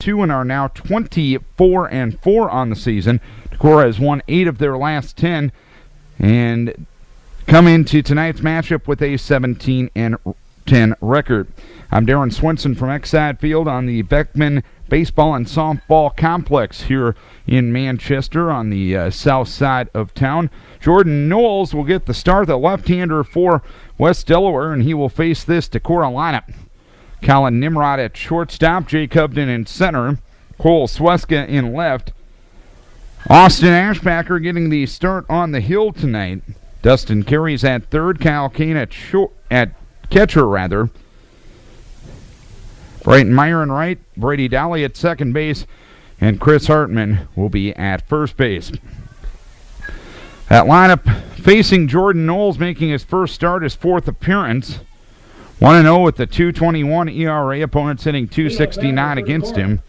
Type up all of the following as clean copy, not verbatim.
2 and are now 24-4 on the season. Decorah has won 8 of their last 10 and come into tonight's matchup with a 17-10 record. I'm Darren Swenson from Exide Field on the Beckman Baseball and Softball Complex here in Manchester on the south side of town. Jordan Knowles will get the start, the left-hander for West Delaware, and he will face this Decorah lineup. Colin Nimrod at shortstop, Jake Hubden in center, Cole Sweska in left. Austin Ashbacker getting the start on the hill tonight. Dustin Carey's at third, Kyle Kane at catcher. Brighton Meyer in right, Brady Dolly at second base, and Chris Hartman will be at first base. That lineup facing Jordan Knowles, making his first start, his fourth appearance. 1-0 with the 2.21 ERA. Opponents hitting .269 against him.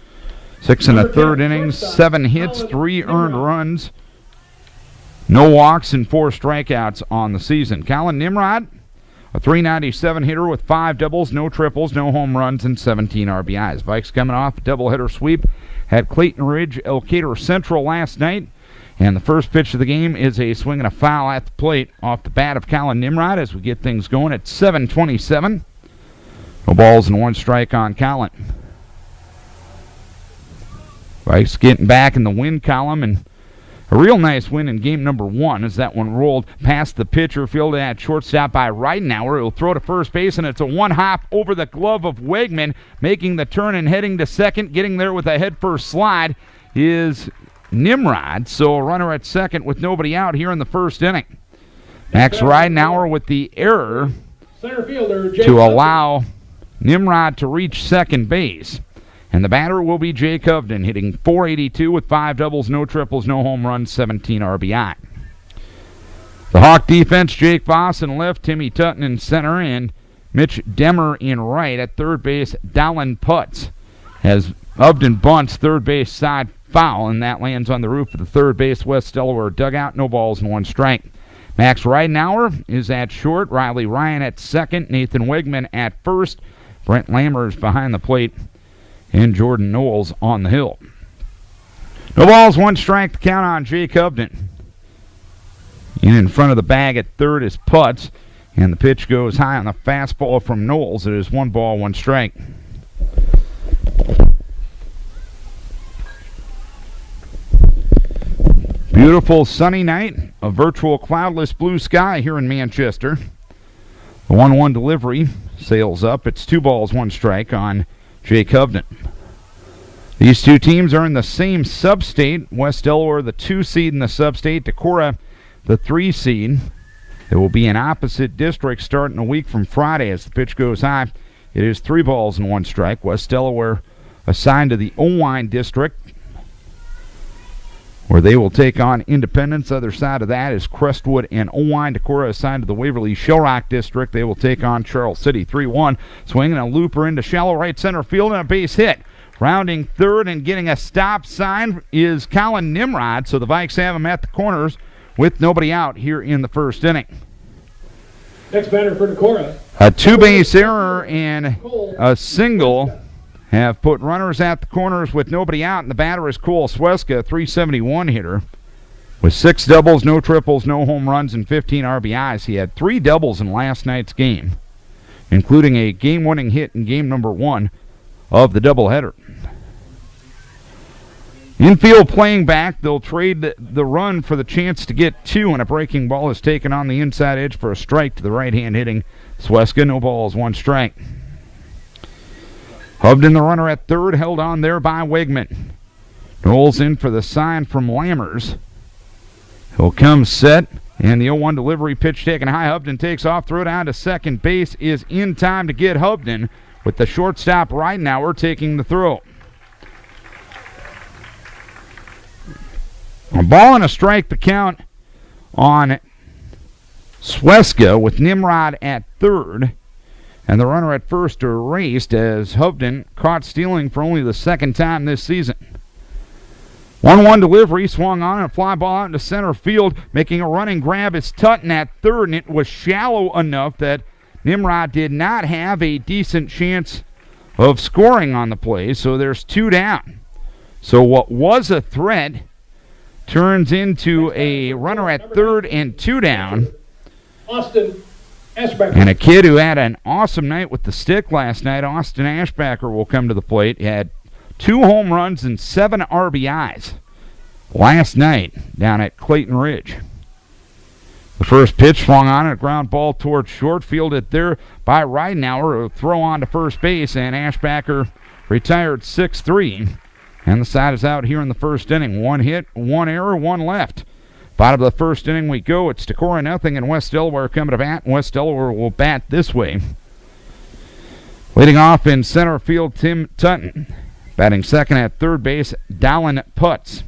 6 1/3 innings, 7 hits, 3 earned runs, no walks, and 4 strikeouts on the season. Colin Nimrod, a .397 hitter with 5 doubles, no triples, no home runs, and 17 RBIs. Vikes coming off a doubleheader sweep at Clayton Ridge, Elkader Central last night. And the first pitch of the game is a swing and a foul at the plate off the bat of Colin Nimrod as we get things going at 7:27. No balls and 1 strike on Colin. Vikes getting back in the win column, and a real nice win in game number 1 as that one rolled past the pitcher, fielded at shortstop by Reidenauer. He'll throw to first base, and it's a one-hop over the glove of Wegman, making the turn and heading to second. Getting there with a head-first slide is Nimrod, so a runner at second with nobody out here in the first inning. Max Reidenauer with the error to allow Nimrod to reach second base. And the batter will be Jake Hubden, hitting .482 with 5 doubles, no triples, no home runs, 17 RBI. The Hawk defense, Jake Voss in left, Timmy Tutton in center, and Mitch Demmer in right. At third base, Dallin Putz has Hubden bunts third base side foul, and that lands on the roof of the third base West Delaware dugout. No balls and 1 strike. Max Reidenauer is at short, Riley Ryan at second, Nathan Wegman at first, Brent Lammers behind the plate, and Jordan Knowles on the hill. No balls, 1 strike to count on Jake Hubden. In front of the bag at third is Putz, and the pitch goes high on the fastball from Knowles. It is 1 ball, 1 strike. Beautiful sunny night, a virtual cloudless blue sky here in Manchester. The 1-1 delivery sails up. It's 2 balls, 1 strike on Jake Hubden. These two teams are in the same sub-state. West Delaware, the 2 seed in the sub-state. Decorah, the 3 seed. They will be in opposite districts starting a week from Friday as the pitch goes high. It is 3 balls and 1 strike. West Delaware assigned to the Owine district, where they will take on Independence. Other side of that is Crestwood and Owine. Decorah assigned to the Waverly Shellrock district. They will take on Charles City. 3-1. Swinging a looper into shallow right center field and a base hit. Rounding third and getting a stop sign is Colin Nimrod, so the Vikes have him at the corners with nobody out here in the first inning. Next batter for Decorah. A 2-base error and a single have put runners at the corners with nobody out, and the batter is Cole Sweska, 371 hitter. With 6 doubles, no triples, no home runs, and 15 RBIs. He had 3 doubles in last night's game, including a game-winning hit in game number 1 of the doubleheader. Infield playing back, they'll trade the run for the chance to get 2, and a breaking ball is taken on the inside edge for a strike to the right-hand hitting Sweska. No balls, 1 strike. Hubden, the runner at third, held on there by Wegman. Knowles in for the sign from Lammers. He'll come set, and the 0-1 delivery pitch taken high. Hubden takes off, throw down to second base is in time to get Hubden, with the shortstop Reidenauer taking the throw. A ball and a strike to count on Sweska with Nimrod at third. And the runner at first erased as Hubden caught stealing for only the 2nd time this season. 1-1 delivery, swung on, and a fly ball out into center field. Making a running grab is Tutton at third, and it was shallow enough that Nimrod did not have a decent chance of scoring on the play, so there's 2 down. So what was a threat turns into a runner at third and 2 down. Austin Ashbacker. And a kid who had an awesome night with the stick last night, Austin Ashbacker, will come to the plate. He had 2 home runs and 7 RBIs last night down at Clayton Ridge. The first pitch swung on a ground ball towards short, fielded there by Ridenauer. A throw on to first base, and Ashbacker retired 6-3. And the side is out here in the first inning. 1 hit, 1 error, 1 left. Bottom of the first inning we go. It's Decorah nothing, and West Delaware coming to bat. West Delaware will bat this way. Leading off in center field, Tim Tutton. Batting second at third base, Dallin Putz.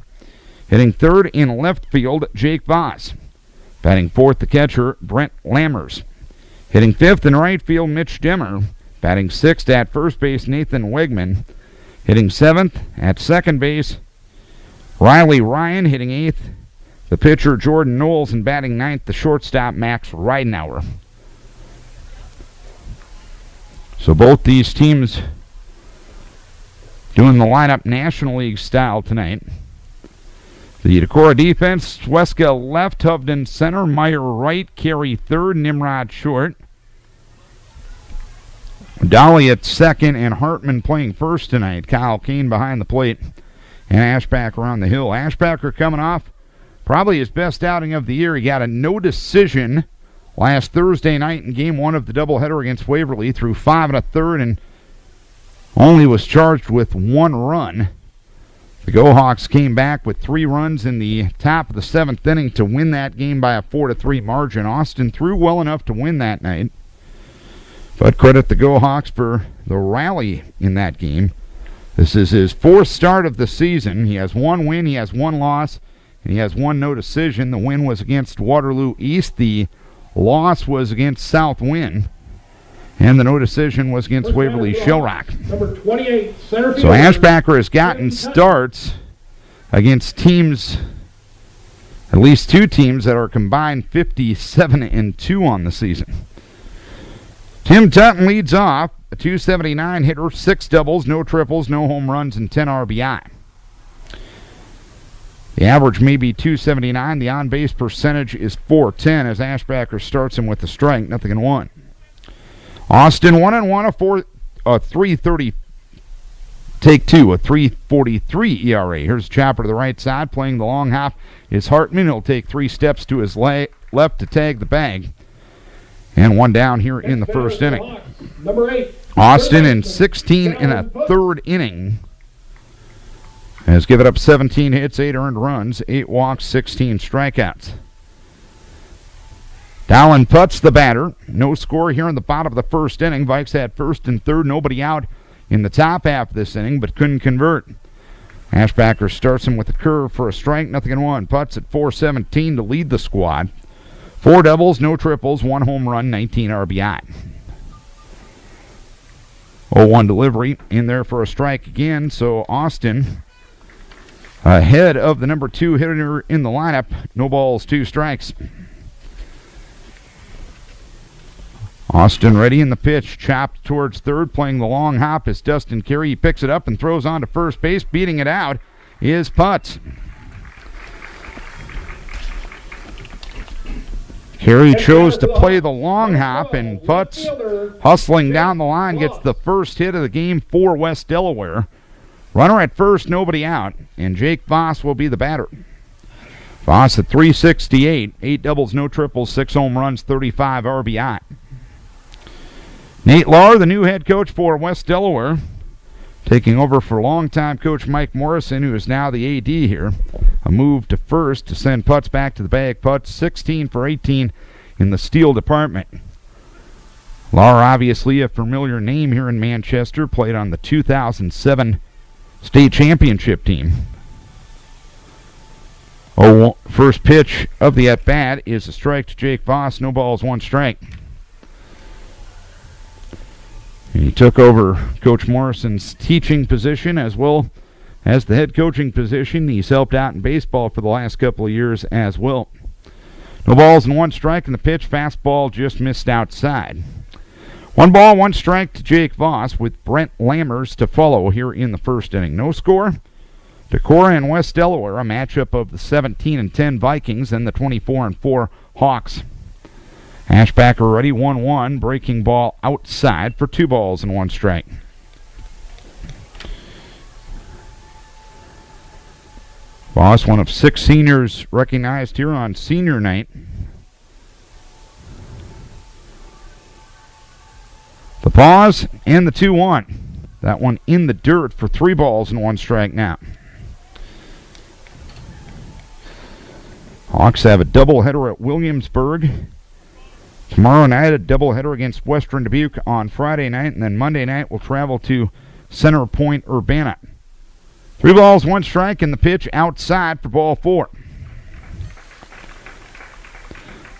Hitting third in left field, Jake Voss. Batting fourth, the catcher, Brent Lammers. Hitting fifth in right field, Mitch Demmer. Batting sixth at first base, Nathan Wegman. Hitting seventh at second base, Riley Ryan. Hitting eighth, the pitcher, Jordan Knowles. And batting ninth, the shortstop, Max Ridenauer. So both these teams doing the lineup National League style tonight. The Decorah defense, Weska left, Hovden center, Meyer right, Carey third, Nimrod short. Dolly at second, and Hartman playing first tonight. Kyle Kane behind the plate, and Ashbacker on the hill. Ashbacker coming off probably his best outing of the year. He got a no decision last Thursday night in Game 1 of the doubleheader against Waverly, threw 5 1/3 and only was charged with 1 run. The Go-Hawks came back with 3 runs in the top of the 7th inning to win that game by a 4-3 margin. Austin threw well enough to win that night, but credit the Go-Hawks for the rally in that game. This is his 4th start of the season. He has 1 win, he has 1 loss, and he has 1 no decision. The win was against Waterloo East. The loss was against South Wind. And the no decision was against Waverly Shellrock. Number 28, center so Ashbacker has gotten starts against teams, at least 2 teams that are combined 57-2 on the season. Tim Tutton leads off, a .279 hitter, 6 doubles, no triples, no home runs, and 10 RBI. The average may be .279. The on-base percentage is .410 as Ashbacker starts him with a strike, 0-1. Austin 1-1, a 3.30. Take 2, a 3.43 ERA. Here's Chopper to the right side, playing the long hop is Hartman. He'll take 3 steps to his left to tag the bag. And 1 down here in the first inning. Number 8. Austin in 16 1/3 inning has given up 17 hits, 8 earned runs, 8 walks, 16 strikeouts. Dallin Putz, the batter. No score here in the bottom of the first inning. Vikes had first and third, nobody out in the top half of this inning, but couldn't convert. Ashbacker starts him with a curve for a strike, 0-1. Putz at .417 to lead the squad. 4 doubles, no triples, 1 home run, 19 RBI. 0-1 delivery in there for a strike again, so Austin ahead of the number 2 hitter in the lineup. No balls, 2 strikes. Austin ready in the pitch, chopped towards third, playing the long hop as Dustin Carey. He picks it up and throws on to first base. Beating it out is Putz. Carey chose to play the long hop, and Putz, hustling down the line, gets the first hit of the game for West Delaware. Runner at first, nobody out, and Jake Voss will be the batter. Voss at .368, 8 doubles, no triples, 6 home runs, 35 RBI. Nate Lahr, the new head coach for West Delaware, taking over for longtime coach Mike Morrison, who is now the AD here. A move to first to send Putz back to the bag. Putz 16 for 18 in the steal department. Lahr, obviously a familiar name here in Manchester, played on the 2007 state championship team. First pitch of the at-bat is a strike to Jake Voss. No balls, 1 strike. He took over Coach Morrison's teaching position as well as the head coaching position. He's helped out in baseball for the last couple of years as well. No balls and 1 strike, and the pitch, fastball, just missed outside. 1 ball, 1 strike to Jake Voss with Brent Lammers to follow here in the first inning. No score. Decorah and West Delaware, a matchup of the 17-10 Vikings and the 24-4 Hawks. Ashbacker ready, 1-1, breaking ball outside for 2 balls and 1 strike. Voss, one of 6 seniors recognized here on senior night. The pause and the 2-1. That one in the dirt for 3 balls and 1 strike now. Hawks have a doubleheader at Williamsburg. Tomorrow night, a doubleheader against Western Dubuque on Friday night, and then Monday night we'll travel to Center Point, Urbana. 3 balls, 1 strike, and the pitch outside for ball 4.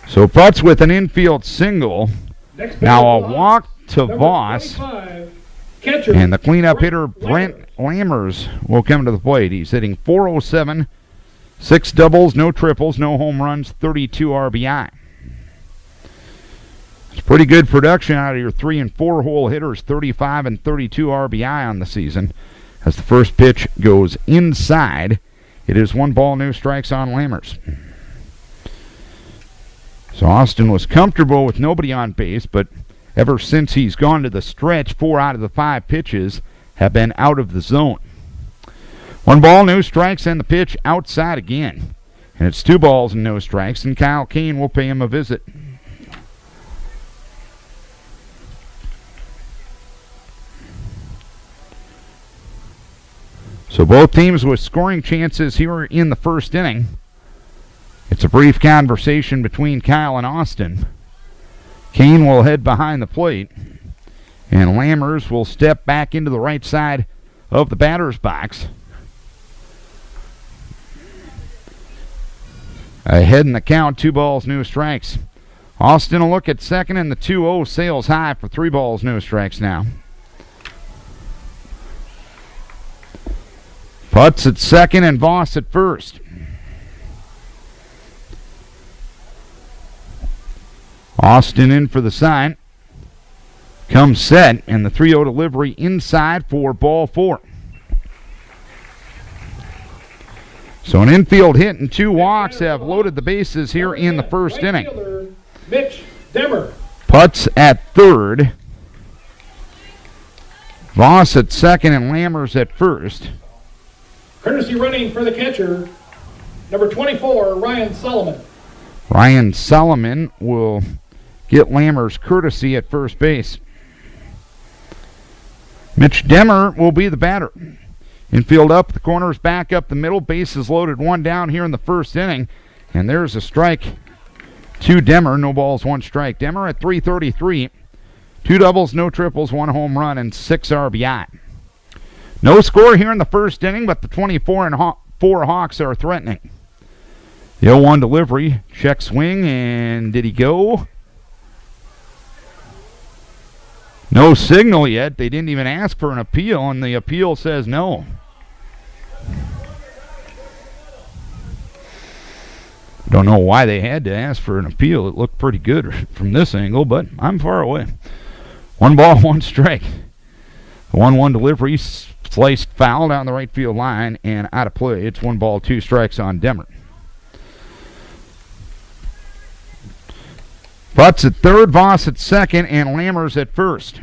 So Putz with an infield single. Now a walk to Voss. And the cleanup hitter, Brent Lammers, will come to the plate. He's hitting .407, 6 doubles, no triples, no home runs, 32 RBI. It's pretty good production out of your 3 and 4 hole hitters, 35 and 32 RBI on the season. As the first pitch goes inside, it is 1 ball, no strikes on Lammers. So Austin was comfortable with nobody on base, but ever since he's gone to the stretch, 4 out of the 5 pitches have been out of the zone. 1 ball, no strikes, and the pitch outside again. And it's 2 balls and no strikes, and Kyle Kane will pay him a visit. So both teams with scoring chances here in the first inning. It's a brief conversation between Kyle and Austin. Kane will head behind the plate, and Lammers will step back into the right side of the batter's box. Ahead in the count, 2 balls, no strikes. Austin will look at second, and the 2-0 sails high for 3 balls, no strikes now. Putz at second and Voss at first. Austin in for the sign. Comes set, and the 3-0 delivery inside for ball 4. So an infield hit and 2 walks have loaded the bases here in the first inning. Mitch Demmer. Putz at third. Voss at second and Lammers at first. Courtesy running for the catcher, number 24, Ryan Solomon. Ryan Solomon will get Lammers courtesy at first base. Mitch Demmer will be the batter. Infield up, the corners back up the middle. Bases loaded, 1 down here in the first inning. And there's a strike to Demmer. No balls, 1 strike. Demmer at .333. 2 doubles, no triples, 1 home run, and 6 RBI. No score here in the first inning, but the 24-4 Hawks are threatening. The 0-1 delivery, check swing, and did he go? No signal yet. They didn't even ask for an appeal, and the appeal says no. Don't know why they had to ask for an appeal. It looked pretty good from this angle, but I'm far away. 1 ball, 1 strike. The 1-1 delivery sliced foul down the right field line and out of play. It's 1 ball, 2 strikes on Demmer. Putz at third, Voss at second, and Lammers at first.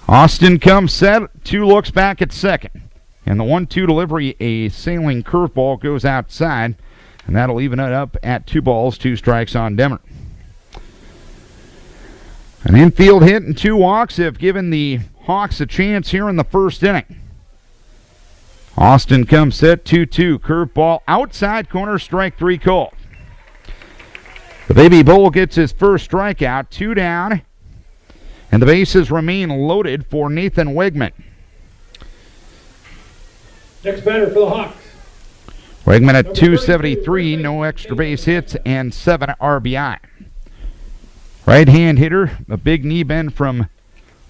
Austin comes set, 2 looks back at second. And the 1-2 delivery, a sailing curveball, goes outside, and that'll even it up at 2 balls, 2 strikes on Demmer. An infield hit and 2 walks have given the Hawks a chance here in the first inning. Austin comes set, 2-2, curveball outside corner, strike 3 called. The Baby Bull gets his first strikeout, 2 down, and the bases remain loaded for Nathan Wegman. Next batter for the Hawks. Wegman at .273, no extra base hits, and 7 RBI. Right-hand hitter, a big knee bend from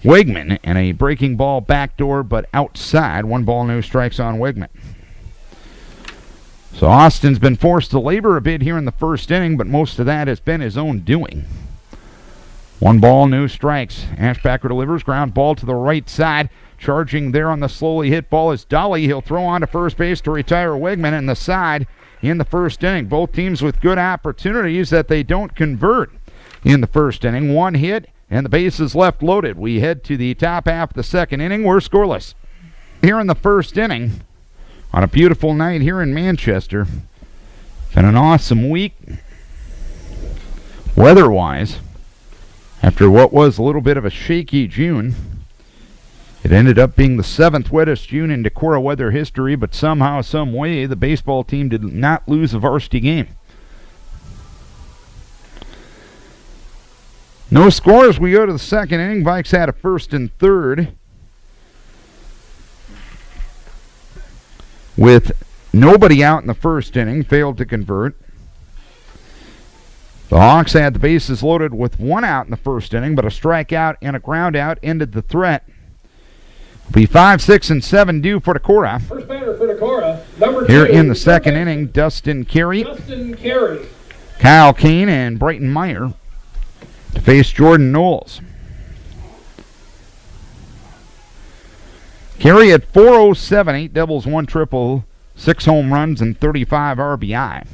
Wegman, and a breaking ball backdoor, but outside. 1 ball, no strikes on Wegman. So Austin's been forced to labor a bit here in the first inning, but most of that has been his own doing. 1 ball, no strikes. Ashbacker delivers, ground ball to the right side. Charging there on the slowly hit ball is Dolly. He'll throw on to first base to retire Wegman in the side in the first inning. Both teams with good opportunities that they don't convert in the first inning. 1 hit, and the base is left loaded. We head to the top half of the second inning. We're scoreless here in the first inning on a beautiful night here in Manchester. Been an awesome week weather-wise. After what was a little bit of a shaky June, it ended up being the 7th wettest June in Decorah weather history, but somehow, some way, the baseball team did not lose a varsity game. No scores. We go to the second inning. Vikes had a first and third with nobody out in the first inning. Failed to convert. The Hawks had the bases loaded with 1 out in the first inning, but a strikeout and a ground out ended the threat. It'll be 5, 6, and 7 due for Decorah. First batter for Decorah, number 2. Here in the second inning, Dustin Carey, Kyle Kane, and Brighton Meyer to face Jordan Knowles. Carey at 407, 8 doubles, 1 triple, 6 home runs, and 35 RBI.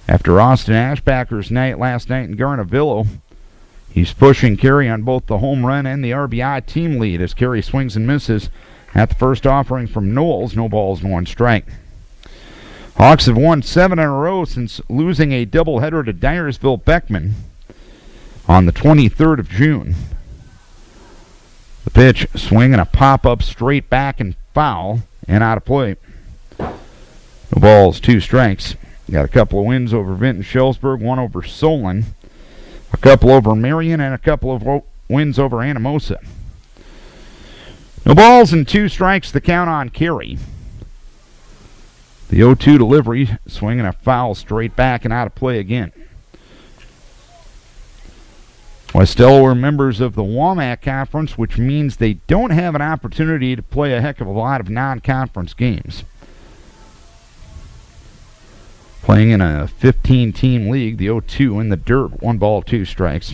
After Austin Ashbacker's night last night in Garnavillo, he's pushing Carey on both the home run and the RBI team lead as Carey swings and misses at the first offering from Knowles. No balls and 1 strike. Hawks have won 7 in a row since losing a doubleheader to Dyersville Beckman on the 23rd of June. The pitch, swing and a pop-up straight back and foul and out of play. No balls, 2 strikes. Got a couple of wins over Vinton Schellsburg, 1 over Solon, a couple over Marion, and a couple of wins over Anamosa. No balls and 2 strikes, the count on Carey. The 0-2 delivery, swinging a foul straight back and out of play again. West Delaware members of the WAMAC Conference, which means they don't have an opportunity to play a heck of a lot of non-conference games. Playing in a 15-team league, the 0-2 in the dirt, 1 ball, 2 strikes.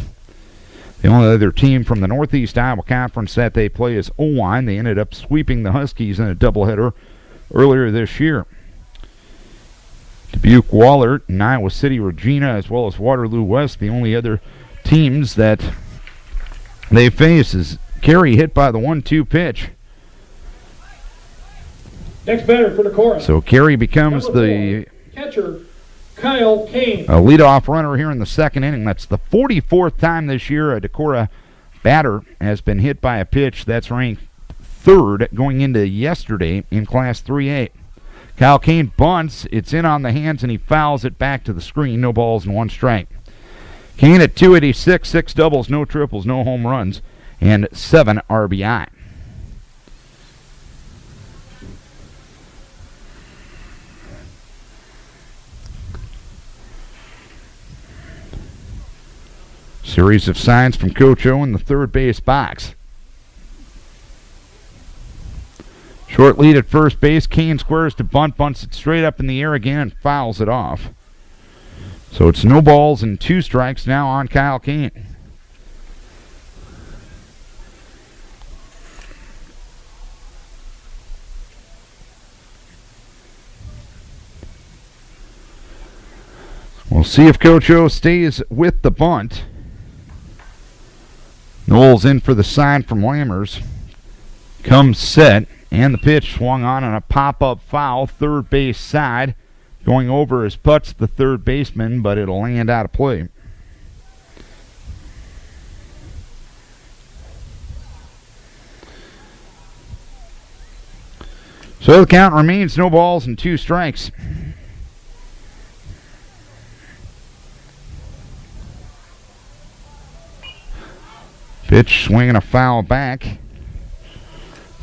The only other team from the Northeast Iowa Conference that they play is Owine. They ended up sweeping the Huskies in a doubleheader earlier this year. Dubuque Wahlert and Iowa City Regina, as well as Waterloo West, the only other teams that they face. Is Carey hit by the 1-2 pitch. Next batter for Decorah. So Carey becomes the catcher, Kyle Kane. A leadoff runner here in the second inning. That's the 44th time this year a Decorah batter has been hit by a pitch. That's ranked 3rd going into yesterday in Class 3A. Kyle Kane bunts. It's in on the hands, and he fouls it back to the screen. No balls and 1 strike. Kane at 286, 6 doubles, no triples, no home runs, and 7 RBI. Series of signs from Coach O in the third base box. Short lead at first base. Kane squares to bunt, bunts it straight up in the air again, and fouls it off. So it's no balls and 2 strikes now on Kyle Kane. We'll see if Coach O stays with the bunt. Knowles in for the sign from Lammers. Comes set, and the pitch swung on a pop-up foul, third base side. Going over his putts, the third baseman, but it'll land out of play. So the count remains no balls and 2 strikes. Pitch swinging a foul back.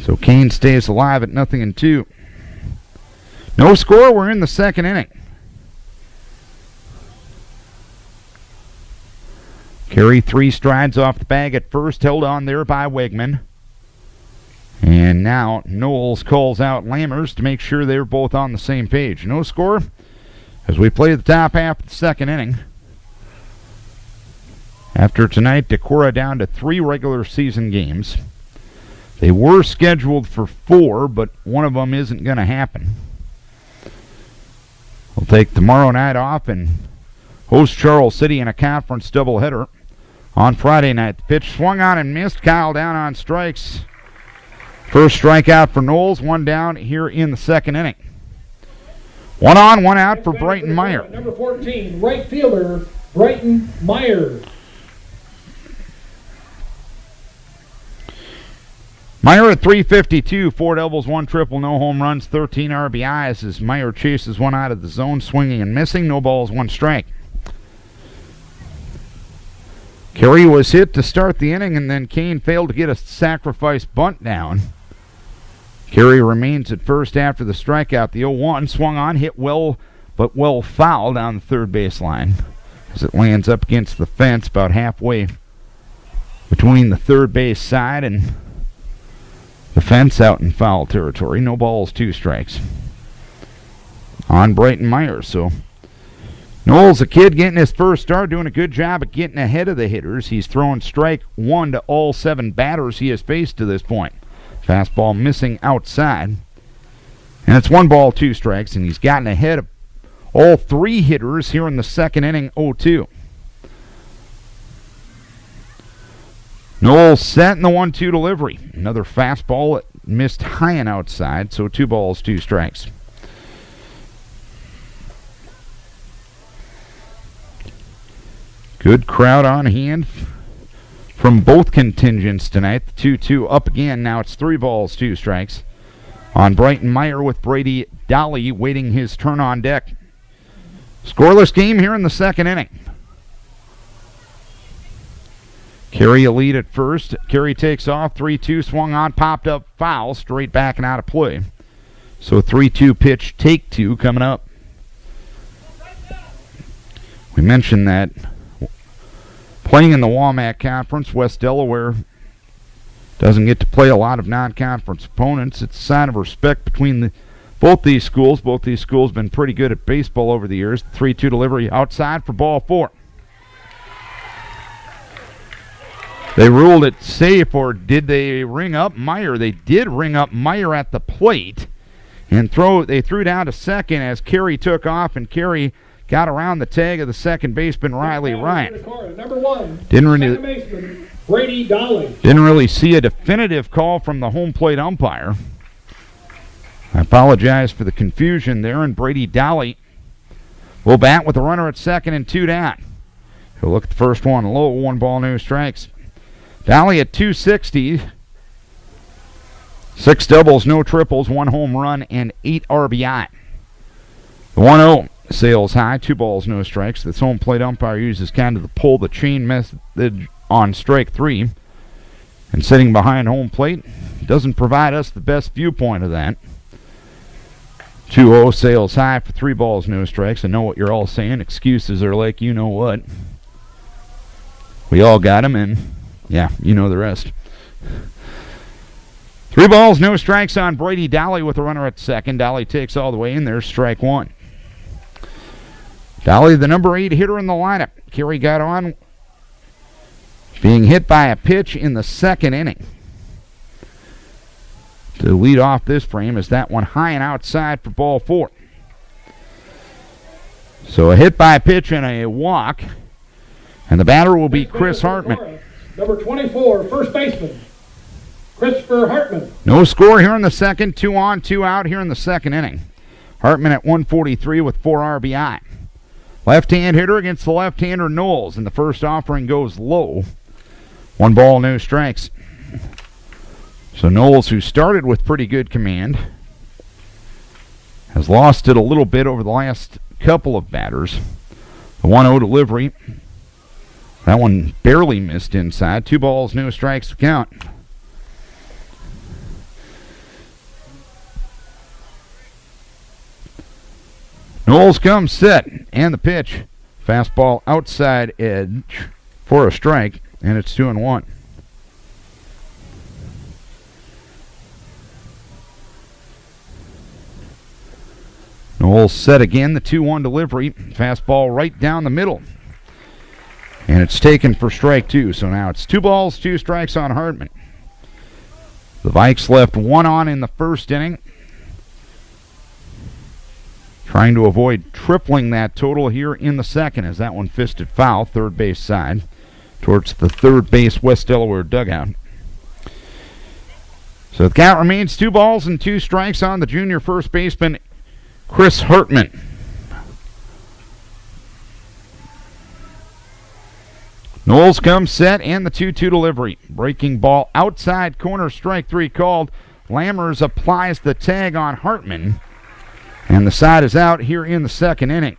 So Kane stays alive at 0-2. No score. We're in the second inning. Carey 3 strides off the bag at first, held on there by Wegman. And now Knowles calls out Lammers to make sure they're both on the same page. No score as we play the top half of the second inning. After tonight, Decorah down to 3 regular season games. They were scheduled for 4, but one of them isn't going to happen. We'll take tomorrow night off and host Charles City in a conference doubleheader on Friday night. The pitch swung on and missed. Kyle down on strikes. First strikeout for Knowles, 1 down here in the second inning. 1 on, 1 out for Brighton Meyer. Number 14, right fielder, Brighton Meyer. Meyer at 352, 4 doubles, 1 triple, no home runs, 13 RBIs as Meyer chases one out of the zone, swinging and missing, no balls, 1 strike. Carey was hit to start the inning, and then Kane failed to get a sacrifice bunt down. Carey remains at first after the strikeout. The 0-1 swung on, hit well, but well fouled down the third baseline as it lands up against the fence about halfway between the third base side and the fence, out in foul territory. No balls, 2 strikes on Brighton Meyer. So Knowles, a kid getting his first start, doing a good job of getting ahead of the hitters. He's thrown strike 1 to all 7 batters he has faced to this point. Fastball missing outside. And it's 1 ball, 2 strikes, and he's gotten ahead of all 3 hitters here in the second inning, 0-2. Knowles set in the 1-2 delivery. Another fastball that missed high and outside, so 2 balls, 2 strikes. Good crowd on hand from both contingents tonight. The 2-2 up again. Now it's 3 balls, 2 strikes on Brighton Meyer with Brady Dolly waiting his turn on deck. Scoreless game here in the second inning. Carey a lead at first. Carey takes off. 3-2 swung on, popped up foul, straight back and out of play. So 3-2 pitch, take 2 coming up. We mentioned that playing in the WAMAC Conference, West Delaware doesn't get to play a lot of non-conference opponents. It's a sign of respect between both these schools. Both these schools have been pretty good at baseball over the years. 3-2 delivery outside for ball 4. They ruled it safe, or did they ring up Meyer? They did ring up Meyer at the plate, and they threw down to second as Carey took off, and Carey got around the tag of the second baseman, Riley Ryan. Number 1, Didn't baseman, Brady Dolly. Didn't really see a definitive call from the home plate umpire. I apologize for the confusion there, and Brady Dolly will bat with a runner at second and 2 down. He'll look at the first one low, 1 ball, no strikes. Dolly at 260, 6 doubles, no triples, 1 home run, and 8 RBI. The 1-0 sails high, 2 balls, no strikes. This home plate umpire uses kind of the pull the chain method on strike 3. And sitting behind home plate doesn't provide us the best viewpoint of that. 2-0 sails high for 3 balls, no strikes. I know what you're all saying. Excuses are like you know what. We all got them, and yeah, you know the rest. 3 balls, no strikes on Brady Dolly with a runner at second. Dolly takes all the way in. There's strike 1. Dolly, the number 8 hitter in the lineup. Carey got on, being hit by a pitch in the second inning. To lead off this frame is that one high and outside for ball 4. So a hit by a pitch and a walk. And the batter will be Chris Hartman. Number 24, first baseman, Christopher Hartman. No score here in the second. 2 on, 2 out here in the second inning. Hartman at 143 with 4 RBI. Left-hand hitter against the left-hander Knowles, and the first offering goes low. 1 ball, no strikes. So Knowles, who started with pretty good command, has lost it a little bit over the last couple of batters. The 1-0 delivery. That one barely missed inside. 2 balls, no strikes to count. Knowles comes set, and the pitch. Fastball outside edge for a strike, and it's 2-1. Knowles set again, the 2-1 delivery. Fastball right down the middle. And it's taken for strike 2. So now it's 2 balls, 2 strikes on Hartman. The Vikes left 1 on in the first inning. Trying to avoid tripling that total here in the second as that one fisted foul, third base side, towards the third base West Delaware dugout. So the count remains 2 balls and 2 strikes on the junior first baseman, Chris Hartman. Knowles comes set and the 2-2 delivery. Breaking ball outside corner, strike 3 called. Lammers applies the tag on Hartman. And the side is out here in the second inning.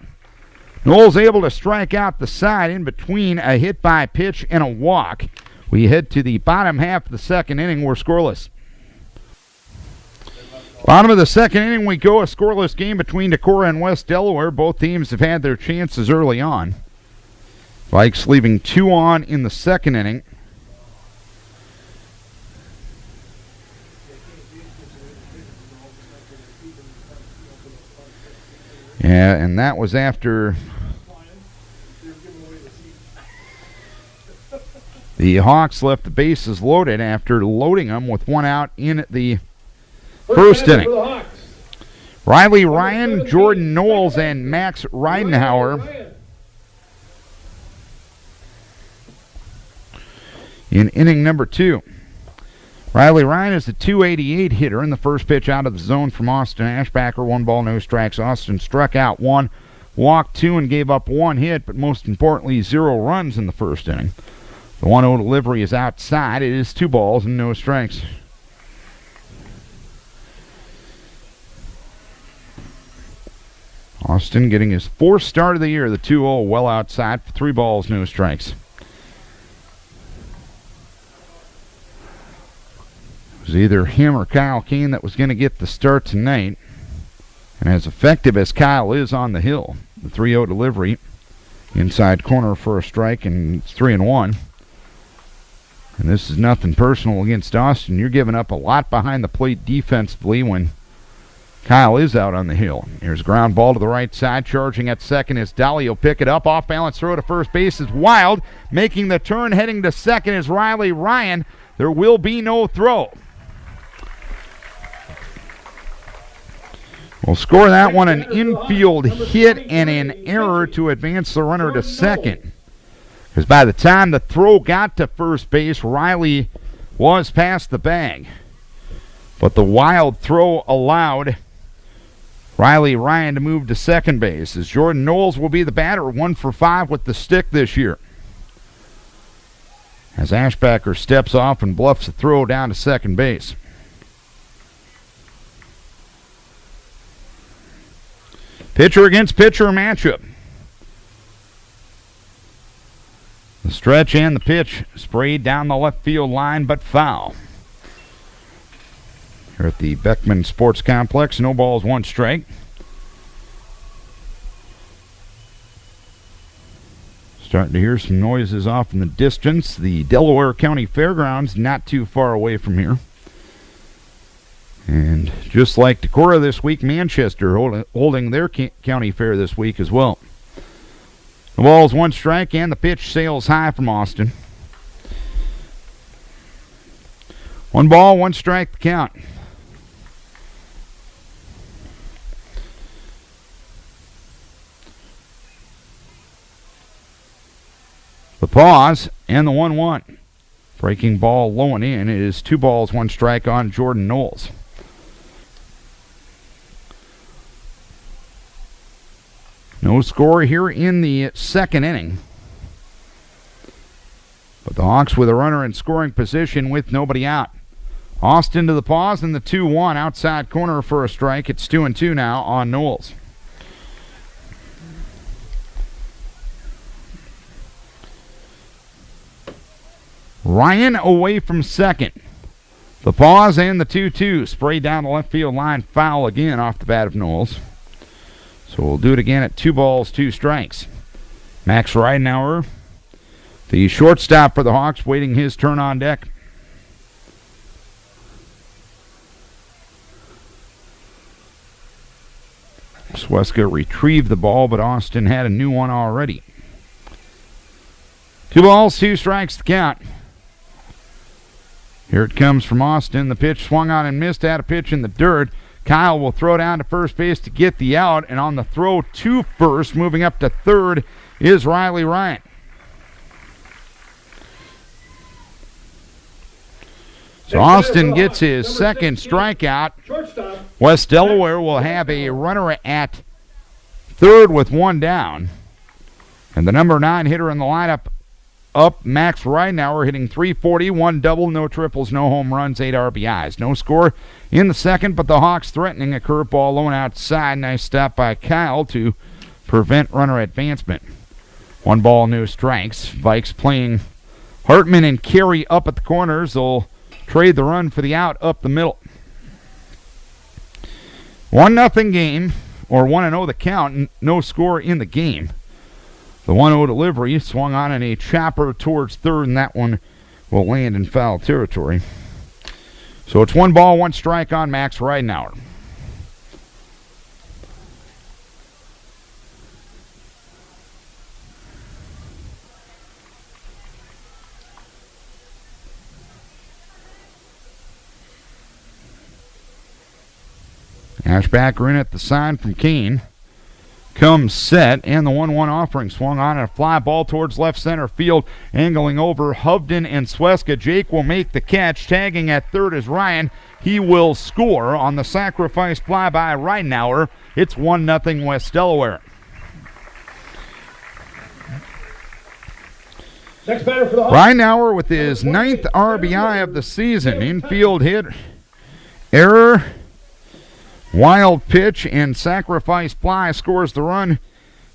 Knowles able to strike out the side in between a hit by pitch and a walk. We head to the bottom half of the second inning. We're scoreless. Bottom of the second inning we go. A scoreless game between Decorah and West Delaware. Both teams have had their chances early on. Vikes leaving 2 on in the second inning. Yeah, and that was after the Hawks left the bases loaded after loading them with 1 out in the first inning. Riley Ryan, Jordan Knowles, and Max Reidenhauer in inning number 2. Riley Ryan is the .288 hitter in the first pitch out of the zone from Austin Ashbacker. 1 ball, no strikes. Austin struck out 1, walked 2, and gave up 1 hit, but most importantly, 0 runs in the first inning. The 1-0 delivery is outside. It is 2 balls and no strikes. Austin getting his 4th start of the year. The 2-0 well outside for 3 balls, no strikes. It was either him or Kyle Kane that was going to get the start tonight. And as effective as Kyle is on the hill, the 3-0 delivery, inside corner for a strike, and it's 3-1. And this is nothing personal against Austin. You're giving up a lot behind the plate defensively when Kyle is out on the hill. Here's a ground ball to the right side. Charging at second is Dolly. He'll pick it up. Off balance throw to first base is Wild. Making the turn heading to second is Riley Ryan. There will be no throw. We'll score that one an infield hit and an error to advance the runner to second. Because by the time the throw got to first base, Riley was past the bag. But the wild throw allowed Riley Ryan to move to second base, as Jordan Knowles will be the batter, 1 for 5 with the stick this year. As Ashbacker steps off and bluffs a throw down to second base. Pitcher against pitcher matchup. The stretch and the pitch sprayed down the left field line, but foul. Here at the Beckman Sports Complex, no balls, 1 strike. Starting to hear some noises off in the distance. The Delaware County Fairgrounds not too far away from here. And just like Decorah this week, Manchester holding their county fair this week as well. The ball's 1 strike, and the pitch sails high from Austin. 1 ball, 1 strike, the count. The pause and the 1-1. Breaking ball low and in. It is 2 balls, 1 strike on Jordan Knowles. No score here in the second inning. But the Hawks with a runner in scoring position with nobody out. Austin to the pause and the 2-1 outside corner for a strike. It's 2-2 now on Knowles. Ryan away from second. The pause and the 2-2 spray down the left field line, foul again off the bat of Knowles. So we'll do it again at 2 balls, 2 strikes. Max Reidenhauer, the shortstop for the Hawks, waiting his turn on deck. Sweska retrieved the ball, but Austin had a new one already. 2 balls, 2 strikes to count. Here it comes from Austin. The pitch swung on and missed at a pitch in the dirt. Kyle will throw down to first base to get the out, and on the throw to first, moving up to third, is Riley Ryan. So Austin gets his second strikeout. West Delaware will have a runner at third with 1 down. And the number 9 hitter in the lineup up, Max Ridenauer, hitting .340, 1 double, no triples, no home runs, 8 RBIs. No score in the second, but the Hawks threatening a curveball low and outside. Nice stop by Kyle to prevent runner advancement. 1 ball, no strikes. Vikes playing Hartman and Carey up at the corners. They'll trade the run for the out up the middle. 1-0 game, or 1-0 the count, no score in the game. The 1-0 delivery swung on in a chopper towards third, and that one will land in foul territory. So it's 1 ball, 1 strike on Max Ridenauer. Ashbacker in at the sign from Kane. Comes set, and the 1-1 offering swung on and a fly ball towards left center field, angling over Hovden and Sweska. Jake will make the catch. Tagging at third is Ryan. He will score on the sacrifice fly by Ridenauer. It's 1-0 West Delaware. Next batter for the Hawks. Ridenauer with his 9th RBI of the season. Infield hit, error, wild pitch, and sacrifice fly scores the run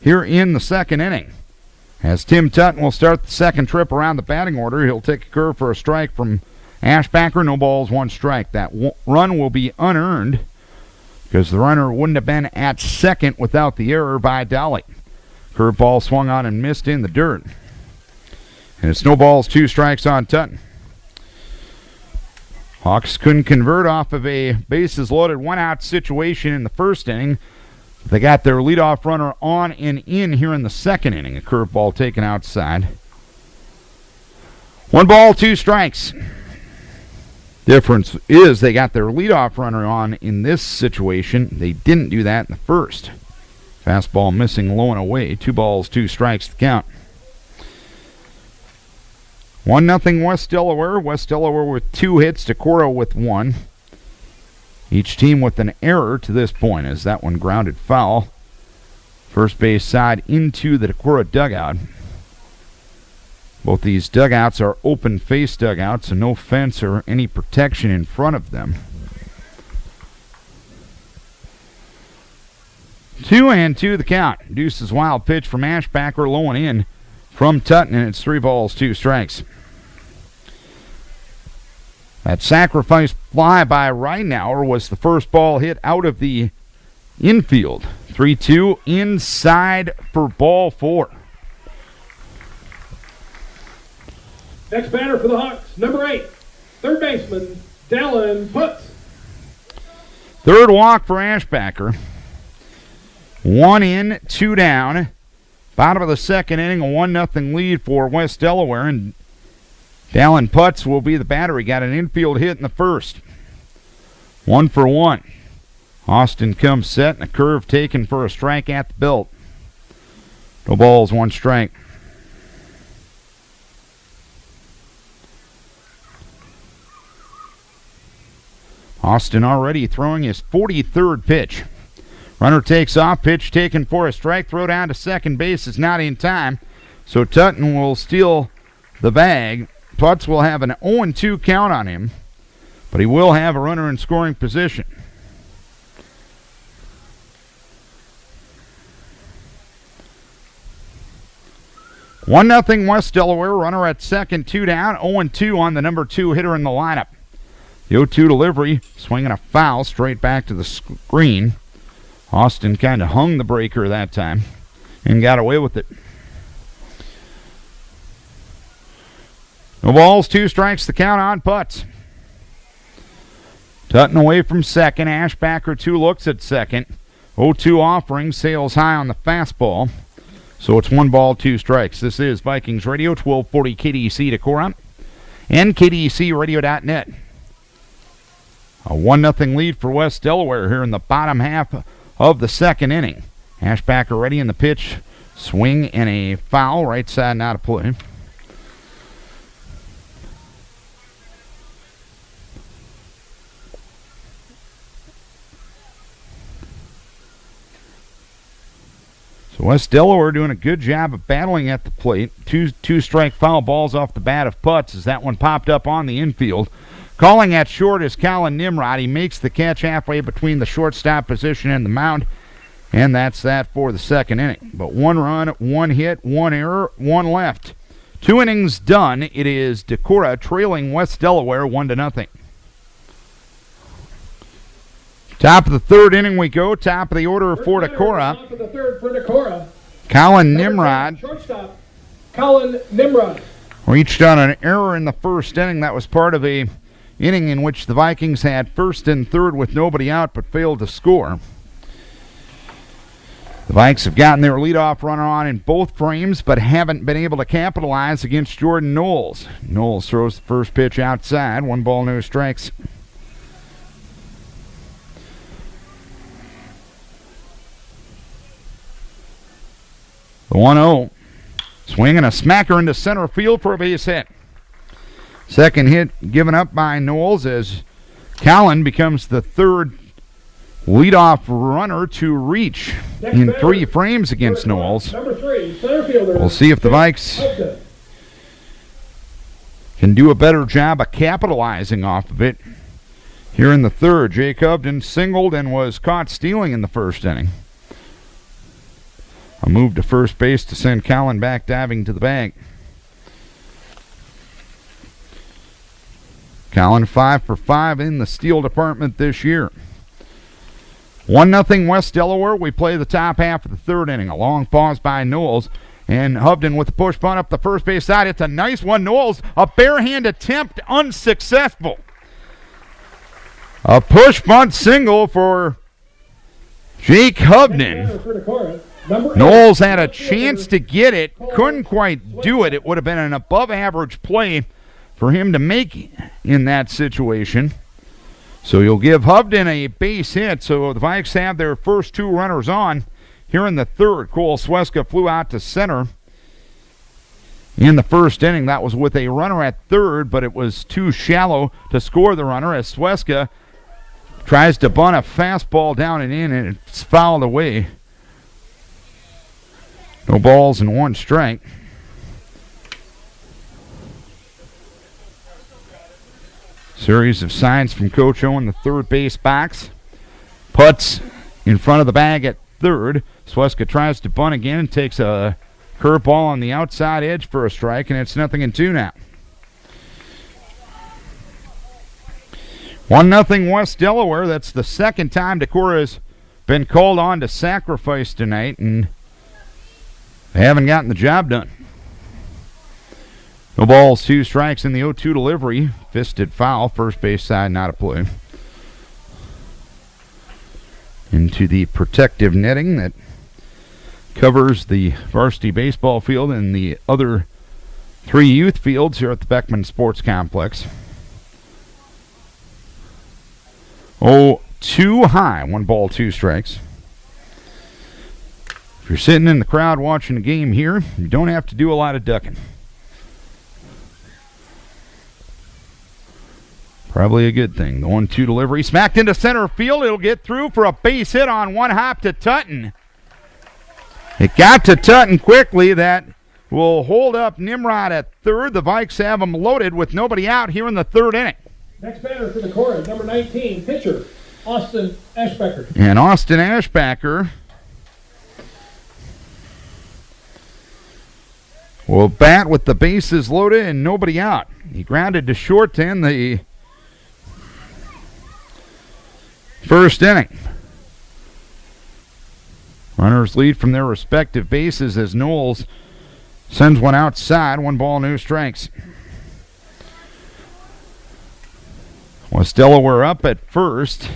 here in the second inning. As Tim Tutton will start the second trip around the batting order, he'll take a curve for a strike from Ashbacker. No balls, 1 strike. That run will be unearned because the runner wouldn't have been at second without the error by Dolly. Curveball swung on and missed in the dirt. And it's no balls, 2 strikes on Tutton. Hawks couldn't convert off of a bases-loaded 1-out situation in the first inning. They got their leadoff runner on and in here in the second inning. A curveball taken outside. 1 ball, 2 strikes. Difference is they got their leadoff runner on in this situation. They didn't do that in the first. Fastball missing low and away. 2 balls, 2 strikes to count. 1-0 West Delaware. West Delaware with 2 hits, Decorah with 1. Each team with an error to this point as that one grounded foul. First base side into the Decorah dugout. Both these dugouts are open face dugouts, and no fence or any protection in front of them. 2-2 the count. Deuce's wild pitch from Ashbacker, low and in from Tutton, and it's 3 balls, 2 strikes. That sacrifice fly by Ridenauer was the first ball hit out of the infield. 3-2 inside for ball 4. Next batter for the Hawks, number 8, third baseman, Dallin Putz. Third walk for Ashbacker. 1 in, 2 down. Bottom of the second inning, a 1-0 lead for West Delaware, and Dallin Putz will be the batter. He got an infield hit in the first. 1 for 1. Austin comes set, and a curve taken for a strike at the belt. No balls, 1 strike. Austin already throwing his 43rd pitch. Runner takes off, pitch taken for a strike. Throw down to second base is not in time, so Tutton will steal the bag. Putz will have an 0-2 count on him, but he will have a runner in scoring position. One nothing West Delaware. Runner at second, 2 down. 0-2 on the number 2 hitter in the lineup. The 0-2 delivery, swinging a foul straight back to the screen. Austin kind of hung the breaker that time and got away with it. No balls, 2 strikes, the count on Putz. Tutton away from second. Ashbacker 2 looks at second. 0-2 offering, sails high on the fastball. So it's 1 ball, 2 strikes. This is Vikings Radio, 1240 KDEC Decorah and KDECradio.net. A 1-0 lead for West Delaware here in the bottom half of the second inning. Ashbacker ready in the pitch. Swing and a foul. Right side now to play. West Delaware doing a good job of battling at the plate. Two strike foul balls off the bat of Putz as that one popped up on the infield. Calling at short is Colin Nimrod. He makes the catch halfway between the shortstop position and the mound, and that's that for the second inning. But 1 run, 1 hit, 1 error, 1 left. 2 innings done. It is Decorah trailing West Delaware 1-0. Top of the third inning we go. Top of the order for Decorah. Top of the third for Decorah. Colin Nimrod. Shortstop, Colin Nimrod. Reached on an error in the first inning. That was part of a inning in which the Vikings had first and third with nobody out but failed to score. The Vikes have gotten their leadoff runner on in both frames but haven't been able to capitalize against Jordan Knowles. Knowles throws the first pitch outside. 1 ball, no strikes. The 1-0. Swing and a smacker into center field for a base hit. Second hit given up by Knowles as Colin becomes the third leadoff runner to reach in 3 frames against Knowles. Number 3, center fielder. We'll see if the Vikes can do a better job of capitalizing off of it. Here in the third, Jake Hubden singled and was caught stealing in the first inning. A move to first base to send Colin back diving to the bag. Colin 5 for 5 in the steal department this year. 1-0 West Delaware. We play the top half of the third inning. A long pause by Knowles. And Hubden with the push bunt up the first base side. It's a nice one. Knowles, a bare-hand attempt, unsuccessful. A push bunt single for Jake Hubden. Knowles had a chance to get it, couldn't quite do it. It would have been an above-average play for him to make in that situation. So you'll give Hubden a base hit. So the Vikes have their first 2 runners on here in the third. Cole Sweska flew out to center in the first inning. That was with a runner at third, but it was too shallow to score the runner as Sweska tries to bunt a fastball down and in, and it's fouled away. No balls and 1 strike. Series of signs from Coach O in the third base box. Putz in front of the bag at third. Sweska tries to bunt again and takes a curveball on the outside edge for a strike, and it's 0-2 now. 1-0 West Delaware. That's the second time Decorah has been called on to sacrifice tonight, and they haven't gotten the job done. No balls, 2 strikes in the 0-2 delivery. Fisted foul, first base side, not a play. Into the protective netting that covers the varsity baseball field and the other 3 youth fields here at the Beckman Sports Complex. 0-2 high, 1 ball, 2 strikes. If you're sitting in the crowd watching the game here, you don't have to do a lot of ducking. Probably a good thing. The 1-2 delivery smacked into center field. It'll get through for a base hit on 1 hop to Tutton. It got to Tutton quickly. That will hold up Nimrod at third. The Vikes have them loaded with nobody out here in the third inning. Next batter for Decorah, number 19, pitcher, Austin Ashbacker. And Austin Ashbacker will bat with the bases loaded and nobody out. He grounded to short to end the first inning. Runners lead from their respective bases as Knowles sends one outside. 1 ball, no strikes. West Delaware up at first.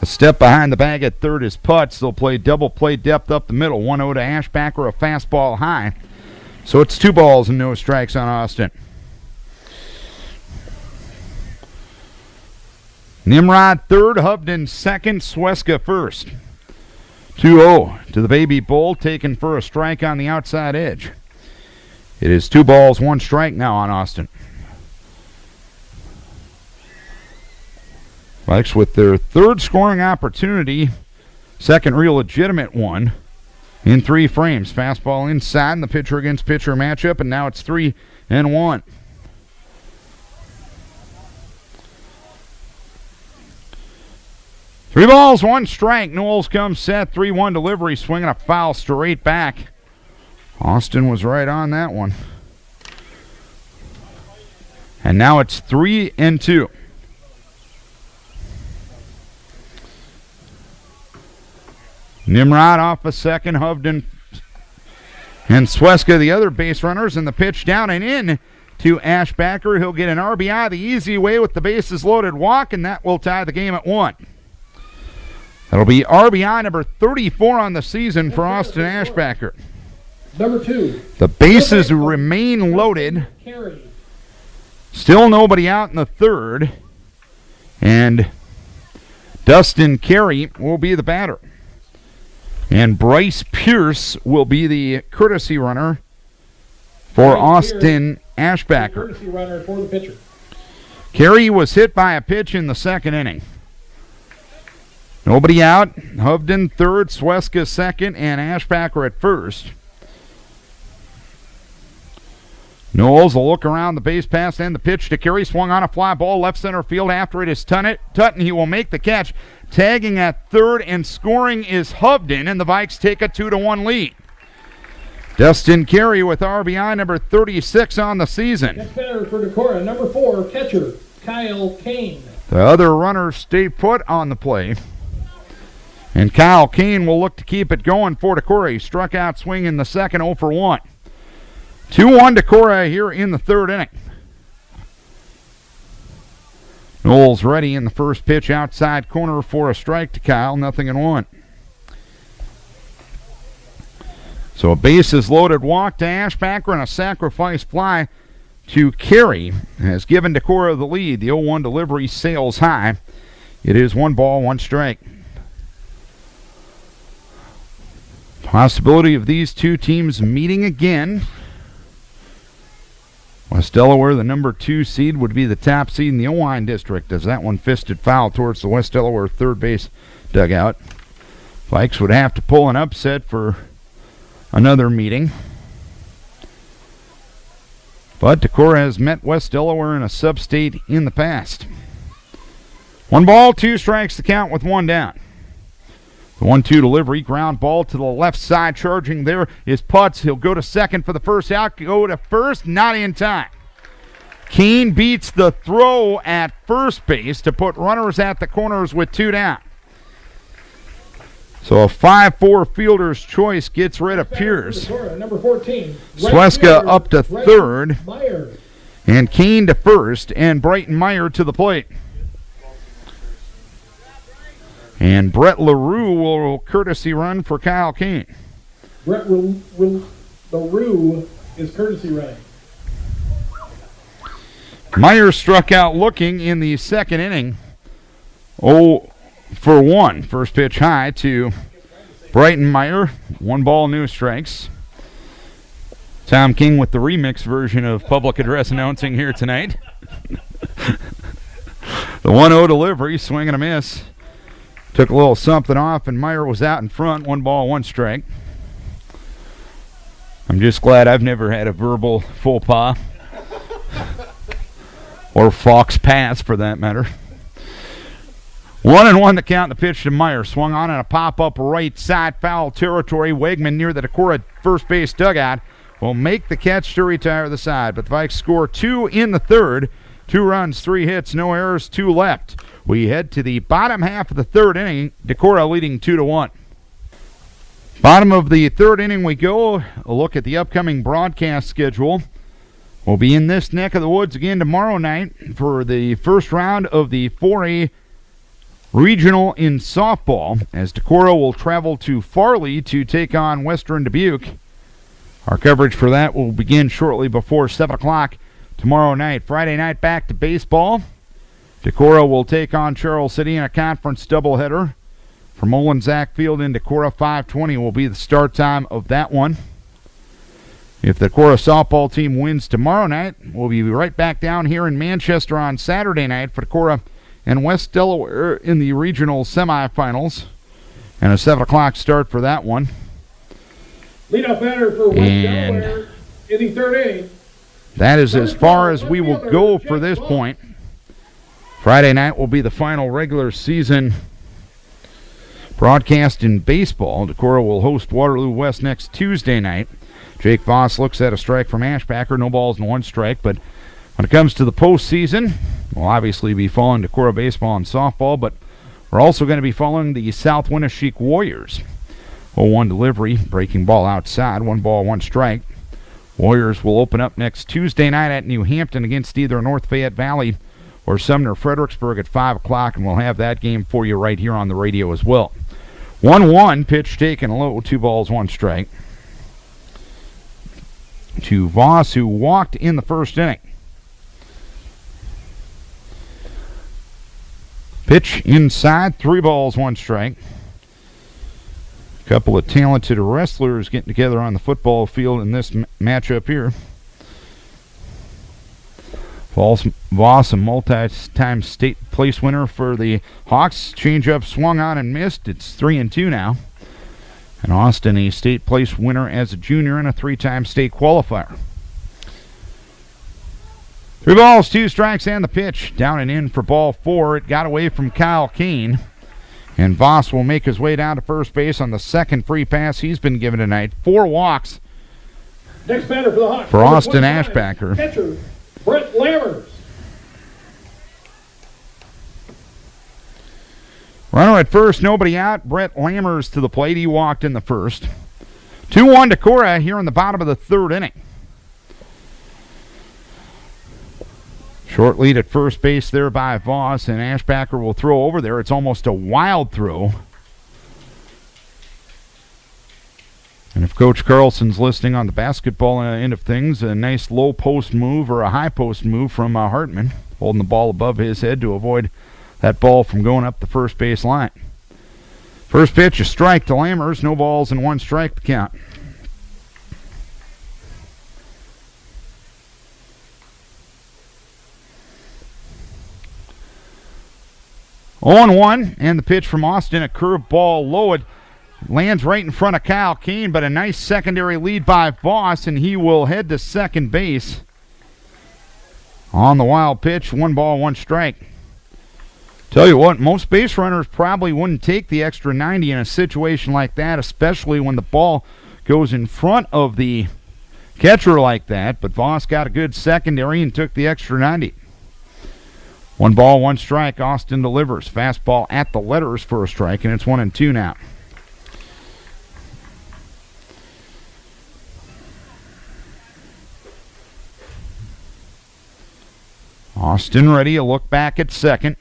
A step behind the bag at third is Putz. They'll play double play depth up the middle. 1-0 to Ashbacker, a fastball high. So it's 2 balls and no strikes on Austin. Nimrod third, Hovden second, Sweska first. 2-0 to the Baby Bull, taken for a strike on the outside edge. It is 2 balls, 1 strike now on Austin. Vikes with their third scoring opportunity, second real legitimate one in 3 frames. Fastball inside in the pitcher against pitcher matchup, and now it's 3-1. Three balls, 1 strike. Knowles comes set. 3-1 delivery. Swinging a foul straight back. Austin was right on that one. And now it's 3-2. Nimrod off a second. Hovden and Sweska, the other base runners, and the pitch down and in to Ashbacker. He'll get an RBI the easy way with the bases loaded walk, and that will tie the game at 1. That'll be RBI number 34 on the season for Austin Ashbacker. Number 2. The bases remain loaded. Still nobody out in the third. And Dustin Carey will be the batter. And Bryce Pierce will be the courtesy runner for Austin Ashbacker. Courtesy runner for the pitcher. Carey was hit by a pitch in the second inning. Nobody out. Hovden third, Sweska second, and Ashbacker at first. Knowles will look around the base pass and the pitch to Carey. Swung on a fly ball left center field after it is Tutton. He will make the catch. Tagging at third and scoring is Hovden, and the Vikes take a 2-1 lead. Dustin Carey with RBI number 36 on the season. Next batter for Decorah, number 4, catcher Kyle Kane. The other runners stay put on the play. And Kyle Kane will look to keep it going for Decorah. He struck out swing in the second, 0 for 1. 2-1 Decorah here in the third inning. Knowles ready in the first pitch outside corner for a strike to Kyle, 0-1. So a bases loaded walk to Ashbacker and a sacrifice fly to Carey has given Decorah the lead. The 0-1 delivery sails high. It is 1 ball, 1 strike. Possibility of these two teams meeting again. West Delaware, the number 2 seed, would be the top seed in the Owine district, as that one fisted foul towards the West Delaware third base dugout. Vikes would have to pull an upset for another meeting. But Decorah has met West Delaware in a sub-state in the past. 1 ball, 2 strikes to count with 1 down. The 1-2 delivery, ground ball to the left side. Charging there is Putz. He'll go to second for the first out. Go to first, not in time. Keene beats the throw at first base to put runners at the corners with 2 down. So a 5-4 fielder's choice gets rid of Pierce. Number 14. Sweska up to third. And Keene to first. And Brighton Meyer to the plate. And Brett LaRue will courtesy run for Kyle Kane. Brett LaRue is courtesy running. Meyer struck out looking in the second inning. 0 for 1. First pitch high to Brighton Meyer. 1 ball, no strikes. Tom King with the remix version of public address announcing here tonight. The 1-0 delivery, swing and a miss. Took a little something off, and Meyer was out in front. 1 ball, 1 strike. I'm just glad I've never had a verbal faux pas. Or fox pass, for that matter. 1-1 the count. The pitch to Meyer. Swung on a pop-up right side, foul territory. Wegman near the Decorah first base dugout will make the catch to retire the side. But the Vikes score 2 in the third. 2 runs, 3 hits, no errors, 2 left. We head to the bottom half of the third inning. Decorah leading 2-1. Bottom of the third inning we go. A look at the upcoming broadcast schedule. We'll be in this neck of the woods again tomorrow night for the first round of the 4A regional in softball as Decorah will travel to Farley to take on Western Dubuque. Our coverage for that will begin shortly before 7 o'clock tomorrow night. Friday night, back to baseball. Decorah will take on Charles City in a conference doubleheader. From Olensack Field in Decorah, 5:20 will be the start time of that one. If the Decorah softball team wins tomorrow night, we'll be right back down here in Manchester on Saturday night for Decorah and West Delaware in the regional semifinals. And a 7 o'clock start for that one. Leadoff batter for West Delaware in the third inning. That is as far as we will go for this point. Friday night will be the final regular season broadcast in baseball. Decorah will host Waterloo West next Tuesday night. Jake Voss looks at a strike from Ashbacker. No balls and one strike. But when it comes to the postseason, we'll obviously be following Decorah baseball and softball, but we're also going to be following the South Winneshiek Warriors. 0-1 delivery, breaking ball outside, 1 ball, 1 strike. Warriors will open up next Tuesday night at New Hampton against either North Fayette Valley or Sumner Fredericksburg at 5 o'clock, and we'll have that game for you right here on the radio as well. 1-1, pitch taken low, 2 balls, 1 strike. To Voss, who walked in the first inning. Pitch inside, 3 balls, 1 strike. A couple of talented wrestlers getting together on the football field in this matchup here. Voss, a multi-time state place winner for the Hawks. Changeup swung on and missed. It's 3-2 now. And Austin, a state place winner as a junior and a 3-time state qualifier. 3 balls, 2 strikes, and the pitch. Down and in for ball 4. It got away from Kyle Kane. And Voss will make his way down to first base on the second free pass he's been given tonight. 4 walks. Next batter for the Hawks. For Austin Ashbacker. Catcher, Brett Lammers. Runner at first, nobody out. Brett Lammers to the plate. He walked in the first. 2-1 Decorah here in the bottom of the third inning. Short lead at first base there by Voss, and Ashbacker will throw over there. It's almost a wild throw. And if Coach Carlson's listening on the basketball end of things, a nice low post move or a high post move from Hartman, holding the ball above his head to avoid that ball from going up the first base line. First pitch, a strike to Lammers. No balls and 1 strike to count. On 1, and the pitch from Austin, a curveball low. It lands right in front of Kyle Kane, but a nice secondary lead by Voss, and he will head to second base. On the wild pitch, 1 ball, 1 strike. Tell you what, most base runners probably wouldn't take the extra 90 in a situation like that, especially when the ball goes in front of the catcher like that, but Voss got a good secondary and took the extra 90. 1 ball, 1 strike. Austin delivers. Fastball at the letters for a strike, and it's 1-2 now. Austin ready. A look back at second.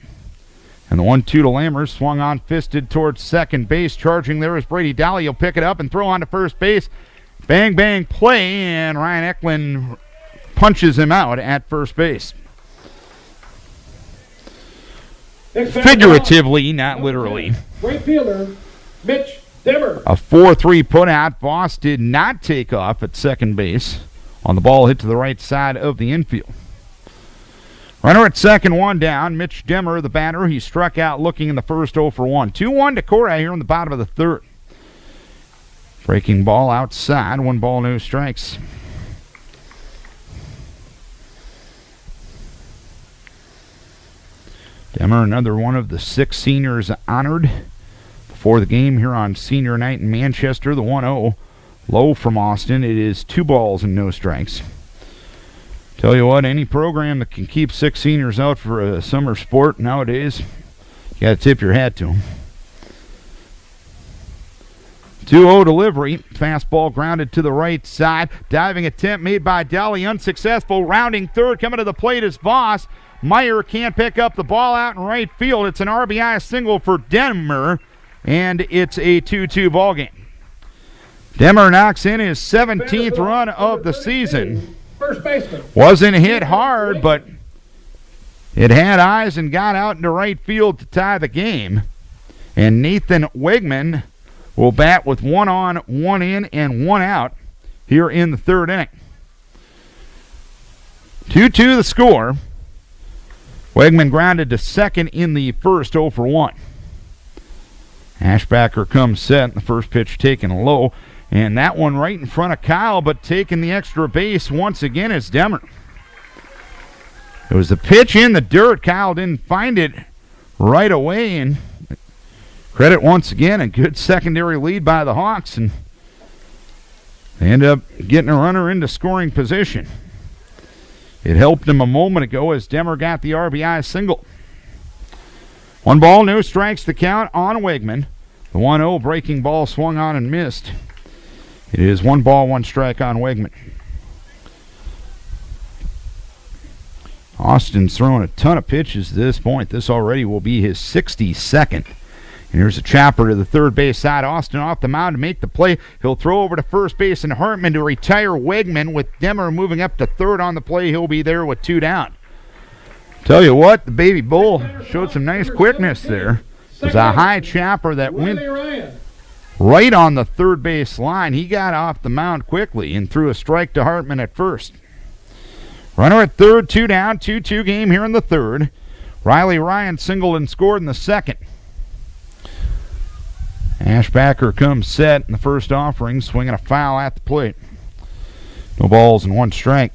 And the 1-2 to Lammers. Swung on, fisted towards second base. Charging there is Brady Dolly. He'll pick it up and throw on to first base. Bang, bang, play, and Ryan Eklund punches him out at first base. Figuratively, not literally. Right fielder, Mitch Demmer. A 4-3 putout. Voss did not take off at second base on the ball hit to the right side of the infield. Runner at second, 1 down. Mitch Demmer, the batter. He struck out looking in the first 0 for 1. 2-1 Decorah here in the bottom of the third. Breaking ball outside. 1 ball, no strikes. Demmer, another one of the 6 seniors honored before the game here on senior night in Manchester. The 1-0 low from Austin. It is 2 balls and no strikes. Tell you what, any program that can keep 6 seniors out for a summer sport nowadays, you got to tip your hat to them. 2-0 delivery. Fastball grounded to the right side. Diving attempt made by Dolly, unsuccessful. Rounding third, coming to the plate is Voss. Meyer can't pick up the ball out in right field. It's an RBI single for Demmer, and it's a 2-2 ball game. Demmer knocks in his 17th run of the season. First baseman. Wasn't hit hard, but it had eyes and got out into right field to tie the game. And Nathan Wegman will bat with 1 on, 1 in, and 1 out here in the third inning. 2-2 the score. Wegman grounded to second in the first, 0 for 1. Ashbacker comes set, the first pitch taken low. And that one right in front of Kyle, but taking the extra base once again is Demmer. It was the pitch in the dirt. Kyle didn't find it right away, and credit once again, a good secondary lead by the Hawks, and they end up getting a runner into scoring position. It helped him a moment ago as Demmer got the RBI single. 1 ball, no strikes, the count on Wegman. The 1-0 breaking ball swung on and missed. It is 1 ball, 1 strike on Wegman. Austin's throwing a ton of pitches at this point. This already will be his 62nd. And here's a chopper to the third base side. Austin off the mound to make the play. He'll throw over to first base and Hartman to retire Wegman. With Demmer moving up to third on the play, he'll be there with 2 down. Tell you what, the Baby Bull showed some nice quickness there. It was a high chopper that went right on the third base line. He got off the mound quickly and threw a strike to Hartman at first. Runner at third, 2 down, 2-2 game here in the third. Riley Ryan singled and scored in the second. Ashbacker comes set in the first offering, swinging a foul at the plate. No balls and 1 strike.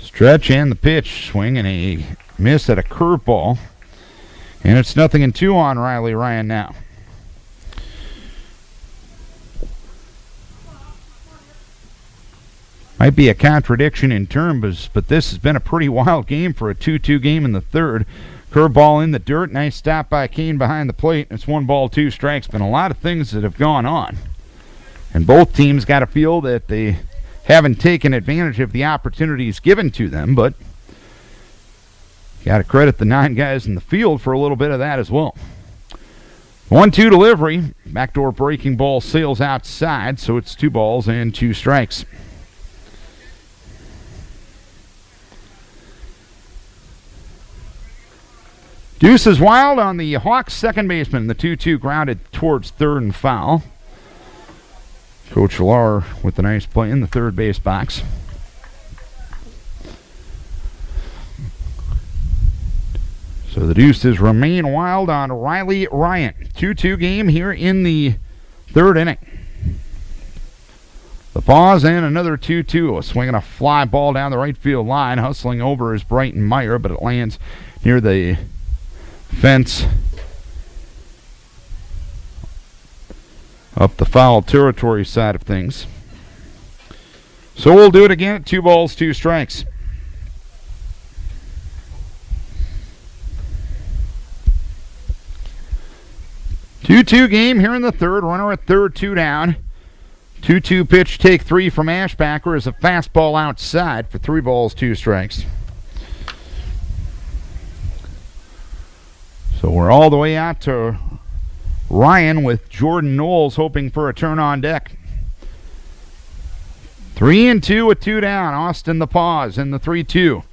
Stretch and the pitch, swing and a miss at a curveball. And it's 0-2 on Riley Ryan now. Might be a contradiction in terms, but this has been a pretty wild game for a 2-2 game in the third. Curveball in the dirt, nice stop by Kane behind the plate. It's 1 ball, 2 strikes. Been a lot of things that have gone on. And both teams got to feel that they haven't taken advantage of the opportunities given to them, but got to credit the 9 guys in the field for a little bit of that as well. 1-2 delivery. Backdoor breaking ball sails outside, so it's 2 balls and 2 strikes. Deuce is wild on the Hawks second baseman. The 2-2 grounded towards third and foul. Coach Lar with the nice play in the third base box. So the Deuces remain wild on Riley Ryan. 2-2 game here in the third inning. The pause and another 2-2. Swinging a fly ball down the right field line. Hustling over is Brighton Meyer, but it lands near the fence up the foul territory side of things. So we'll do it again at 2 balls, 2 strikes. Two-two game here in the third. Runner at third, 2 down. 2-2 pitch, take 3 from Ashbacker is a fastball outside for 3 balls, 2 strikes. So we're all the way out to Ryan with Jordan Knowles hoping for a turn on deck. 3-2 with 2 down. Austin the pause in the 3-2.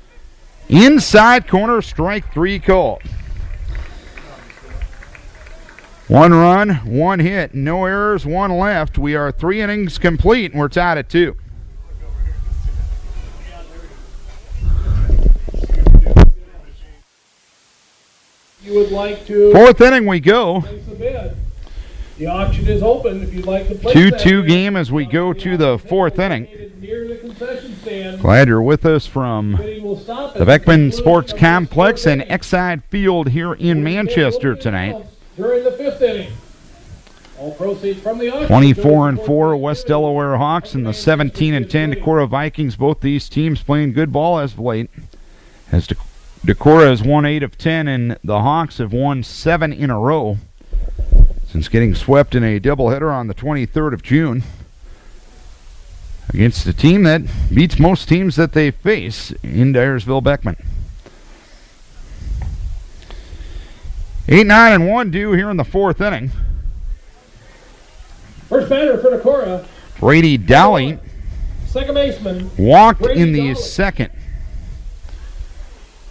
Inside corner, strike 3 call. 1 run, 1 hit, no errors, 1 left. We are 3 innings complete, and we're tied at 2. You would like to 4th inning we go. place a bid. The auction is open if you'd like to place 2-2 game as we go to the 4th inning. Near the concession stand. Glad you're with us from Bidding will stop the Beckman Sports Complex and Exide Field here in Manchester tonight. During the 5th inning. All proceeds from the auction. 24-4 West Delaware Hawks and the 17-10 Decorah Vikings. Both these teams playing good ball as of late. As Decorah has won 8 of 10 and the Hawks have won 7 in a row. since getting swept in a doubleheader on the 23rd of June against a team that beats most teams that they face in Dyersville-Beckman. 8-9-1 due here in the fourth inning. First batter for Decorah. Brady Dowley Second baseman. walked Brady in the Dowley. second.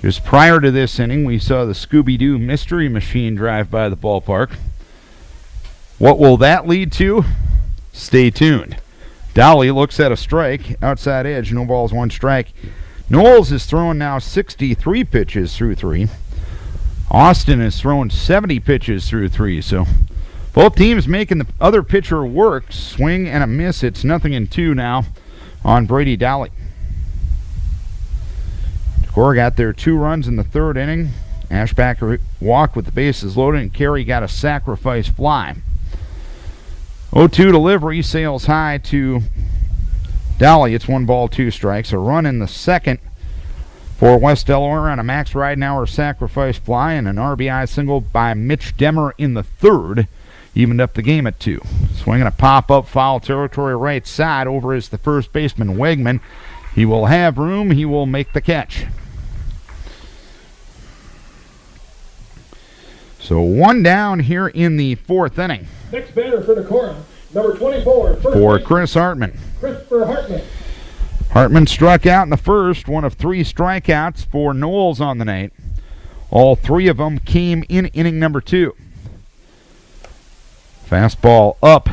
Just prior to this inning, we saw the Scooby-Doo Mystery Machine drive by the ballpark. What will that lead to? Stay tuned. Dowley looks at a strike, outside edge, no balls, one strike. Knowles is throwing now 63 pitches through three. Austin has thrown 70 pitches through three, so both teams making the other pitcher work. Swing and a miss. It's 0-2 now on Brady Dowley. Decorah got their 2 runs in the third inning. Ashbacker walked with the bases loaded, and Carey got a sacrifice fly. 0-2 delivery, sails high to Dowley. It's 1 ball, 2 strikes. A run in the second for West Delaware on a Max Ridenauer sacrifice fly, and an RBI single by Mitch Demmer in the third evened up the game at 2. Swinging a pop-up foul territory right side. Over is the first baseman, Wegman. He will have room. He will make the catch. So 1 down here in the fourth inning. Next batter for Decorah, number 24. First For baseman, Chris Hartman. Christopher Hartman. Hartman struck out in the first, one of 3 strikeouts for Knowles on the night. All 3 of them came in inning number 2. Fastball up.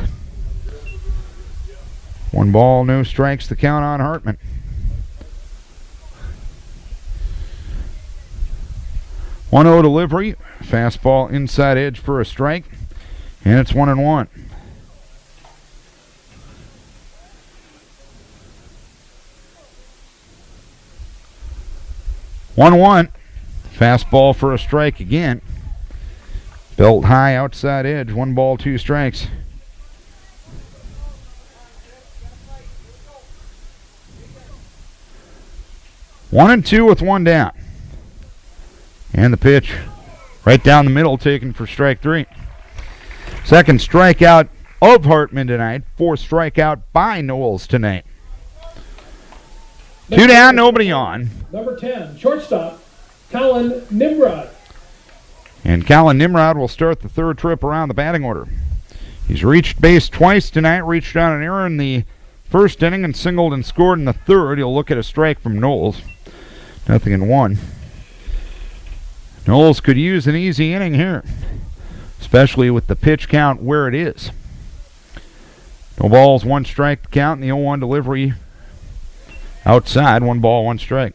1 ball, no strikes to count on Hartman. 1-0 delivery. Fastball inside edge for a strike. And it's 1-1. Fastball for a strike again. Belt high outside edge. 1 ball, 2 strikes. One and 2 with 1 down. And the pitch right down the middle, taken for strike 3. Second strikeout of Hartman tonight. 4th strikeout by Knowles tonight. 2 down, nobody on. Number 10, shortstop, Colin Nimrod. And Colin Nimrod will start the 3rd trip around the batting order. He's reached base twice tonight, reached on an error in the first inning and singled and scored in the third. He'll look at a strike from Knowles. 0-1. Knowles could use an easy inning here, especially with the pitch count where it is. No balls, 1 strike to count, and the 0-1 delivery outside. 1 ball, 1 strike.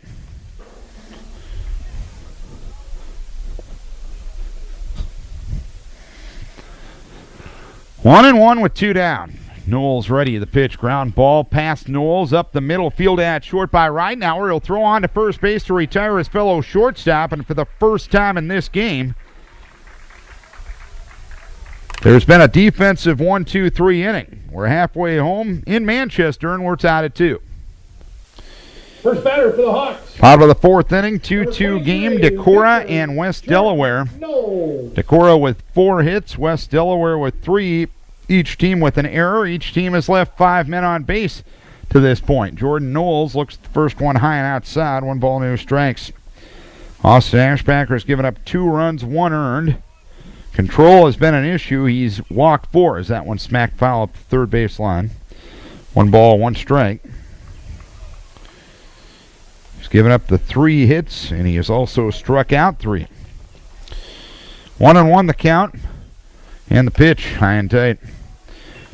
One and 1 with 2 down. Knowles ready. The pitch, ground ball past Knowles up the middle, field at short by Ridenauer. He'll throw on to first base to retire his fellow shortstop, and for the first time in this game, there's been a defensive 1-2-3 inning. We're halfway home in Manchester, and we're tied at 2. First batter for the Hawks. Out of the 4th inning, 2-2 game, Decorah and West Delaware. No. Decorah with 4 hits, West Delaware with 3. Each team with an error. Each team has left 5 men on base to this point. Jordan Knowles looks at the first one high and outside. 1 ball, no strikes. Austin Ashbacker has given up 2 runs, 1 earned. Control has been an issue. He's walked 4 as that one smacked foul up the third baseline. 1 ball, 1 strike. He's given up the 3 hits, and he has also struck out 3. 1-1 the count, and the pitch high and tight.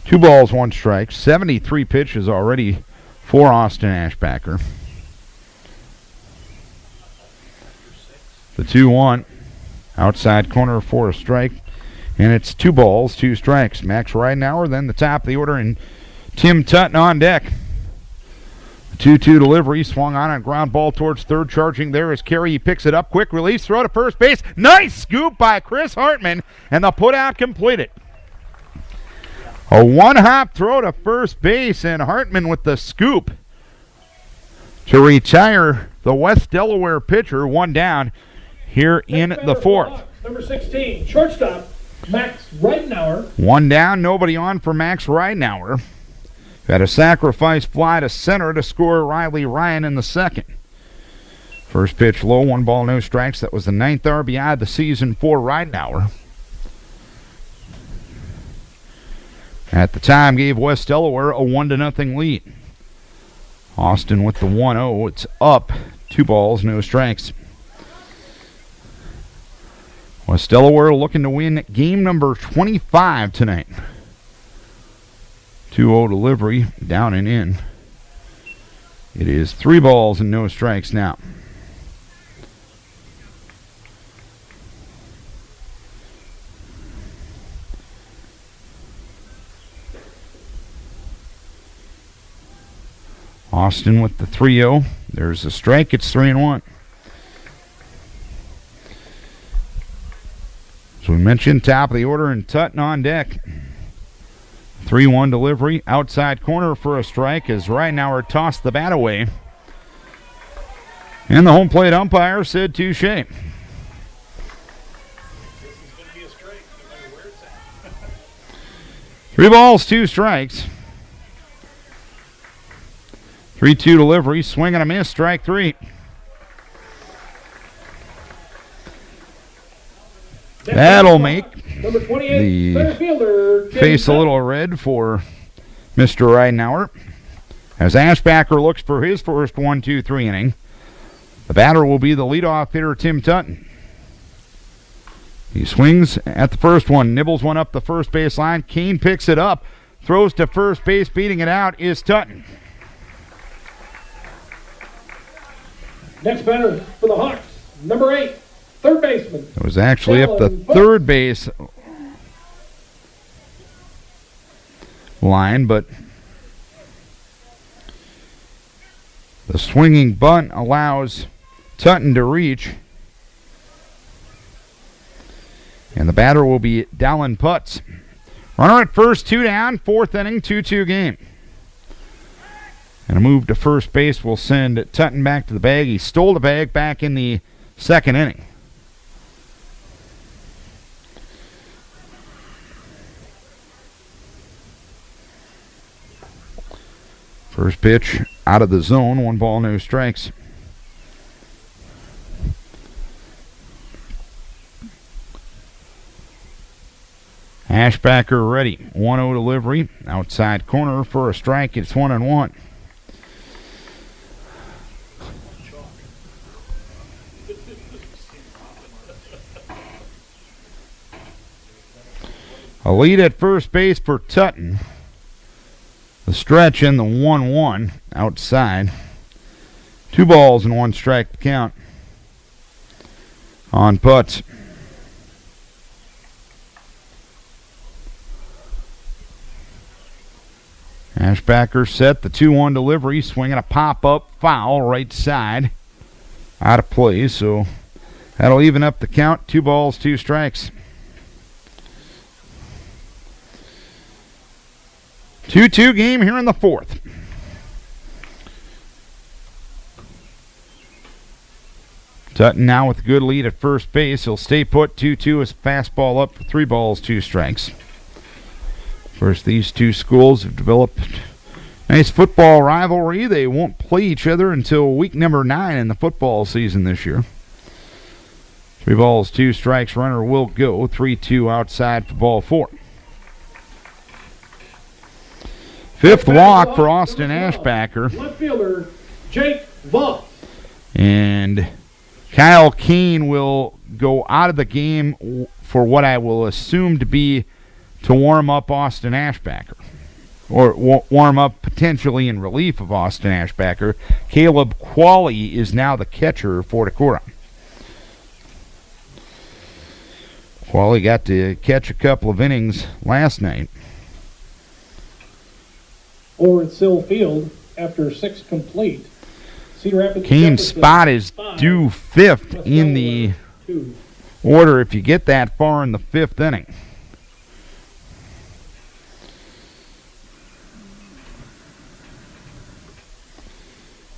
2 balls, 1 strike. 73 pitches already for Austin Ashbacker. The 2-1 outside corner for a strike, and it's 2 balls, 2 strikes. Max Ridenauer, then the top of the order, and Tim Tutton on deck. 2-2 delivery, swung on a ground ball towards third. Charging there is Carey. He picks it up, quick release, throw to first base. Nice scoop by Chris Hartman, and the put-out completed. A 1-hop throw to first base, and Hartman with the scoop to retire the West Delaware pitcher. 1 down here in the 4th. Number 16, shortstop, Max Reitenauer. One down, nobody on for Max Reitenauer. Had a sacrifice fly to center to score Riley Ryan in the second. First pitch low, 1 ball, no strikes. That was the 9th RBI of the season for Reitenauer. At the time, gave West Delaware a 1-0 lead. Austin with the 1-0. It's up, 2 balls, no strikes. West Delaware looking to win game number 25 tonight. 2-0 delivery, down and in. It is 3 balls and no strikes now. Austin with the 3-0. There's a strike. It's 3-1. As we mentioned, top of the order and Tutton on deck. 3-1 delivery. Outside corner for a strike as Reitenauer tossed the bat away. And the home plate umpire said touche. This is going to be a strike, no matter where it's at. 3 balls, 2 strikes. 3-2 delivery, swing and a miss, strike 3. That'll make Number 28, center fielder, face a little red for Mr. Reitenauer. As Ashbacker looks for his first 1-2-3 inning. The batter will be the leadoff hitter, Tim Tutton. He swings at the first one, nibbles one up the first base line. Kane picks it up, throws to first base, beating it out is Tutton. Next batter for the Hawks, number 8, third baseman. It was actually up the third base line, but the swinging bunt allows Tutton to reach. And the batter will be Dallin Putz. Runner at first, 2 down, 4th inning, 2-2 game. And a move to first base will send Tutton back to the bag. He stole the bag back in the 2nd inning. First pitch out of the zone, 1 ball, no strikes. Ashbacker ready. 1-0 delivery. Outside corner for a strike. It's 1-1. A lead at first base for Tutton. The stretch in the 1-1 outside. 2 balls and 1 strike to count on Putz. Ashbacker set the 2-1 delivery, swinging a pop-up foul right side. Out of play, so that'll even up the count. 2 balls, 2 strikes. 2-2 game here in the 4th. Tutton now with a good lead at first base. He'll stay put. 2-2 as fastball up for 3 balls, 2 strikes. First, these two schools have developed nice football rivalry. They won't play each other until week number 9 in the football season this year. 3 balls, 2 strikes. Runner will go. 3-2 outside for ball 4. 5th walk for Austin Ashbacker. Left fielder, Jake Voss. And Kyle Kane will go out of the game for what I will assume to be to warm up Austin Ashbacker. Or warm up potentially in relief of Austin Ashbacker. Caleb Qualley is now the catcher for Decorah. Qualley got to catch a couple of innings last night. Over at Sill Field after 6 complete. Cedar Rapids. Kane's spot is due 5th in the order if you get that far in the 5th inning.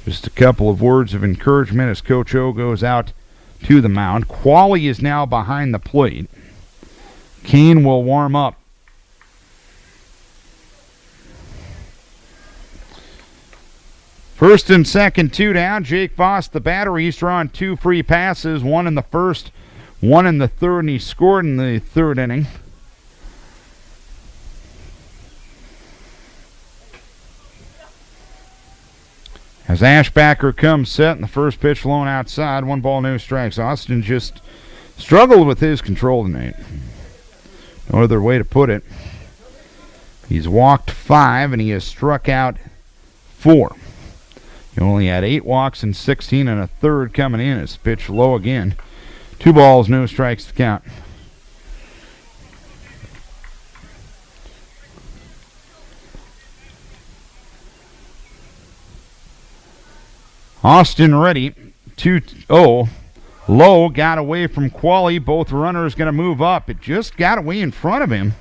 Just a couple of words of encouragement as Coach O goes out to the mound. Qualley is now behind the plate. Kane will warm up. First and second, 2 down. Jake Voss, the batter. He's drawn 2 free passes, 1 in the first, 1 in the third, and he scored in the third inning. As Ashbacker comes set, and the first pitch blown outside, 1 ball, no strikes. Austin just struggled with his control tonight. No other way to put it. He's walked 5, and he has struck out 4. He only had 8 walks and 16 and a third coming in. His pitch low again. 2 balls, no strikes to count. Austin ready. 2-0. Low got away from Qualley. Both runners going to move up. It just got away in front of him.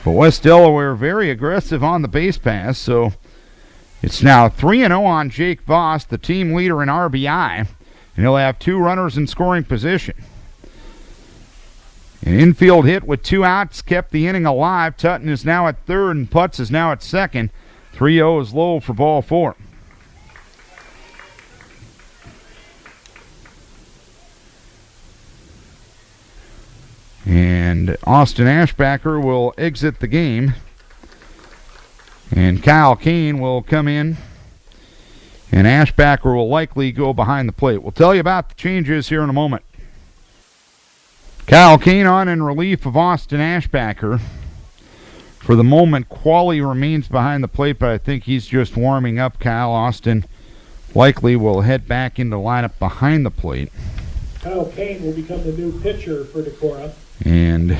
But West Delaware very aggressive on the base pass, so it's now 3-0 on Jake Voss, the team leader in RBI, and he'll have 2 runners in scoring position. An infield hit with 2 outs kept the inning alive. Tutton is now at third, and Putz is now at second. 3-0 is low for ball 4. And Austin Ashbacker will exit the game. And Kyle Kane will come in. And Ashbacker will likely go behind the plate. We'll tell you about the changes here in a moment. Kyle Kane on in relief of Austin Ashbacker. For the moment, Qualley remains behind the plate, but I think he's just warming up. Kyle Austin likely will head back into lineup behind the plate. Kyle Kane will become the new pitcher for Decorah. And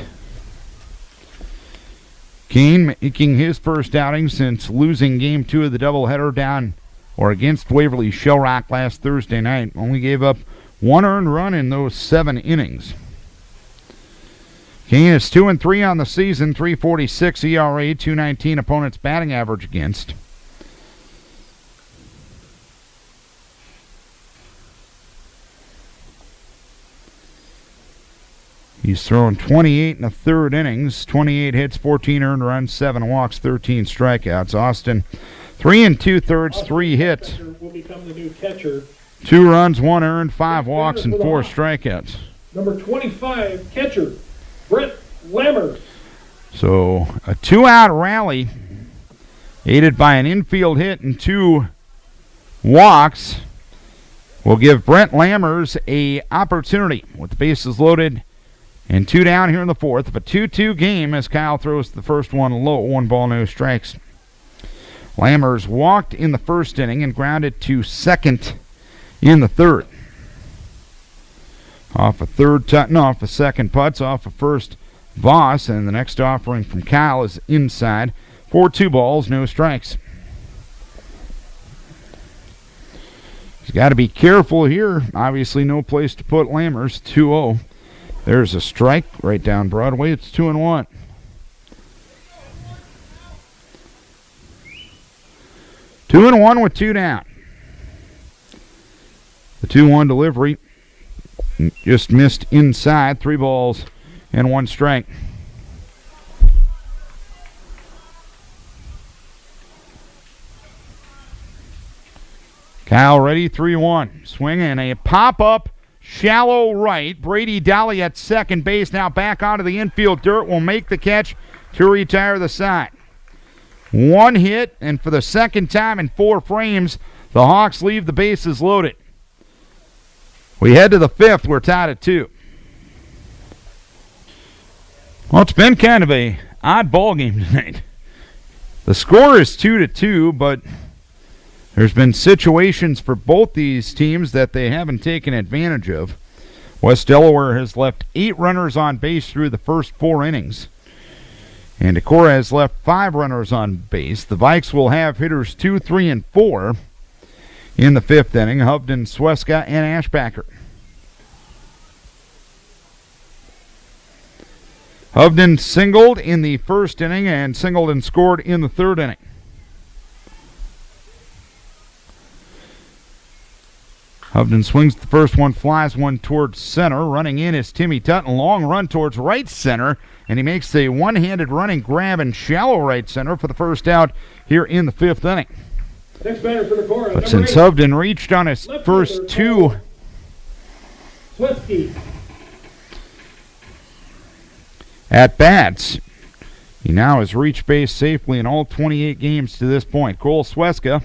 Kane making his first outing since losing Game 2 of the doubleheader down or against Waverly Shell Rock last Thursday night. Only gave up 1 earned run in those 7 innings. Kane is 2-3 on the season, 3.46 ERA, 2.19 opponent's batting average against. He's thrown 28 in the third innings, 28 hits, 14 earned runs, 7 walks, 13 strikeouts. Austin, 3 2/3, 3 hits. Will become the new catcher. 2 runs, 1 earned, 5 walks, and 4 strikeouts. Number 25, catcher, Brent Lammers. So a 2-out rally, aided by an infield hit and 2 walks, will give Brent Lammers a opportunity with the bases loaded. And 2 down here in the fourth of a 2-2 game as Kyle throws the first one low, 1 ball, no strikes. Lammers walked in the first inning and grounded to second in the third. Off a third Tutton, off a second Putz, off a first Voss, and the next offering from Kyle is inside for 2 balls, no strikes. He's got to be careful here. Obviously no place to put Lammers, 2-0. There's a strike right down Broadway. It's 2-1. Two and one with 2 down. The 2-1 delivery just missed inside. 3 balls and 1 strike. Kyle ready, 3-1. Swing and a pop-up. Shallow right. Brady Dolly at second base. Now back onto the infield dirt. Will make the catch to retire the side. 1 hit, and for the second time in 4 frames, the Hawks leave the bases loaded. We head to the 5th. We're tied at 2. Well, it's been kind of a odd ball game tonight. The score is 2-2, but there's been situations for both these teams that they haven't taken advantage of. West Delaware has left 8 runners on base through the first 4 innings. And Decorah has left 5 runners on base. The Vikes will have hitters 2, 3, and 4 in the 5th inning. Hovden, Sweska, and Ashbacker. Hovden singled in the first inning and singled and scored in the 3rd inning. Hovden swings the first one, flies one towards center. Running in is Timmy Tutton. Long run towards right center, and he makes a one-handed running grab in shallow right center for the first out here in the fifth inning. Next batter for Decorah. But since Hovden reached on his first two at-bats, he now has reached base safely in all 28 games to this point. Cole Sweska,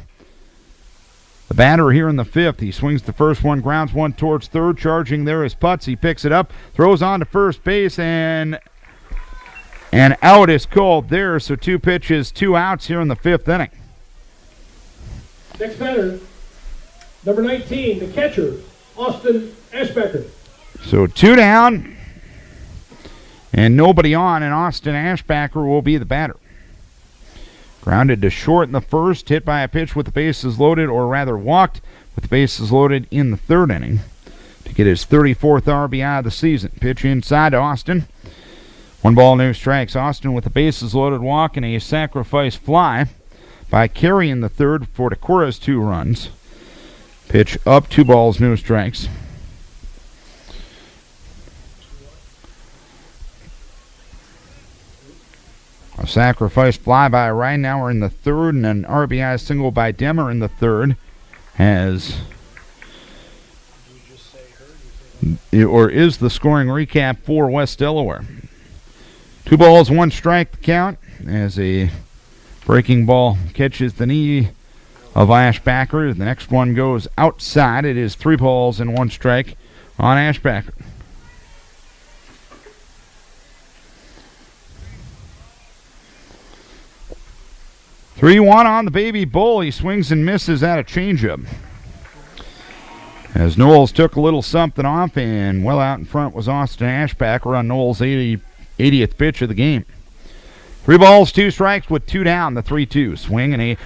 the batter here in the fifth. He swings the first one, grounds one towards third. Charging there is Putz. He picks it up, throws on to first base, and out is called there. So 2 pitches, 2 outs here in the fifth inning. Next batter, number 19, the catcher, Austin Ashbacker. So 2 down and nobody on, and Austin Ashbacker will be the batter. Grounded to short in the first, hit by a pitch with the bases loaded, or rather walked with the bases loaded in the third inning to get his 34th RBI of the season. Pitch inside to Austin. 1 ball, no strikes. Austin with the bases loaded walk and a sacrifice fly by Carey in the third for Decorah's 2 runs. Pitch up, 2 balls, no strikes. A sacrifice fly by Reinauer in the third, and an RBI single by Demmer in the third is the scoring recap for West Delaware. 2 balls, 1 strike the count as a breaking ball catches the knee of Ashbacker. The next one goes outside. It is 3 balls and 1 strike on Ashbacker. Three-1 on the baby bull. He swings and misses at a changeup. As Knowles took a little something off, and well out in front was Austin Ashbacker on Knowles' 80th pitch of the game. 3 balls, 2 strikes with 2 down, the 3-2. Swing and a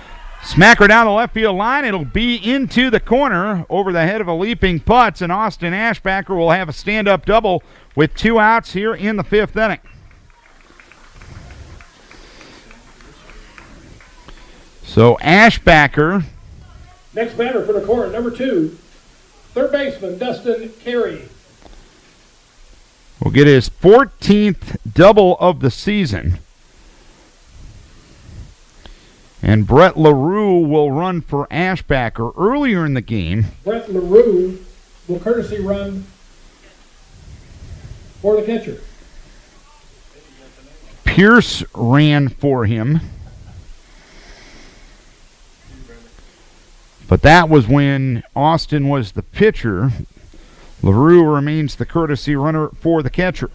smacker down the left field line. It'll be into the corner over the head of a leaping Putz, and Austin Ashbacker will have a stand-up double with 2 outs here in the fifth inning. So Ashbacker. Next batter for Decorah, number 2, third baseman Dustin Carey. Will get his 14th double of the season. And Brett LaRue will run for Ashbacker. Earlier in the game, Brett LaRue will courtesy run for the catcher. Pierce ran for him. But that was when Austin was the pitcher. LaRue remains the courtesy runner for the catcher.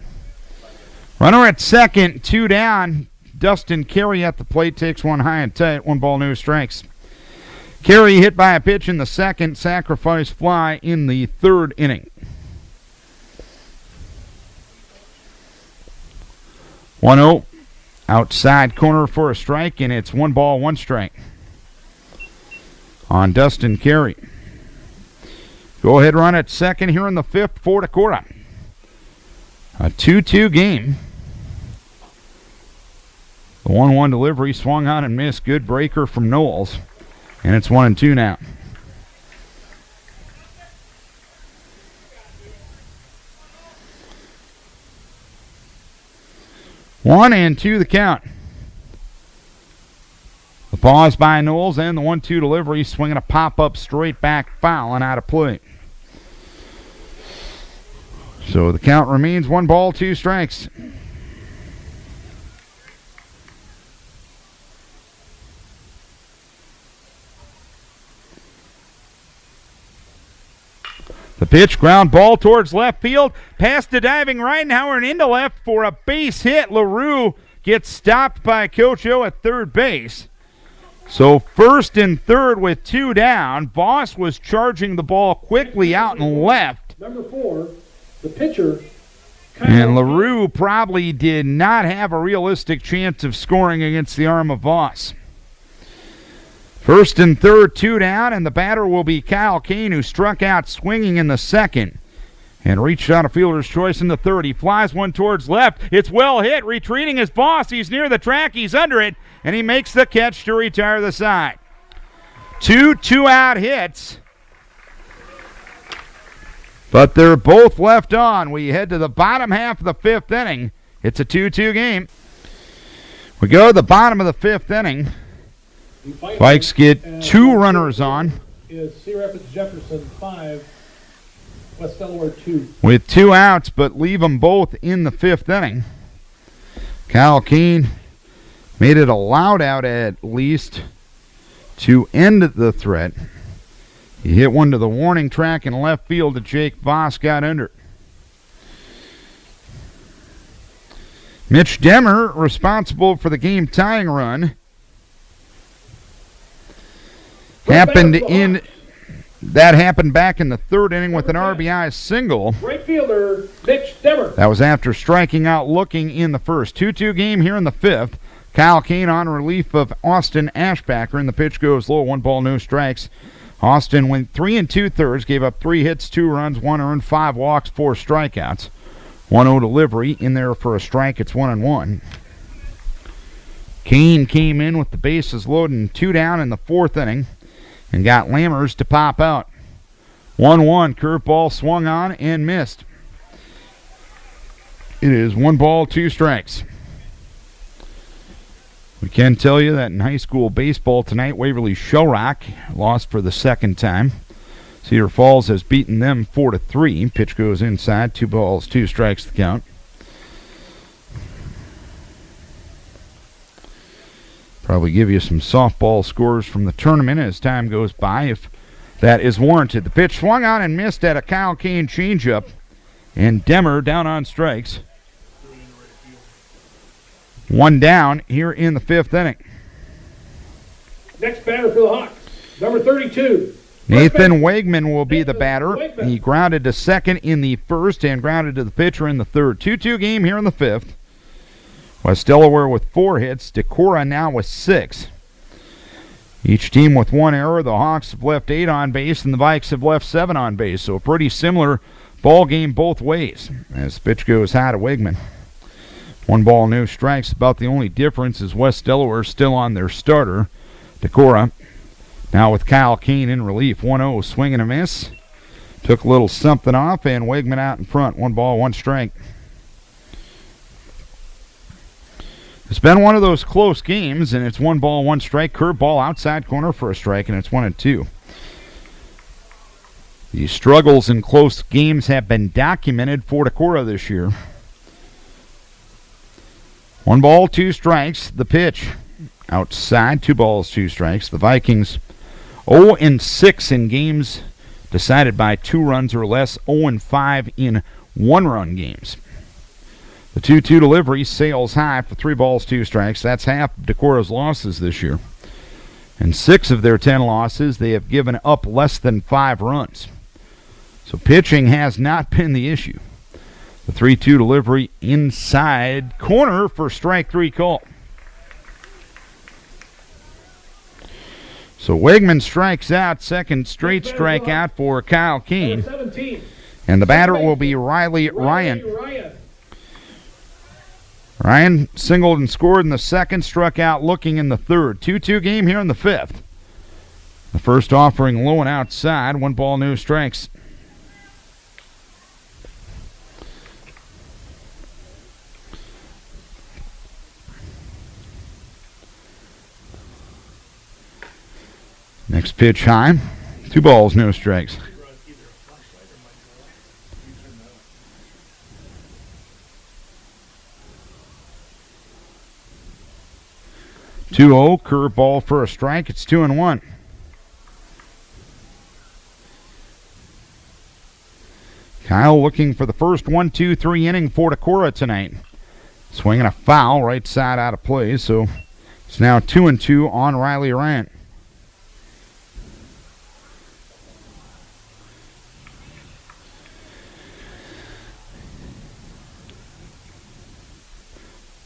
Runner at second, 2 down. Dustin Carey at the plate takes one high and tight. 1 ball, no strikes. Carey hit by a pitch in the second, sacrifice fly in the third inning. 1-0. Outside corner for a strike, and it's 1 ball, 1 strike on Dustin Carey. Go ahead run at second here in the fifth for Decorah. A 2-2 game. The 1-1 delivery swung on and missed. Good breaker from Knowles. And it's 1-2 now. One and 2 the count. The pause by Knowles and the 1-2 delivery, swinging a pop-up straight back foul and out of play. So the count remains 1 ball, 2 strikes. The pitch, ground ball towards left field, past the diving Reinauer and into left for a base hit. LaRue gets stopped by Coach O at third base. So first and third with 2 down. Voss was charging the ball quickly out and left. Number 4, the pitcher. And LaRue probably did not have a realistic chance of scoring against the arm of Voss. First and third, 2 down, and the batter will be Kyle Kane, who struck out swinging in the second and reached out a fielder's choice in the third. He flies one towards left. It's well hit. Retreating is Voss. He's near the track. He's under it, and he makes the catch to retire the side. 2 2-out hits But they're both left on. We head to the bottom half of the fifth inning. It's a 2-2 game. We go to the bottom of the fifth inning. Vikes get 2 runners on. Is Cedar Rapids Jefferson 5, West Delaware 2. With 2 outs, but leave them both in the fifth inning. Kyle Keene made it a loud out at least to end the threat. He hit one to the warning track in left field that Jake Voss got under. Mitch Demmer responsible for the game-tying run. Happened back in the third inning with an RBI single. Right fielder, Mitch Demmer. That was after striking out looking in the first. 2-2 game here in the fifth. Kyle Keene on relief of Austin Ashbacker, and the pitch goes low. 1 ball, no strikes. Austin went 3 2/3, gave up 3 hits, 2 runs, 1 earned, 5 walks, 4 strikeouts. 1-0 delivery in there for a strike. It's 1-1. Keene came in with the bases loaded and 2 down in the fourth inning and got Lammers to pop out. 1-1, curveball swung on and missed. It is 1 ball, 2 strikes. We can tell you that in high school baseball tonight, Waverly Shellrock lost for the second time. Cedar Falls has beaten them 4-3. Pitch goes inside, 2 balls, 2 strikes to count. Probably give you some softball scores from the tournament as time goes by if that is warranted. The pitch swung on and missed at a Kyle Keene changeup, and Demmer down on strikes. 1 down here in the fifth inning. Next batter for the Hawks, number 32. Nathan Wegman will be the batter. He grounded to second in the first and grounded to the pitcher in the third. 2-2 game here in the fifth. West Delaware with 4 hits. Decorah now with 6. Each team with 1 error. The Hawks have left 8 on base, and the Vikes have left 7 on base. So a pretty similar ball game both ways as the pitch goes high to Wegman. 1 ball, no strikes. About the only difference is West Delaware still on their starter, Decorah. Now with Kyle Keene in relief. 1-0, swing and a miss. Took a little something off, and Wegman out in front. 1 ball, 1 strike. It's been one of those close games, and it's 1 ball, 1 strike. Curveball outside corner for a strike, and it's 1-2. The struggles in close games have been documented for Decorah this year. 1 ball, 2 strikes. The pitch outside, 2 balls, 2 strikes. The Vikings 0-6 in games decided by 2 runs or less. 0-5 in 1-run games. The 2-2 delivery sails high for 3 balls, 2 strikes. That's half of Decorah's losses this year. In 6 of their 10 losses, they have given up less than 5 runs. So pitching has not been the issue. The 3-2 delivery inside corner for strike 3 call. So Wegman strikes out, second straight strikeout for Kyle Keene. And the batter will be Riley Ryan. Ryan singled and scored in the second, struck out looking in the third. 2-2 game here in the fifth. The first offering low and outside. 1 ball, no strikes. Next pitch high. 2 balls, no strikes. 2-0, curveball for a strike. It's 2-1. Kyle looking for the first 1-2-3 inning for Decorah tonight. Swinging a foul, right side out of play, so it's now 2-2 on Riley Ryan.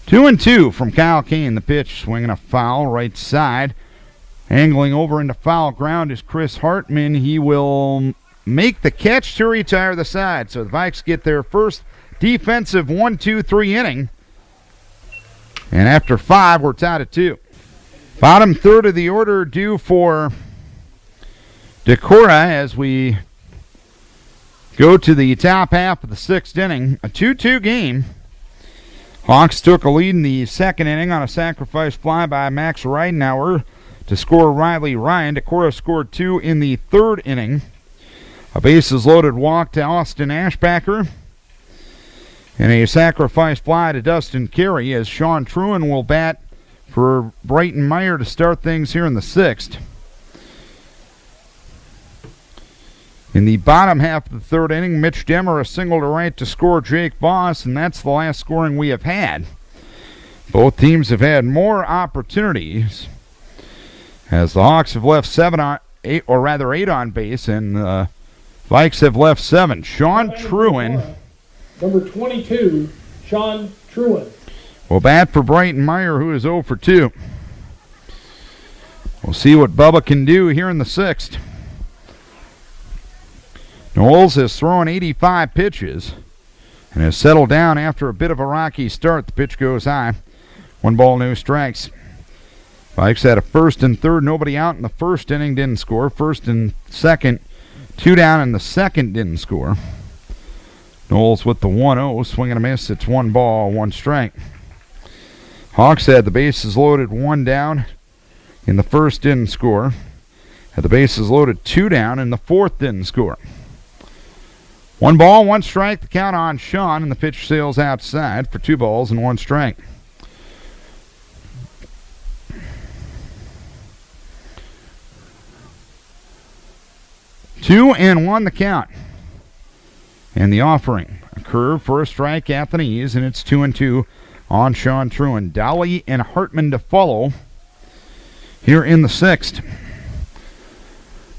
2-2 from Kyle Keene. The pitch swinging a foul right side. Angling over into foul ground is Chris Hartman. He will make the catch to retire the side. So the Vikes get their first defensive 1-2-3 inning. And after 5, we're tied at 2. Bottom third of the order due for Decorah as we go to the top half of the 6th inning. A 2-2 game. Hawks took a lead in the 2nd inning on a sacrifice fly by Max Reidenauer to score Riley Ryan. Decorah scored 2 in the 3rd inning. A bases-loaded walk to Austin Ashbacker. And a sacrifice fly to Dustin Carey as Sean Truin will bat for Brighton Meyer to start things here in the 6th. In the bottom half of the 3rd inning, Mitch Demmer a single to right to score Jake Voss, and that's the last scoring we have had. Both teams have had more opportunities as the Hawks have left 8 on base, and the Vikes have left 7. Sean Truin, number 22, Sean Truin, will bat for Brighton Meyer, who is 0 for 2. We'll see what Bubba can do here in the 6th. Knowles has thrown 85 pitches and has settled down after a bit of a rocky start. The pitch goes high. 1 ball, no strikes. Vikes had a 1st and 3rd, nobody out in the 1st inning, didn't score. 1st and 2nd, 2 down in the 2nd, didn't score. Knowles with the 1-0, swing and a miss. It's 1 ball, 1 strike. Hawks had the bases loaded, 1 down in the 1st, didn't score. Had the bases loaded, 2 down in the 4th, didn't score. 1 ball, 1 strike, the count on Sean, and the pitch sails outside for 2 balls and 1 strike. Two and 1 the count. And the offering. A curve for a strike at the knees, and it's 2-2 on Sean Truin. Dolly and Hartman to follow here in the 6th.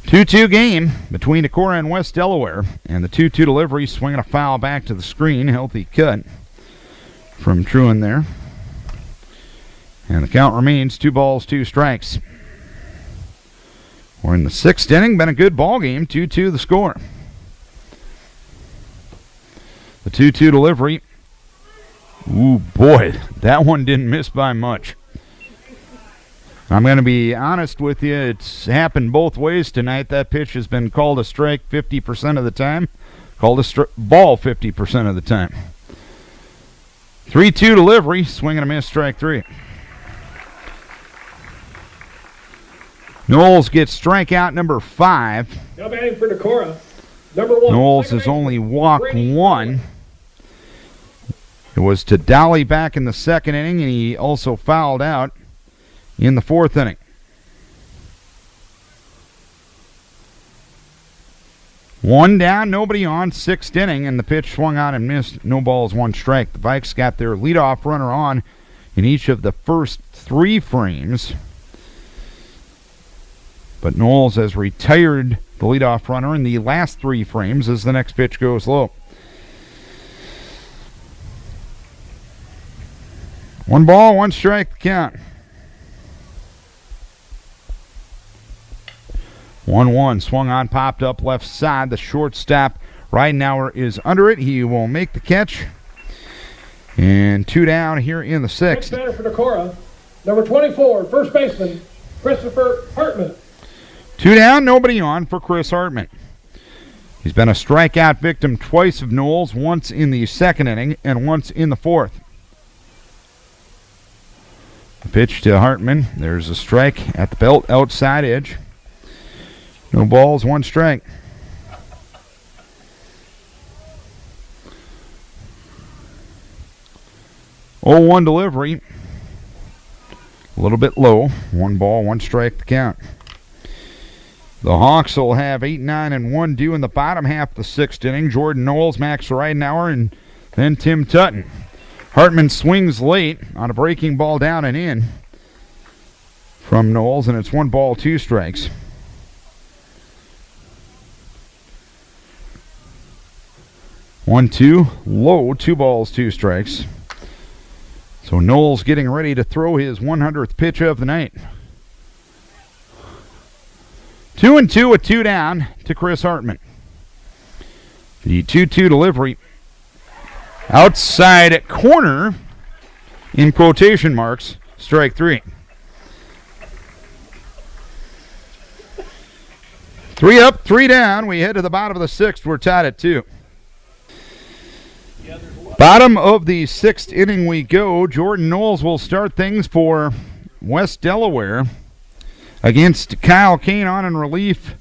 2-2 game between Decorah and West Delaware, and the 2-2 delivery, swinging a foul back to the screen. Healthy cut from Truin there. And the count remains 2 balls, 2 strikes. We're in the 6th inning. Been a good ball game. 2-2 the score. The 2-2 delivery. Ooh, boy, that one didn't miss by much. I'm going to be honest with you. It's happened both ways tonight. That pitch has been called a strike 50% of the time, called a ball 50% of the time. 3-2 delivery, swing and a miss, strike 3. Knowles gets strikeout number 5. Now batting for Decorah, number 1. Knowles has only walked 1. It was to Dolly back in the 2nd inning, and he also fouled out in the 4th inning. One down, nobody on, 6th inning, and the pitch swung on and missed. No balls, 1 strike. The Vikes got their leadoff runner on in each of the first 3 frames. But Knowles has retired the leadoff runner in the last 3 frames as the next pitch goes low. 1 ball, 1 strike, the count. 1-1, swung on, popped up left side. The shortstop, Reidenauer, is under it. He will make the catch. And 2 down here in the 6th. Next batter for Decorah, number 24, first baseman, Christopher Hartman. 2 down, nobody on for Chris Hartman. He's been a strikeout victim twice of Knowles, once in the 2nd inning and once in the 4th. The pitch to Hartman. There's a strike at the belt, outside edge. No balls, 1 strike. Oh, 1 delivery. A little bit low. 1 ball, 1 strike to count. The Hawks will have 8, 9, and 1 due in the bottom half of the 6th inning. Jordan Knowles, Max Reidenauer, and then Tim Tutton. Hartman swings late on a breaking ball down and in from Knowles, and it's 1 ball, 2 strikes. 1-2, low, 2 balls, 2 strikes. So Knowles getting ready to throw his 100th pitch of the night. 2-2 with 2 down to Chris Hartman. The 2-2 delivery. Outside at corner, in quotation marks, strike 3. 3 up, 3 down. We head to the bottom of the 6th. We're tied at 2. Bottom of the 6th inning we go. Jordan Knowles will start things for West Delaware against Kyle Kane on in relief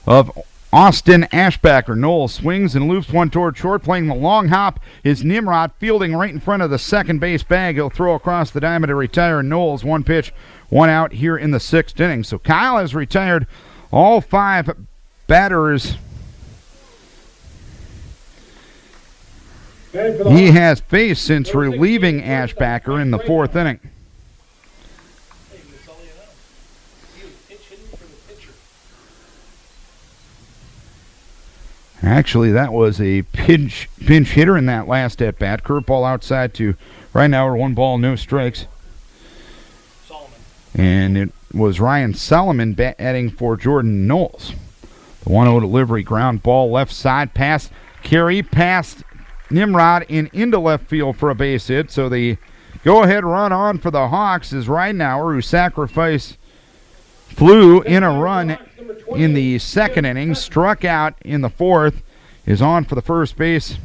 of Austin Ashbacker. Knowles swings and loops one toward short. Playing the long hop is Nimrod, fielding right in front of the second base bag. He'll throw across the diamond to retire Knowles. 1 pitch, 1 out here in the 6th inning. So Kyle has retired all 5 batters he has faced since relieving Ashbacker in the 4th inning. Actually, that was a pinch hitter in that last at-bat. Curveball outside to right now, 1 ball, no strikes. And it was Ryan Solomon batting for Jordan Knowles. The 1-0 delivery, ground ball left side, pass carry past Nimrod and into left field for a base hit. So the go-ahead run on for the Hawks is Ridenauer, who flew in a run in the 2nd inning, struck out in the 4th, is on for the first base.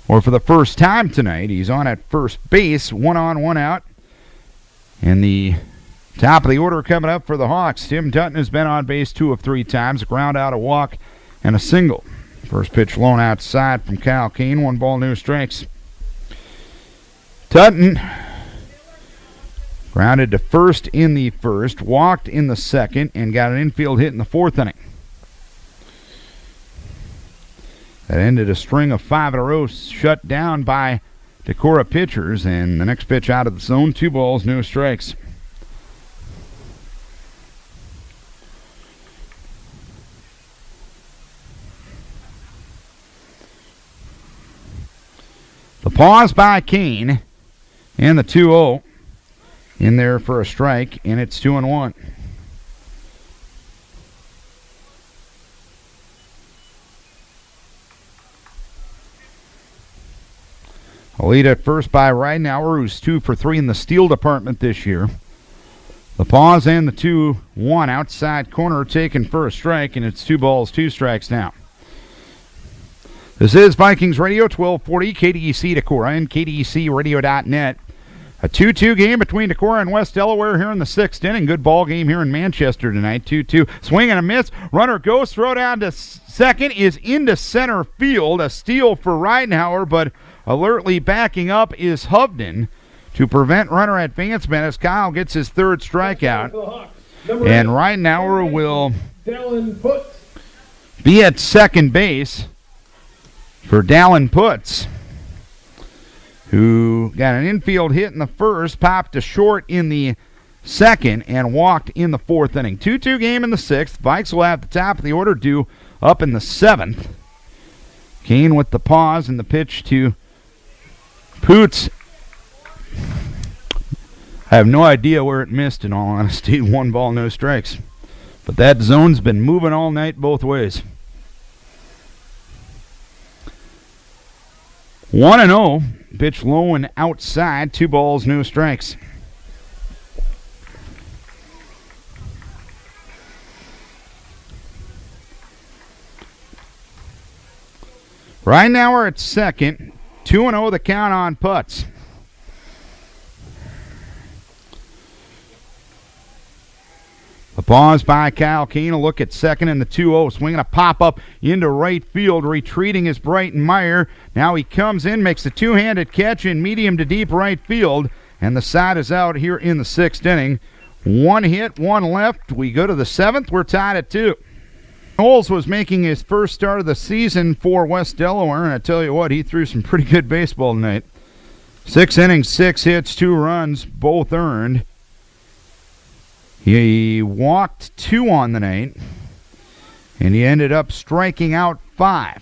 Or for the first time tonight, he's on at first base, 1 on, 1 out. And the top of the order coming up for the Hawks. Tim Dutton has been on base 2 of 3 times, a ground out, a walk, and a single. First pitch blown outside from Kyle Kane, 1 ball, no strikes. Dutton grounded to first in the 1st, walked in the 2nd, and got an infield hit in the 4th inning. That ended a string of 5 in a row shut down by Decorah pitchers, and the next pitch out of the zone, 2 balls, no strikes. The pause by Kane, and the 2-0 in there for a strike, and it's 2-1. A lead at first by Ridenauer, who's 2 for 3 in the steal department this year. The pause and the 2-1 outside corner taken for a strike, and it's 2 balls, 2 strikes now. This is Vikings Radio, 1240 KDEC Decorah and KDECradio.net. A 2-2 game between Decorah and West Delaware here in the 6th inning. Good ball game here in Manchester tonight. 2-2. Swing and a miss. Runner goes. Throw down to second is into center field. A steal for Ridenauer, but alertly backing up is Hovden to prevent runner advancement as Kyle gets his 3rd strikeout. And Ridenauer will be at second base for Dallin Putz, who got an infield hit in the 1st, popped to short in the 2nd, and walked in the 4th inning. 2-2 game in the 6th. Vikes will have the top of the order due up in the 7th. Kane with the pause and the pitch to Putz. I have no idea where it missed, in all honesty. 1 ball, no strikes. But that zone's been moving all night both ways. 1-0. Pitch low and outside. 2 balls, no strikes. Right now we're at second. 2-0 the count on Putz. The pause by Kyle Kane. A look at second and the 2-0. Swinging a pop-up into right field. Retreating is Brighton Meyer. Now he comes in, makes a two-handed catch in medium to deep right field. And the side is out here in the 6th inning. 1 hit, 1 left. We go to the 7th. We're tied at 2. Knowles was making his first start of the season for West Delaware. And I tell you what, he threw some pretty good baseball tonight. 6 innings, 6 hits, 2 runs, both earned. He walked 2 on the night, and he ended up striking out 5.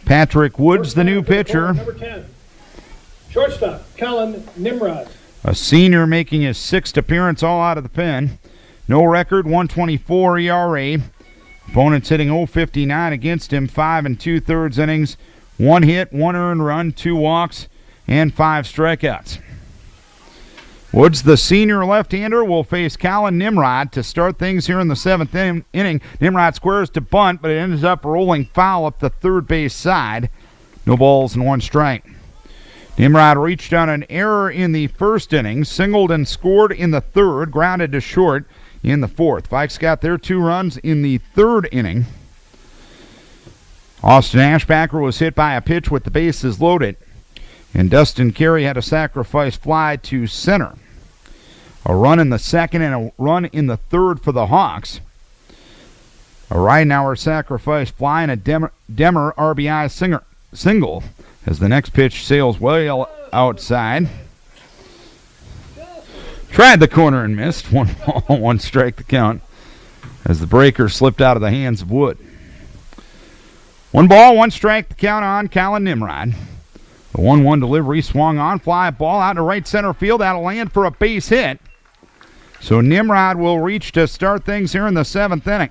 Patrick Woods, the new pitcher. Number 10, shortstop, Colin Nimrod. A senior making his 6th appearance all out of the pen. No record, 1.24 ERA. Opponents hitting .059 against him, 5 2/3 innings. 1 hit, 1 earned run, 2 walks, and 5 strikeouts. Woods, the senior left-hander, will face Colin Nimrod to start things here in the 7th inning. Nimrod squares to bunt, but it ends up rolling foul up the third base side. No balls and 1 strike. Nimrod reached on an error in the 1st inning, singled and scored in the 3rd, grounded to short in the 4th. Vikes got their 2 runs in the 3rd inning. Austin Ashbacker was hit by a pitch with the bases loaded, and Dustin Carey had a sacrifice fly to center. A run in the 2nd and a run in the 3rd for the Hawks. A Ridenauer sacrifice fly and a Demmer RBI single as the next pitch sails well outside. Tried the corner and missed. 1 ball, 1 strike to count as the breaker slipped out of the hands of Wood. 1 ball, 1 strike to count on Colin Nimrod. The 1-1 delivery swung on, fly ball out to right center field. That'll land for a base hit. So Nimrod will reach to start things here in the 7th inning.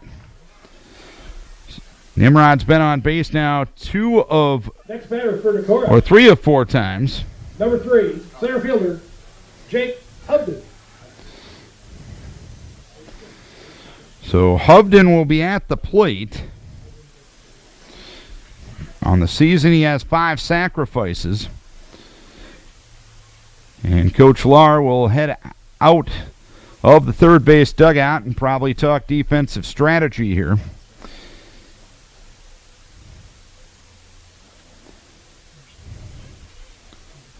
Nimrod's been on base now 3 of 4 times. Number 3, center fielder, Jake Hubden. So Hubden will be at the plate. On the season, he has 5 sacrifices. And Coach Lahr will head out of the third base dugout and probably talk defensive strategy here.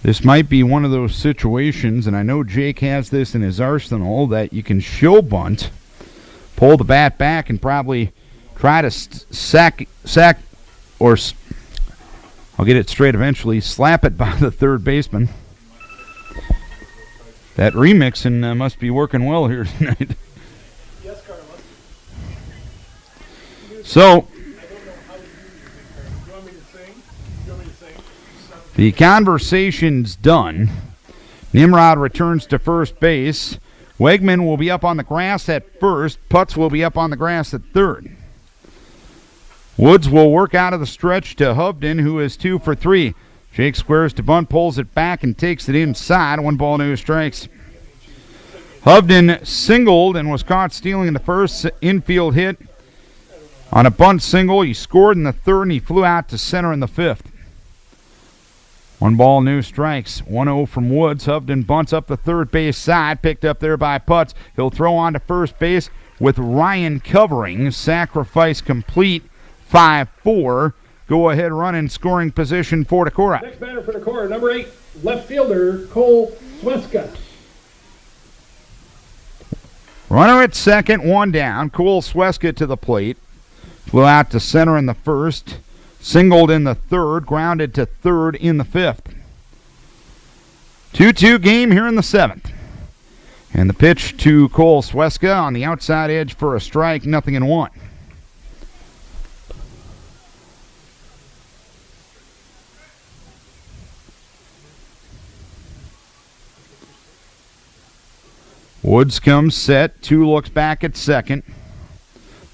This might be one of those situations, and I know Jake has this in his arsenal, that you can show bunt, pull the bat back, and probably try to sack, or I'll get it straight eventually, slap it by the third baseman. That remixing must be working well here tonight. Yes, Carlos. So, the conversation's done. Nimrod returns to first base. Wegman will be up on the grass at first. Putz will be up on the grass at third. Woods will work out of the stretch to Hubden, who is 2 for 3. Jake squares to bunt, pulls it back, and takes it inside. 1 ball, no strikes. Hubden singled and was caught stealing the first infield hit. On a bunt single, he scored in the 3rd, and he flew out to center in the 5th. 1 ball, no strikes. 1-0 from Woods. Hubden bunts up the third base side, picked up there by Putz. He'll throw on to first base with Ryan covering. Sacrifice complete. 5-4. Go ahead run in scoring position for Decorah. Next batter for Decorah, number 8, left fielder Cole Sweska. Runner at second, 1 down. Cole Sweska to the plate. Flew out to center in the 1st. Singled in the 3rd, grounded to 3rd in the 5th. 2-2 game here in the 7th. And the pitch to Cole Sweska on the outside edge for a strike, 0-1. Woods comes set, 2 looks back at second.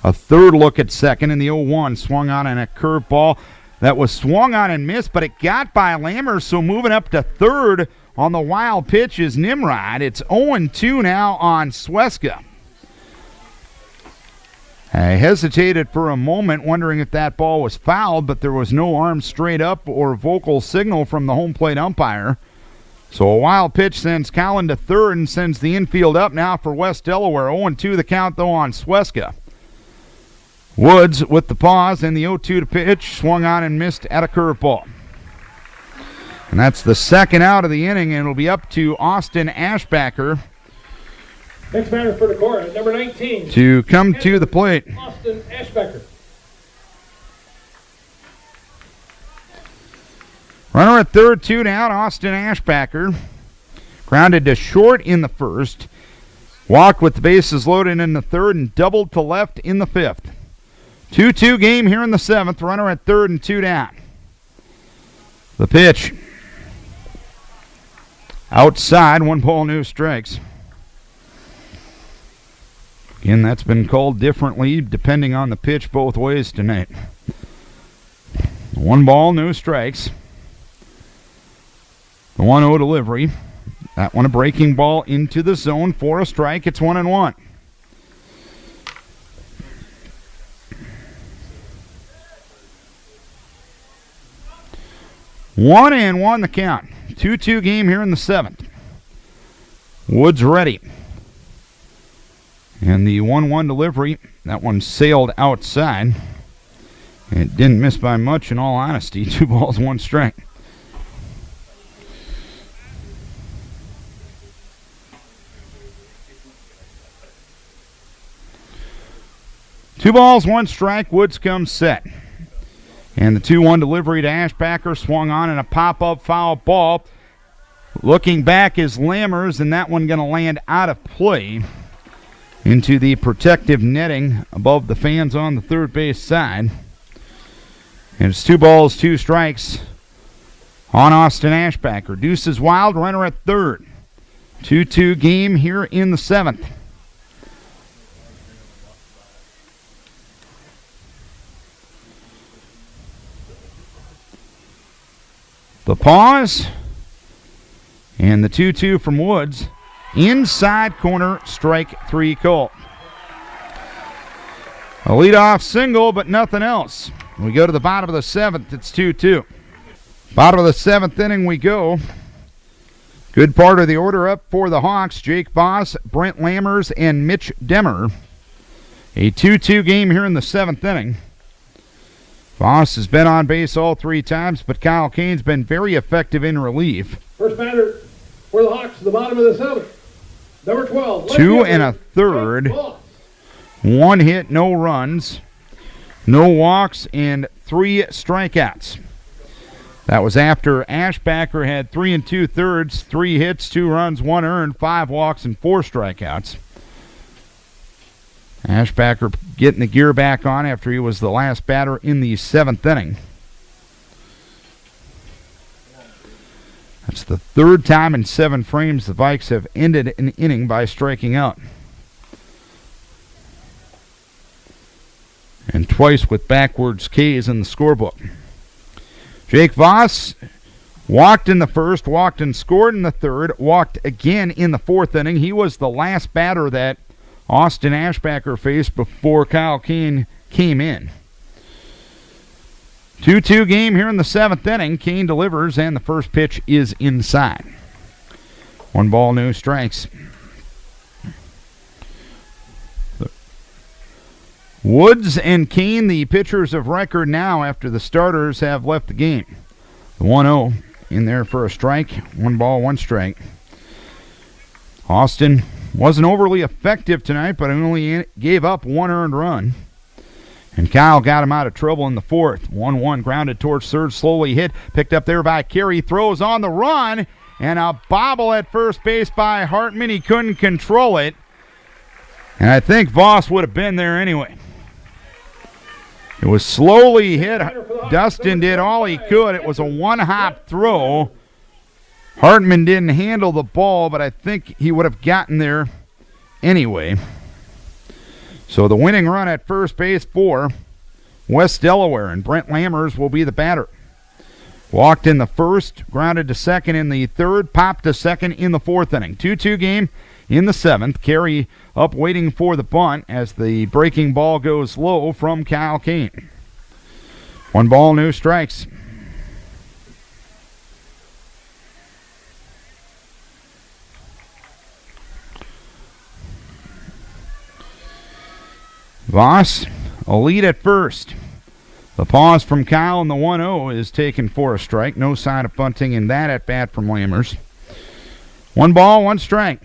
A 3rd look at second, and the 0-1 swung on in a curveball that was swung on and missed, but it got by Lammer, so moving up to 3rd on the wild pitch is Nimrod. It's 0-2 now on Sweska. I hesitated for a moment, wondering if that ball was fouled, but there was no arm straight up or vocal signal from the home plate umpire. So a wild pitch sends Collin to 3rd and sends the infield up now for West Delaware. 0-2 the count, though, on Sweska. Woods with the pause and the 0-2 to pitch, swung on and missed at a curveball. And that's the 2nd out of the inning, and it'll be up to Austin Ashbacker. Next batter for Decorah, number 19. To come to the plate. Austin Ashbacker. Runner at 3rd, 2 down, Austin Ashbacker. Grounded to short in the 1st. Walked with the bases loaded in the 3rd and doubled to left in the 5th. 2-2 game here in the 7th. Runner at 3rd and 2 down. The pitch. Outside, 1 ball, no strikes. Again, that's been called differently depending on the pitch both ways tonight. 1 ball, no strikes. The 1-0 delivery. That one a breaking ball into the zone for a strike. It's 1-1. One and one the count. 2-2 game here in the seventh. Woods ready. And the 1-1 delivery, that one sailed outside. It didn't miss by much, in all honesty. 2 balls, 1 strike. Two balls, 1 strike. Woods comes set. And the 2-1 delivery to Ashbacker swung on in a pop-up foul ball. Looking back is Lammers, and that one going to land out of play into the protective netting above the fans on the third base side. And it's 2 balls, 2 strikes on Austin Ashbacker. Deuces wild, runner at third. 2-2 game here in the seventh. The pause, and the 2-2 from Woods. Inside corner, strike 3 call. A leadoff single, but nothing else. We go to the bottom of the seventh, it's 2-2. Bottom of the seventh inning we go. Good part of the order up for the Hawks. Jake Voss, Brent Lammers, and Mitch Demmer. A 2-2 game here in the seventh inning. Voss has been on base all 3 times, but Kyle Kane's been very effective in relief. First batter for the Hawks, the bottom of the seventh. Number 12. 2 1/3. 1 hit, no runs, no walks, and 3 strikeouts. That was after Ashbacker had 3 2/3, 3 hits, 2 runs, 1 earned, 5 walks, and 4 strikeouts. Ashbacker getting the gear back on after he was the last batter in the seventh inning. That's the 3rd time in 7 frames the Vikes have ended an inning by striking out. And twice with backwards Ks in the scorebook. Jake Voss walked in the first, walked and scored in the third, walked again in the 4th inning. He was the last batter that Austin Ashbacker faced before Kyle Kane came in. 2-2 game here in the 7th inning. Kane delivers, and the first pitch is inside. 1 ball, no strikes. Woods and Kane, the pitchers of record now after the starters have left the game. The 1-0 in there for a strike. 1 ball, 1 strike. Austin wasn't overly effective tonight, but only gave up 1 earned run. And Kyle got him out of trouble in the 4th. 1-1 grounded towards third, slowly hit. Picked up there by Carey. Throws on the run. And a bobble at first base by Hartman. He couldn't control it. And I think Voss would have been there anyway. It was slowly hit. Dustin did all he could. It was a 1-hop throw. Hartman didn't handle the ball, but I think he would have gotten there anyway. So the winning run at first base for West Delaware, and Brent Lammers will be the batter. Walked in the first, grounded to second in the third, popped to second in the 4th inning. 2-2 game in the 7th. Carey up waiting for the bunt as the breaking ball goes low from Kyle Kane. 1 ball, no strikes. Voss, a lead at first. The pause from Kyle and the 1-0 is taken for a strike. No sign of bunting in that at bat from Lammers. 1 ball, 1 strike.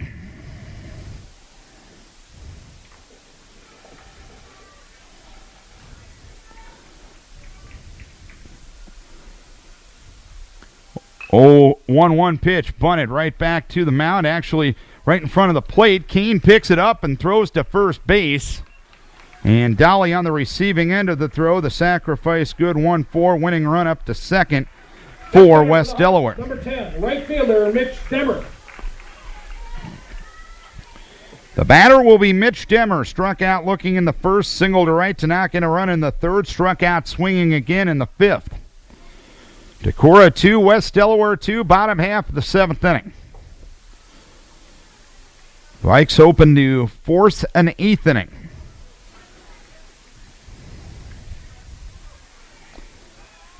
Oh, 1-1 pitch bunted right back to the mound, actually right in front of the plate. Kane picks it up and throws to first base. And Dolly on the receiving end of the throw. The sacrifice good. 1-4 winning run up to second for West Delaware. Number 10, right fielder Mitch Demmer. The batter will be Mitch Demmer. Struck out looking in the first. Single to right to knock in a run in the third. Struck out swinging again in the 5th. Decorah 2, West Delaware 2, bottom half of the 7th inning. Vikes open to force an 8th inning.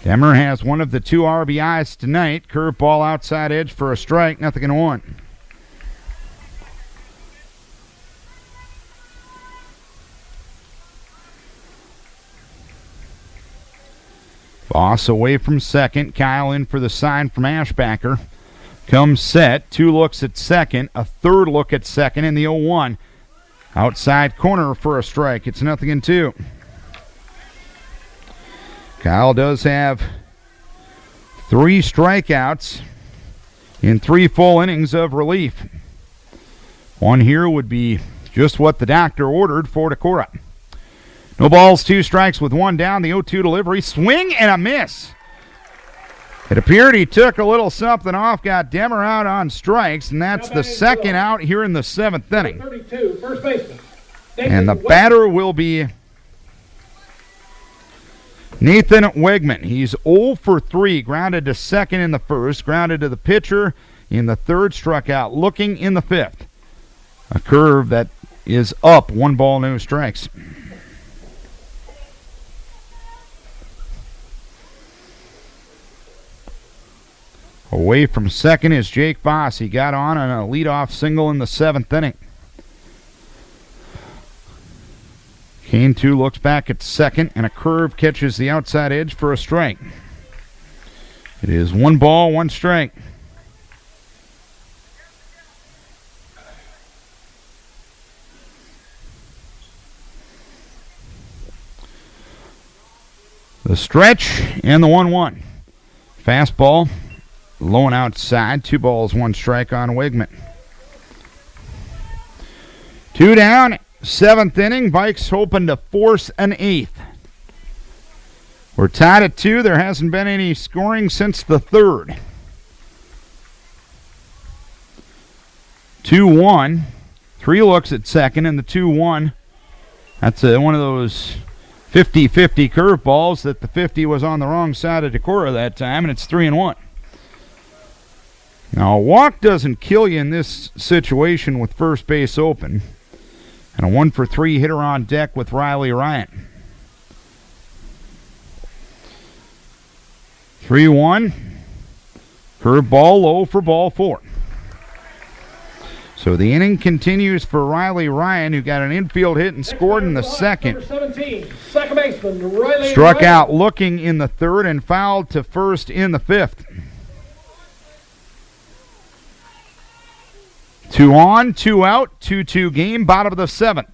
Demmer has one of the 2 RBIs tonight. Curveball outside edge for a strike, 0-1. Voss away from second. Kyle in for the sign from Ashbacker. Comes set. 2 looks at second. A 3rd look at second in the 0-1. Outside corner for a strike. It's 0-2. Kyle does have 3 strikeouts in 3 full innings of relief. One here would be just what the doctor ordered for Decorah. No balls, 2 strikes with 1 down. The 0-2 delivery. Swing and a miss. It appeared he took a little something off, got Demmer out on strikes, and that's the second out here in the 7th inning. 32, first baseman. And the batter will be Nathan Wegman. He's 0 for 3, grounded to second in the 1st, grounded to the pitcher in the 3rd, struck out looking in the 5th. A curve that is up, 1 ball, no strikes. Away from second is Jake Voss. He got on a leadoff single in the 7th inning. Kane 2 looks back at second, and a curve catches the outside edge for a strike. It is 1 ball, 1 strike. The stretch and the 1-1. Fastball. Low and outside, 2 balls, 1 strike on Wegman. 2 down, 7th inning. Vikes hoping to force an 8th. We're tied at 2. There hasn't been any scoring since the 3rd. 2-1. 3 looks at second, and the 2-1. That's one of those 50-50 curveballs that the 50 was on the wrong side of Decorah that time, and it's 3-1. Now, a walk doesn't kill you in this situation with first base open. And a 1 for 3 hitter on deck with Riley Ryan. 3-1. Curveball low for ball 4. So the inning continues for Riley Ryan, who got an infield hit and scored in the 2nd. Number 17, second baseman, Riley Struck Ryan. out looking in the 3rd and fouled to first in the 5th. 2 on, 2 out, 2-2 game, bottom of the 7th.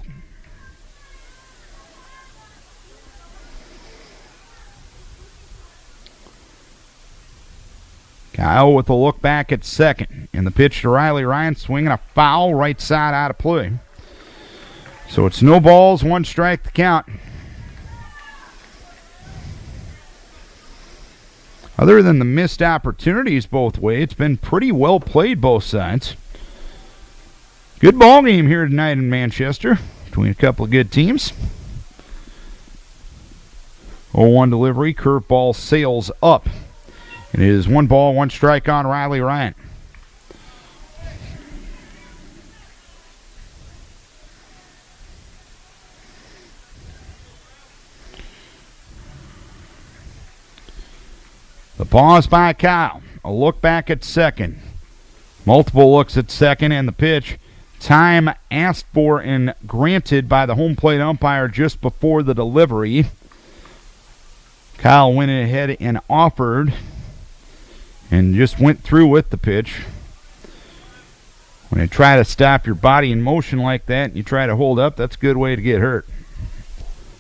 Kyle with a look back at second. And the pitch to Riley Ryan, swinging a foul, right side out of play. So it's no balls, 1 strike to count. Other than the missed opportunities both ways, it's been pretty well played both sides. Good ball game here tonight in Manchester between a couple of good teams. 0-1 delivery, curveball sails up. It is 1 ball, 1 strike on Riley Ryan. The pause by Kyle. A look back at second. Multiple looks at second, and the pitch. Time asked for and granted by the home plate umpire just before the delivery. Kyle went ahead and offered and just went through with the pitch. When you try to stop your body in motion like that and you try to hold up, that's a good way to get hurt.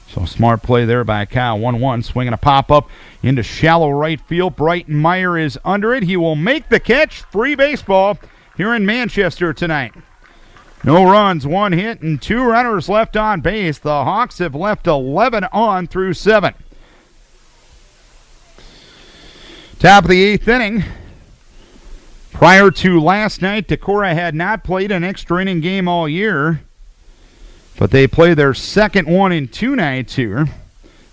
So smart play there by Kyle. 1-1, swinging a pop-up into shallow right field. Brighton Meyer is under it. He will make the catch. Free baseball here in Manchester tonight. No runs, 1 hit, and 2 runners left on base. The Hawks have left 11 on through 7. Top of the 8th inning. Prior to last night, Decorah had not played an extra inning game all year, but they play their second one in 2 nights here.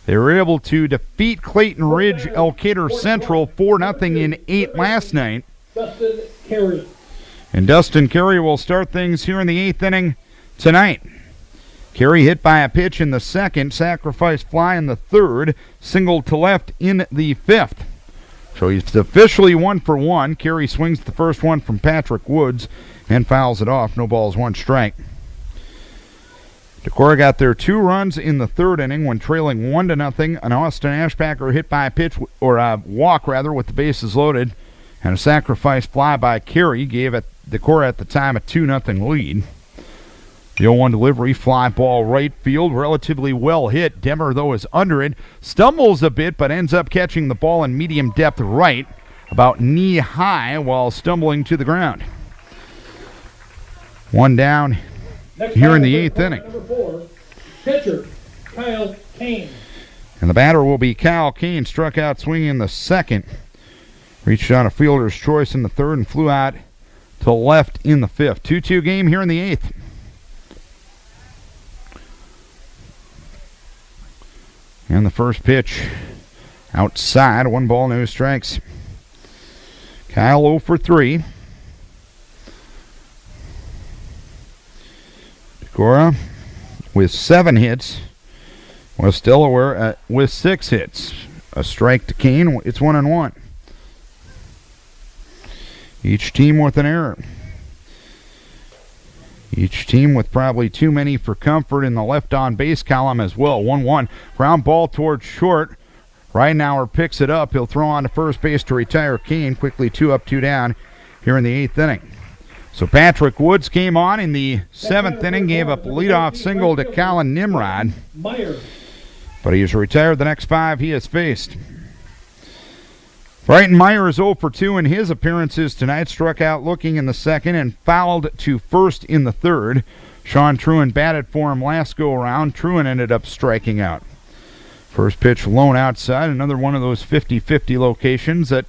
They were able to defeat Clayton Ridge Elkader Central 4-0 in 8 last night. Dustin Carey. And Dustin Carey will start things here in the 8th inning tonight. Carey hit by a pitch in the 2nd, sacrifice fly in the 3rd, single to left in the 5th. So he's officially 1 for 1. Carey swings the first one from Patrick Woods and fouls it off. No balls, 1 strike. Decorah got their 2 runs in the 3rd inning when trailing 1-0. An Austin Ashpacker hit by a pitch, or a walk rather, with the bases loaded, and a sacrifice fly by Carey gave Decorah at the time a 2-0 lead. The 0-1 delivery, fly ball right field, relatively well hit. Demmer, though, is under it, stumbles a bit, but ends up catching the ball in medium depth right, about knee high, while stumbling to the ground. 1 down here in the 8th inning. Number 4, pitcher Kyle Kane. And the batter will be Kyle Kane. Struck out swinging in the 2nd. Reached on a fielder's choice in the 3rd and flew out to left in the 5th. 2-2 game here in the 8th. And the first pitch outside. 1 ball, no strikes. Kyle 0 for 3. Decorah with 7 hits. West Delaware with 6 hits. A strike to Kane. It's 1-1. Each team with an error. Each team with probably too many for comfort in the left on base column as well. 1-1. Ground ball towards short. Ridenauer picks it up. He'll throw on to first base to retire Kane. Quickly 2 up, 2 down here in the 8th inning. So Patrick Woods came on in the 7th inning, gave up a leadoff single to Colin Nimrod. But he has retired the next 5 he has faced. Brighton Meyer is 0 for 2 in his appearances tonight. Struck out looking in the 2nd and fouled to first in the 3rd. Sean Truan batted for him last go-around. Truan ended up striking out. First pitch lone outside. Another one of those 50-50 locations that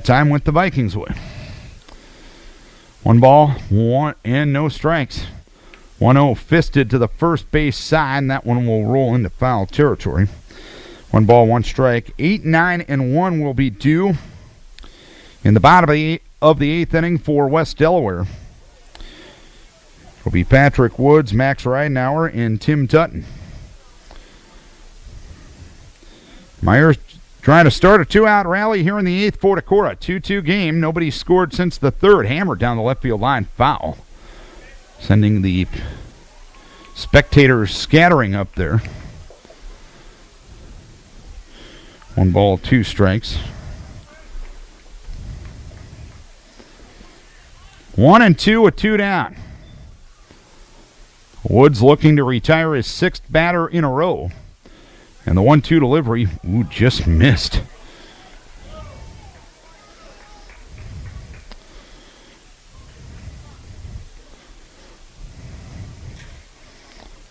time went the Vikings' way. 1 ball, 1 and no strikes. 1-0 fisted to the first base side, and that one will roll into foul territory. 1 ball, 1 strike. 8, 9, and 1 will be due in the bottom of the 8th inning for West Delaware. It'll be Patrick Woods, Max Ridenauer, and Tim Tutton. Myers trying to start a 2-out rally here in the 8th for Decorah. 2-2 game. Nobody scored since the 3rd. Hammered down the left field line. Foul. Sending the spectators scattering up there. 1 ball, 2 strikes. 1-2 with 2 down. Woods looking to retire his 6th batter in a row. And the 1-2 delivery, just missed.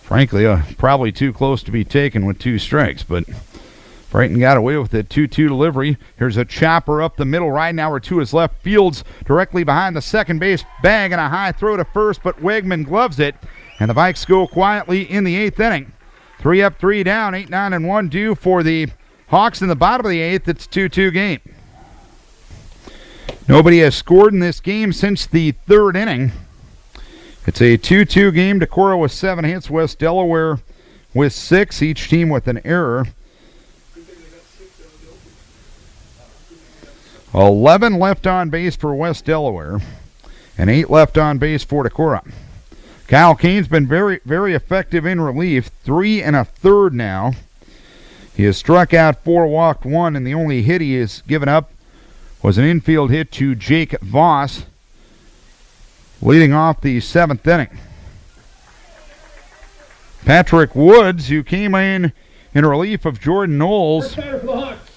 Frankly, probably too close to be taken with 2 strikes, but Brighton got away with it. 2-2 delivery. Here's a chopper up the middle. Ridenauer to his left, fields directly behind the second base bag, and a high throw to first, but Wegman gloves it, and the Vikes go quietly in the 8th inning. 3 up, 3 down, 8, 9, and 1 due for the Hawks in the bottom of the 8th. It's a 2-2 game. Nobody has scored in this game since the 3rd inning. It's a 2-2 game. Decorah with 7 hits, West Delaware with 6, each team with an error. 11 left on base for West Delaware and 8 left on base for Decorah. Kyle Kane's been very, very effective in relief. 3 1/3 now. He has struck out 4, walked 1, and the only hit he has given up was an infield hit to Jake Voss, leading off the 7th inning. Patrick Woods, who came in relief of Jordan Knowles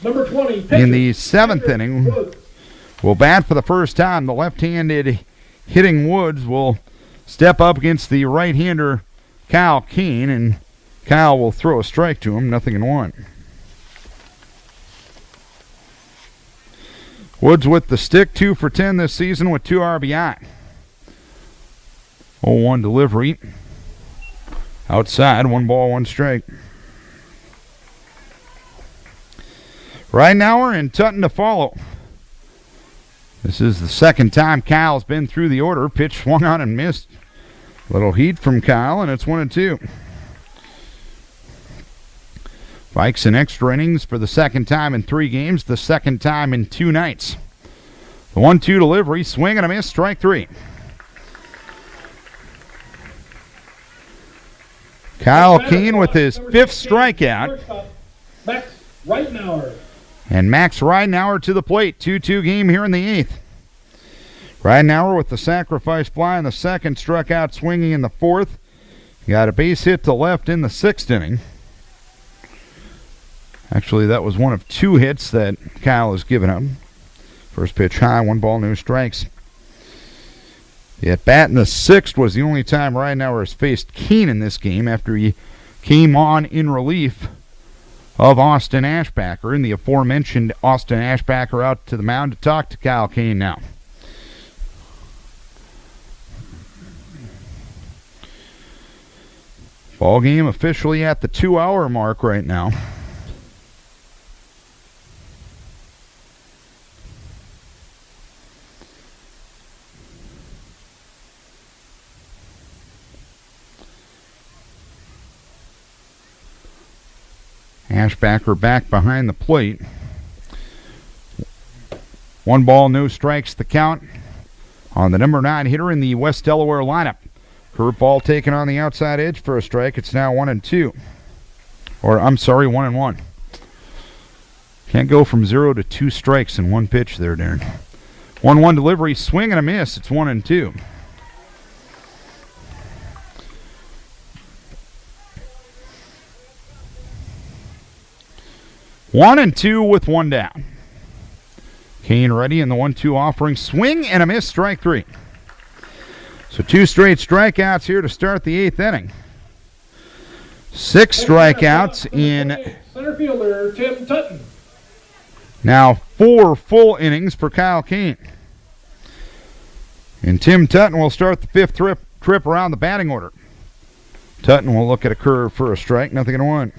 number 20, in the 7th inning, will bat for the first time. The left-handed hitting Woods will step up against the right-hander Kyle Kane, and Kyle will throw a strike to him, 0-1. Woods with the stick, 2 for 10 this season with 2 RBI. 0-1 delivery. Outside, 1 ball, 1 strike. Ridenauer and Tutton to follow. This is the second time Kyle's been through the order. Pitch swung on and missed. Little heat from Kyle, and it's 1-2. Vikes in extra innings for the second time in 3 games, the second time in 2 nights. The 1-2 delivery, swing and a miss, strike 3. Kyle Keene with his 5th strikeout. Max Reitnauer. And Max Reitnauer to the plate. 2-2 game here in the 8th. Reitnauer with the sacrifice fly in the 2nd, struck out swinging in the 4th. Got a base hit to left in the 6th inning. Actually, that was one of 2 hits that Kyle has given up. First pitch high, 1 ball, no strikes. The at-bat in the 6th was the only time Reitnauer has faced Keene in this game after he came on in relief of Austin Ashbacker. And the aforementioned Austin Ashbacker out to the mound to talk to Kyle Keene now. Ball game officially at the 2-hour mark right now. Ashbacker back behind the plate. 1 ball, no strikes, the count on the number 9 hitter in the West Delaware lineup. Curveball taken on the outside edge for a strike. It's now 1-2. Or, I'm sorry, 1-1. Can't go from 0 to 2 strikes in 1 pitch there, Darren. 1-1 delivery, swing and a miss. It's 1-2. One and 2 with 1 down. Kane ready in the 1-2 offering. Swing and a miss, strike 3. So 2 straight strikeouts here to start the 8th inning. 6 strikeouts in center fielder Tim Tutton. Now 4 full innings for Kyle Kane. And Tim Tutton will start the 5th trip around the batting order. Tutton will look at a curve for a strike, nothing in 1.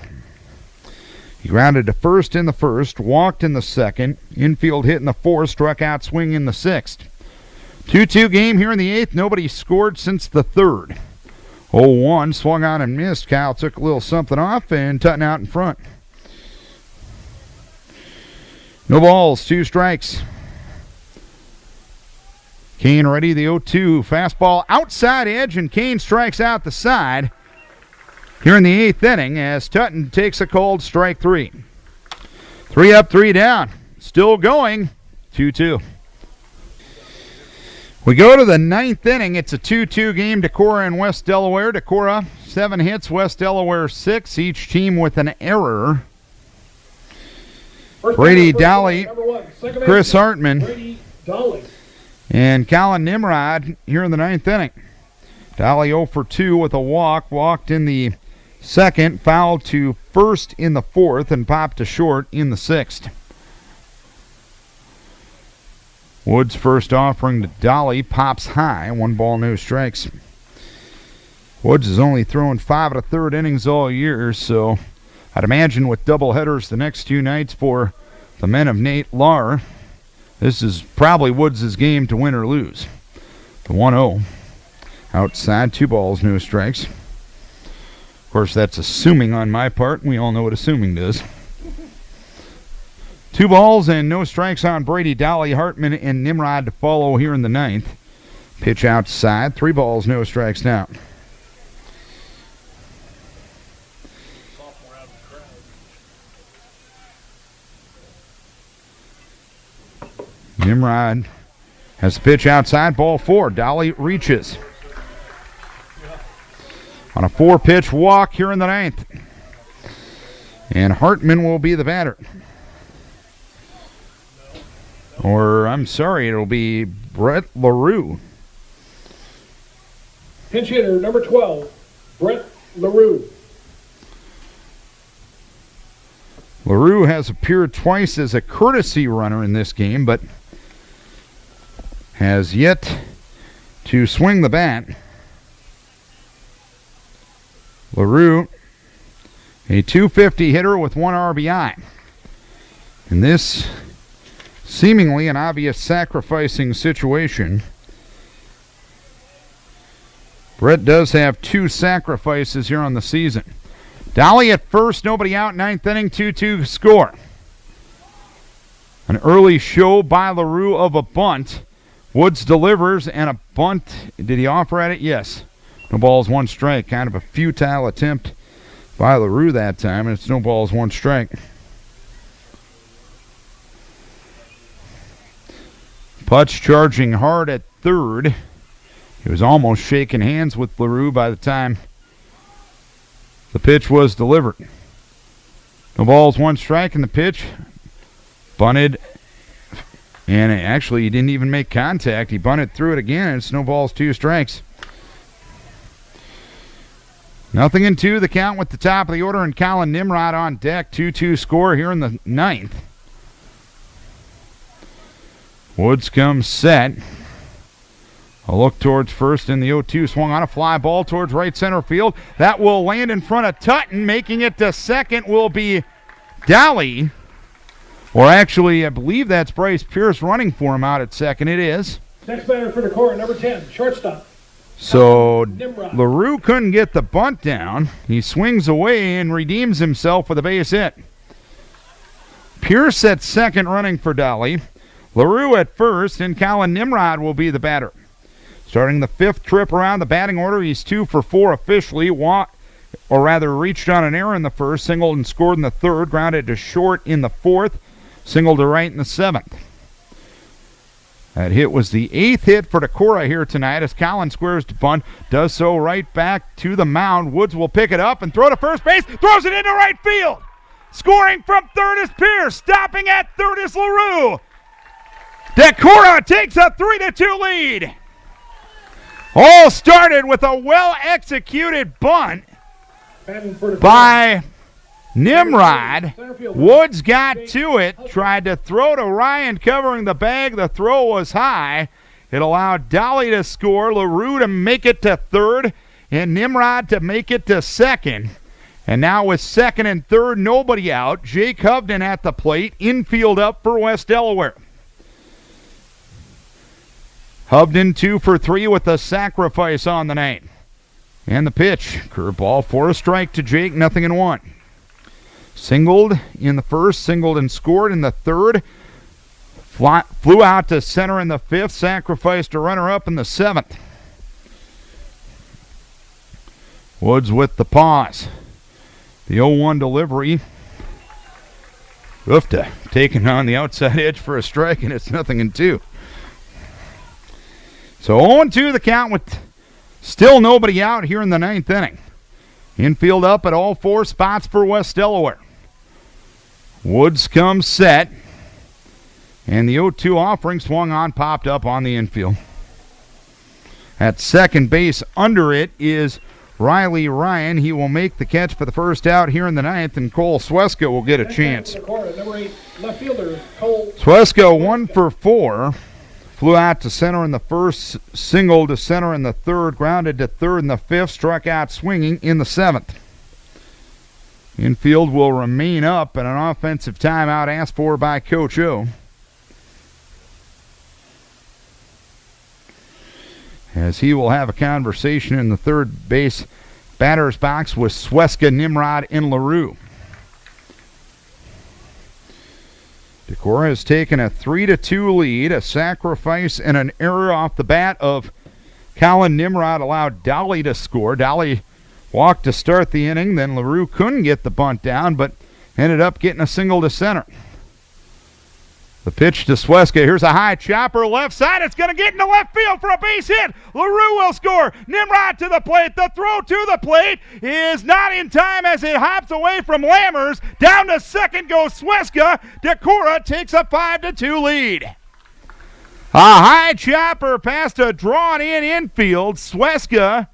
He grounded to first in the 1st, walked in the 2nd, infield hit in the 4th, struck out swing in the 6th. 2-2 game here in the 8th. Nobody scored since the 3rd. 0-1, swung on and missed. Kyle took a little something off, and Tutton out in front. No balls, 2 strikes. Kane ready, the 0-2. Fastball outside edge, and Kane strikes out the side here in the 8th inning as Tutton takes a cold strike 3. 3 up, 3 down. Still going. 2-2. We go to the 9th inning. It's a 2-2 game, Decorah and West Delaware. Decorah, 7 hits, West Delaware 6, each team with an error. Brady Dolly, Chris Hartman, Brady Dolly, and Colin Nimrod here in the 9th inning. Dolly 0 for 2 with a walk, walked in the 2nd, fouled to first in the 4th, and popped to short in the 6th. Woods' first offering to Dolly pops high, 1 ball, no strikes. Woods has only thrown 5 1/3 innings all year, so I'd imagine with doubleheaders the next 2 nights for the men of Nate Lahr, this is probably Woods' game to win or lose. The 1-0. Outside, 2 balls, no strikes. Of course, that's assuming on my part, and we all know what assuming does. 2 balls and no strikes on Brady Dolly, Hartman, and Nimrod to follow here in the 9th. Pitch outside, 3 balls, no strikes now. Nimrod has the pitch outside, ball 4. Dolly reaches. On a 4-pitch walk here in the 9th. And Hartman will be the batter. Or, I'm sorry, it'll be Brett LaRue. Pinch hitter, number 12, Brett LaRue. LaRue has appeared twice as a courtesy runner in this game, but has yet to swing the bat. LaRue, a .250 hitter with 1 RBI. And this seemingly an obvious sacrificing situation. Brett does have 2 sacrifices here on the season. Dolly at first, nobody out, 9th inning, 2-2 score. An early show by LaRue of a bunt. Woods delivers, and a bunt. Did he offer at it? Yes. No balls, 1 strike. Kind of a futile attempt by LaRue that time, and it's no balls, 1 strike. Putch charging hard at third. He was almost shaking hands with LaRue by the time the pitch was delivered. No balls, 1 strike, and the pitch bunted, and actually he didn't even make contact. He bunted through it again, and it's no balls, 2 strikes. 0-2 the count with the top of the order, and Colin Nimrod on deck. 2-2 score here in the 9th. Woods comes set. A look towards first in the 0-2. Swung on a fly ball towards right center field. That will land in front of Tutton. Making it to second will be Dolly. Or actually, I believe that's Bryce Pierce running for him out at second. It is. Next batter for Decorah, number 10, shortstop. So LaRue couldn't get the bunt down. He swings away and redeems himself with a base hit. Pierce at second running for Dolly. LaRue at first, and Colin Nimrod will be the batter. Starting the 5th trip around the batting order, he's 2 for 4 officially. Reached on an error in the 1st, singled and scored in the 3rd, grounded to short in the 4th, singled to right in the 7th. That hit was the 8th hit for Decorah here tonight as Colin squares to bunt, does so right back to the mound. Woods will pick it up and throw to first base, throws it into right field. Scoring from third is Pierce, stopping at third is LaRue. Decorah takes a 3-2 lead. All started with a well-executed bunt by Nimrod. Woods got to it, tried to throw to Ryan covering the bag. The throw was high. It allowed Dolly to score, LaRue to make it to third, and Nimrod to make it to second. And now with second and third, nobody out, Jake Hovden at the plate, infield up for West Delaware. Hovden 2 for 3 with a sacrifice on the night. And the pitch, curveball for a strike to Jake, 0-1. Singled in the 1st, singled and scored in the 3rd. Flew out to center in the 5th, sacrificed a runner-up in the 7th. Woods with the pause. The 0-1 delivery. Ufta taken on the outside edge for a strike, and it's 0-2. So 0-2 the count with still nobody out here in the 9th inning. Infield up at all 4 spots for West Delaware. Woods comes set. And the 0-2 offering swung on, popped up on the infield. At second base under it is Riley Ryan. He will make the catch for the first out here in the 9th, and Cole Sweska will get a chance. Number 8, left fielder, Cole. Sweska 1 for 4. Flew out to center in the 1st, singled to center in the 3rd, grounded to 3rd in the 5th, struck out swinging in the 7th. Infield will remain up, and an offensive timeout asked for by Coach O. As he will have a conversation in the 3rd base batter's box with Sweska, Nimrod, and LaRue. Decorah has taken a 3-2 lead. A sacrifice and an error off the bat of Colin Nimrod allowed Dolly to score. Dolly walked to start the inning. Then LaRue couldn't get the bunt down, but ended up getting a single to center. The pitch to Sweska. Here's a high chopper left side. It's going to get into left field for a base hit. LaRue will score. Nimrod to the plate. The throw to the plate is not in time as it hops away from Lammers. Down to second goes Sweska. Decorah takes a 5-2 lead. A high chopper past a drawn-in infield. Sweska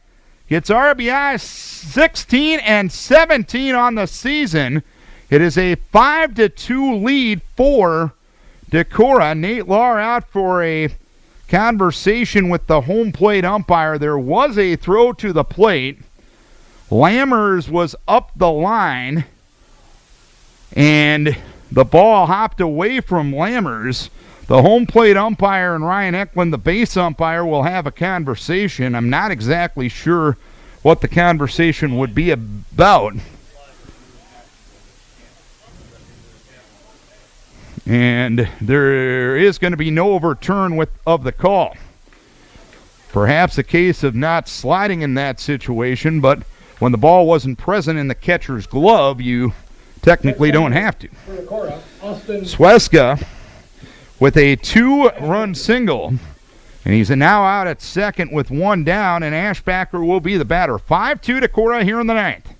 gets RBI 16 and 17 on the season. It is a 5-2 lead for Decorah. Nate Lahr out for a conversation with the home plate umpire. There was a throw to the plate. Lammers was up the line, and the ball hopped away from Lammers. The home plate umpire and Ryan Eklund, the base umpire, will have a conversation. I'm not exactly sure what the conversation would be about. And there is going to be no overturn of the call. Perhaps a case of not sliding in that situation, but when the ball wasn't present in the catcher's glove, you technically don't have to. Sweska with a 2-run single, and he's now out at second with one down, and Ashbacker will be the batter. 5-2 Decorah here in the ninth.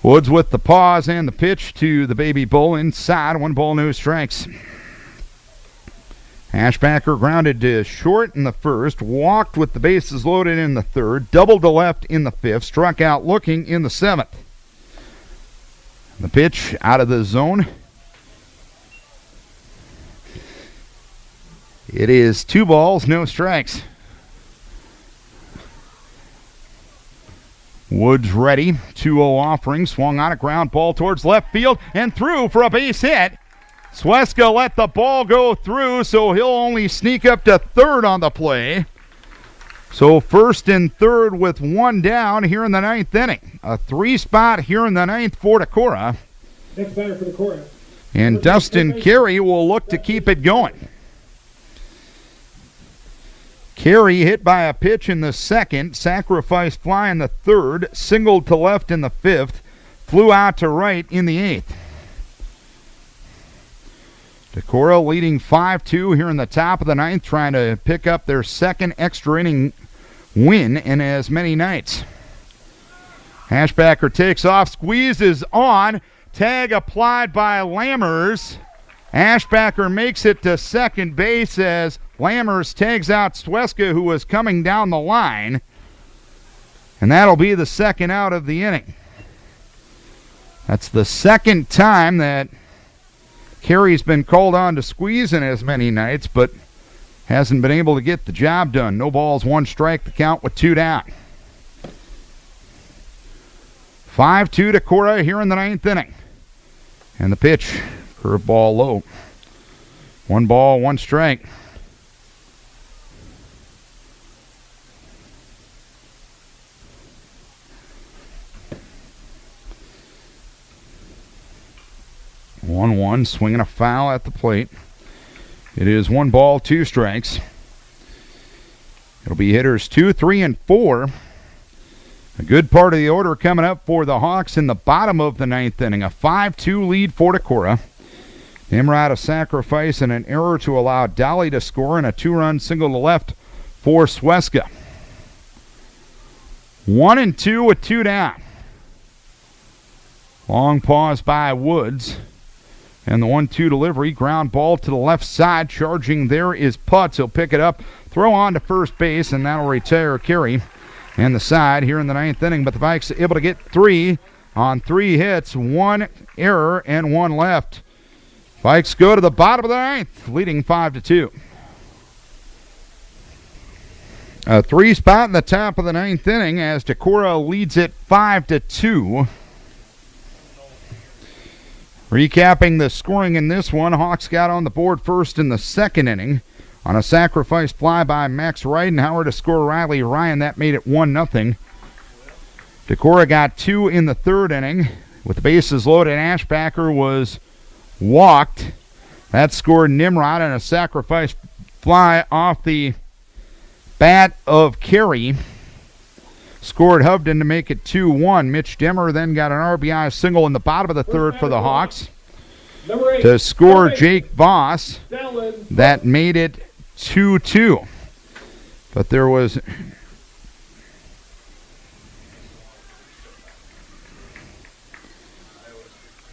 Woods with the pause and the pitch to the baby bull inside. 1 ball, no strikes. Ashbacker grounded to short in the first, walked with the bases loaded in the third, doubled to left in the fifth, struck out looking in the seventh. The pitch out of the zone. It is 2 balls, no strikes. Woods ready. 2-0 offering. Swung on a ground ball towards left field and through for a base hit. Sweska let the ball go through, so he'll only sneak up to third on the play. So first and third with one down here in the ninth inning. A 3-spot here in the ninth for Decorah. Next batter for Decorah. And Dustin Carey will look to keep it going. Carey hit by a pitch in the second, sacrifice fly in the third, singled to left in the fifth, flew out to right in the eighth. Decorah leading 5-2 here in the top of the ninth, trying to pick up their second extra inning win in as many nights. Ashbacker takes off, squeezes on, tag applied by Lammers. Ashbacker makes it to second base as Lammers tags out Sweska, who was coming down the line. And that'll be the second out of the inning. That's the second time that Carey's been called on to squeeze in as many nights, but hasn't been able to get the job done. No balls, 1 strike, the count with 2 down. 5-2 Decorah here in the ninth inning. And the pitch, curveball low. 1 ball, 1 strike. One, swinging a foul at the plate. It is 1 ball, 2 strikes. It'll be hitters 2, 3, and 4. A good part of the order coming up for the Hawks in the bottom of the ninth inning. A 5-2 lead for Decorah. Nimrod a sacrifice and an error to allow Dolly to score, and a 2-run single to left for Sweska. 1-2 with 2 down. Long pause by Woods. And the 1-2 delivery, ground ball to the left side. Charging there is Putz. He'll pick it up, throw on to first base, and that'll retire Carey. And the side here in the ninth inning. But the Vikes able to get 3 on 3 hits, 1 error, and 1 left. Vikes go to the bottom of the ninth, leading 5-2. A 3-spot in the top of the ninth inning as Decorah leads it 5-2. Recapping the scoring in this one, Hawks got on the board first in the second inning on a sacrifice fly by Max Reidenhauer to score Riley Ryan. That made it 1-0. Decorah got 2 in the third inning. With the bases loaded, Ashbacker was walked. That scored Nimrod, and a sacrifice fly off the bat of Carey scored Hovden to make it 2-1. Mitch Demmer then got an RBI single in the bottom of the third for the Hawks to score Jake Voss. That made it 2-2. But there was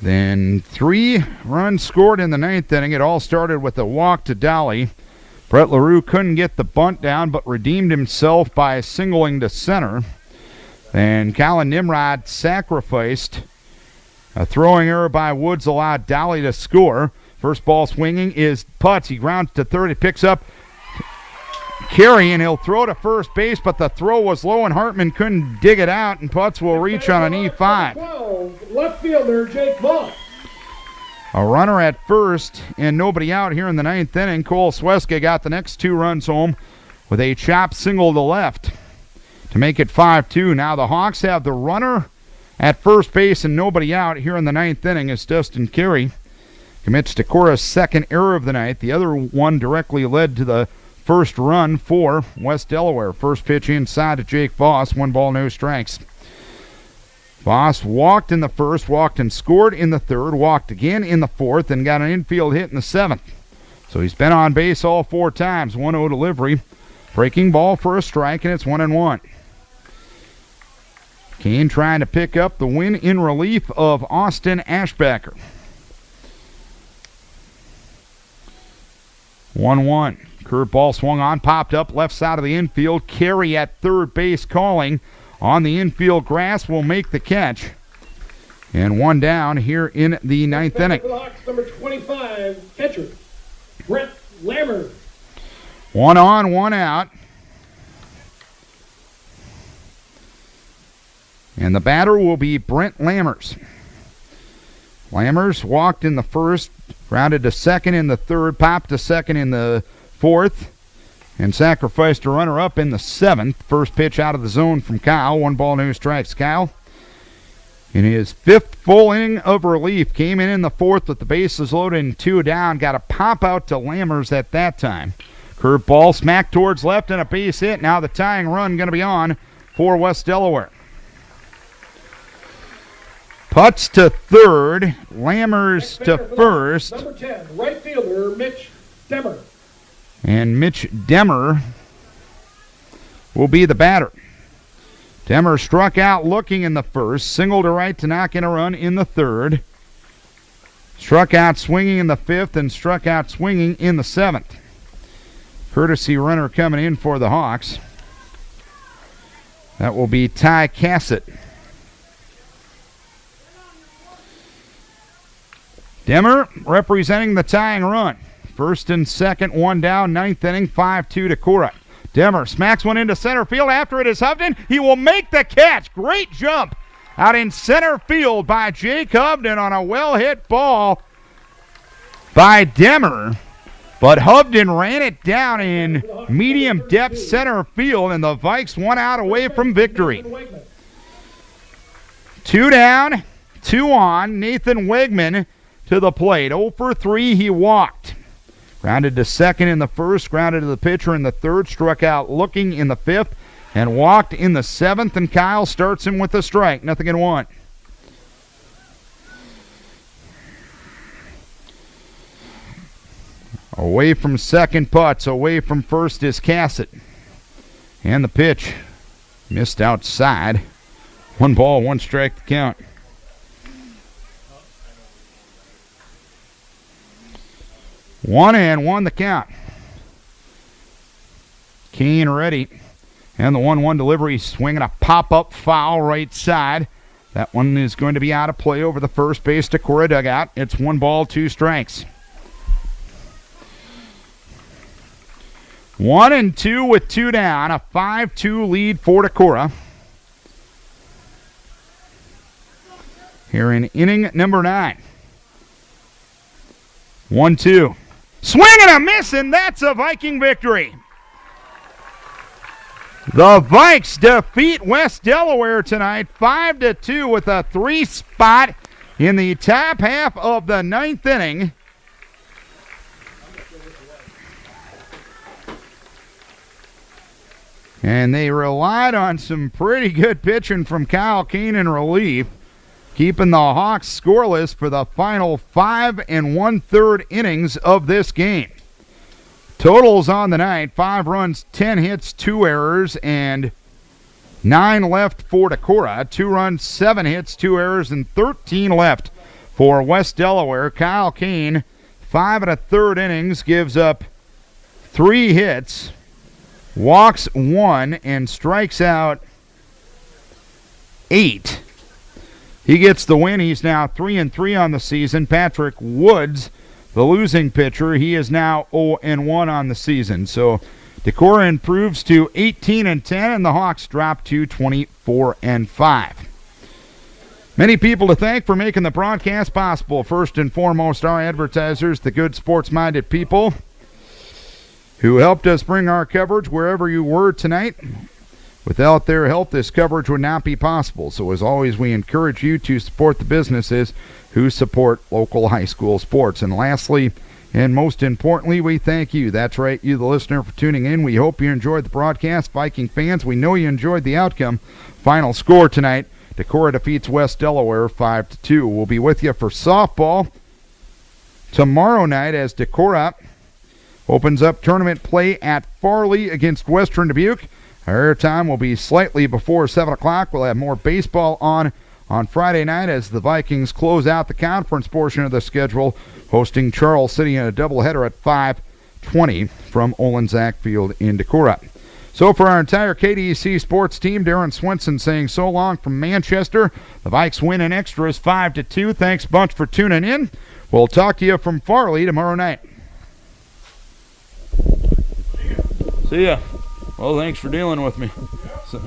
then 3 runs scored in the ninth inning. It all started with a walk to Dolly. Brett LaRue couldn't get the bunt down, but redeemed himself by singling to center. And Colin Nimrod sacrificed. A throwing error by Woods allowed Dolly to score. First ball swinging is Putz. He grounds to third. He picks up Carey, and he'll throw to first base, but the throw was low, and Hartman couldn't dig it out, and Putz will reach on an E5. left fielder Jake Voss. A runner at first and nobody out here in the ninth inning. Cole Sweska got the next 2 runs home with a chop single to left to make it 5-2. Now the Hawks have the runner at first base and nobody out here in the ninth inning as Dustin Carey commits Decorah's second error of the night. The other one directly led to the first run for West Delaware. First pitch inside to Jake Voss. 1 ball, no strikes. Voss walked in the first, walked and scored in the third, walked again in the fourth, and got an infield hit in the seventh. So he's been on base all 4 times. 1-0 delivery. Breaking ball for a strike, and it's 1-1. Kane trying to pick up the win in relief of Austin Ashbacker. 1-1. Curveball swung on, popped up left side of the infield. Carey at third base calling. On the infield grass will make the catch. And 1 down here in the ninth inning. For the Hawks, number 25, catcher, Brent Lammer. 1 on, 1 out. And the batter will be Brent Lammers. Lammers walked in the first, grounded to second in the third, popped to second in the fourth, and sacrificed a runner up in the seventh. First pitch out of the zone from Kyle. 1 ball, no strikes. Kyle, in his 5th full inning of relief, came in the fourth with the bases loaded and 2 down. Got a pop out to Lammers at that time. Curveball smacked towards left and a base hit. Now the tying run going to be on for West Delaware. Putts to third. Lammers to first. Number 10, right fielder Mitch Demmer. And Mitch Demmer will be the batter. Demmer struck out looking in the first, single to right to knock in a run in the third. Struck out swinging in the fifth and struck out swinging in the seventh. Courtesy runner coming in for the Hawks. That will be Ty Cassett. Demmer representing the tying run. First and second, 1 down, ninth inning, 5-2 Decorah. Demmer smacks one into center field. After it is Hovden. He will make the catch. Great jump out in center field by Jake Hovden on a well-hit ball by Demmer. But Hovden ran it down in medium depth center field, and the Vikes 1 out away from victory. 2 down, 2 on. Nathan Wegman to the plate. 0 for 3, he walked. Grounded to second in the first, grounded to the pitcher in the third, struck out looking in the fifth, and walked in the seventh, and Kyle starts him with a strike. 0-1. Away from second, Putz. Away from first is Cassett. And the pitch missed outside. 1 ball, 1 strike to count. One and 1 the count. Kane ready. And the 1-1 delivery, swinging a pop-up foul right side. That one is going to be out of play over the first base Decorah dugout. It's 1 ball, 2 strikes. 1-2 with 2 down. A 5-2 lead for Decorah. Here in inning number 9. 1-2. Swing and a miss, and that's a Viking victory. The Vikes defeat West Delaware tonight 5-2 with a 3 spot in the top half of the ninth inning. And they relied on some pretty good pitching from Kyle Kane in relief, keeping the Hawks scoreless for the final 5 1/3 innings of this game. Totals on the night: 5 runs, 10 hits, 2 errors, and 9 left for Decorah. 2 runs, 7 hits, 2 errors, and 13 left for West Delaware. Kyle Kane, 5 1/3 innings, gives up 3 hits, walks 1, and strikes out 8. He gets the win. He's now 3-3 on the season. Patrick Woods, the losing pitcher, he is now 0-1 on the season. So Decorah improves to 18-10, and the Hawks drop to 24-5. Many people to thank for making the broadcast possible. First and foremost, our advertisers, the good sports-minded people who helped us bring our coverage wherever you were tonight. Without their help, this coverage would not be possible. So as always, we encourage you to support the businesses who support local high school sports. And lastly, and most importantly, we thank you. That's right, you the listener, for tuning in. We hope you enjoyed the broadcast. Viking fans, we know you enjoyed the outcome. Final score tonight, Decorah defeats West Delaware 5-2. We'll be with you for softball tomorrow night as Decorah opens up tournament play at Farley against Western Dubuque. Our airtime will be slightly before 7 o'clock. We'll have more baseball on Friday night as the Vikings close out the conference portion of the schedule, hosting Charles City in a doubleheader at 5:20 from Olin-Zak Field in Decorah. So for our entire KDEC sports team, Darren Swenson saying so long from Manchester. The Vikes win in extras 5-2. Thanks a bunch for tuning in. We'll talk to you from Farley tomorrow night. See ya. Well, thanks for dealing with me. So.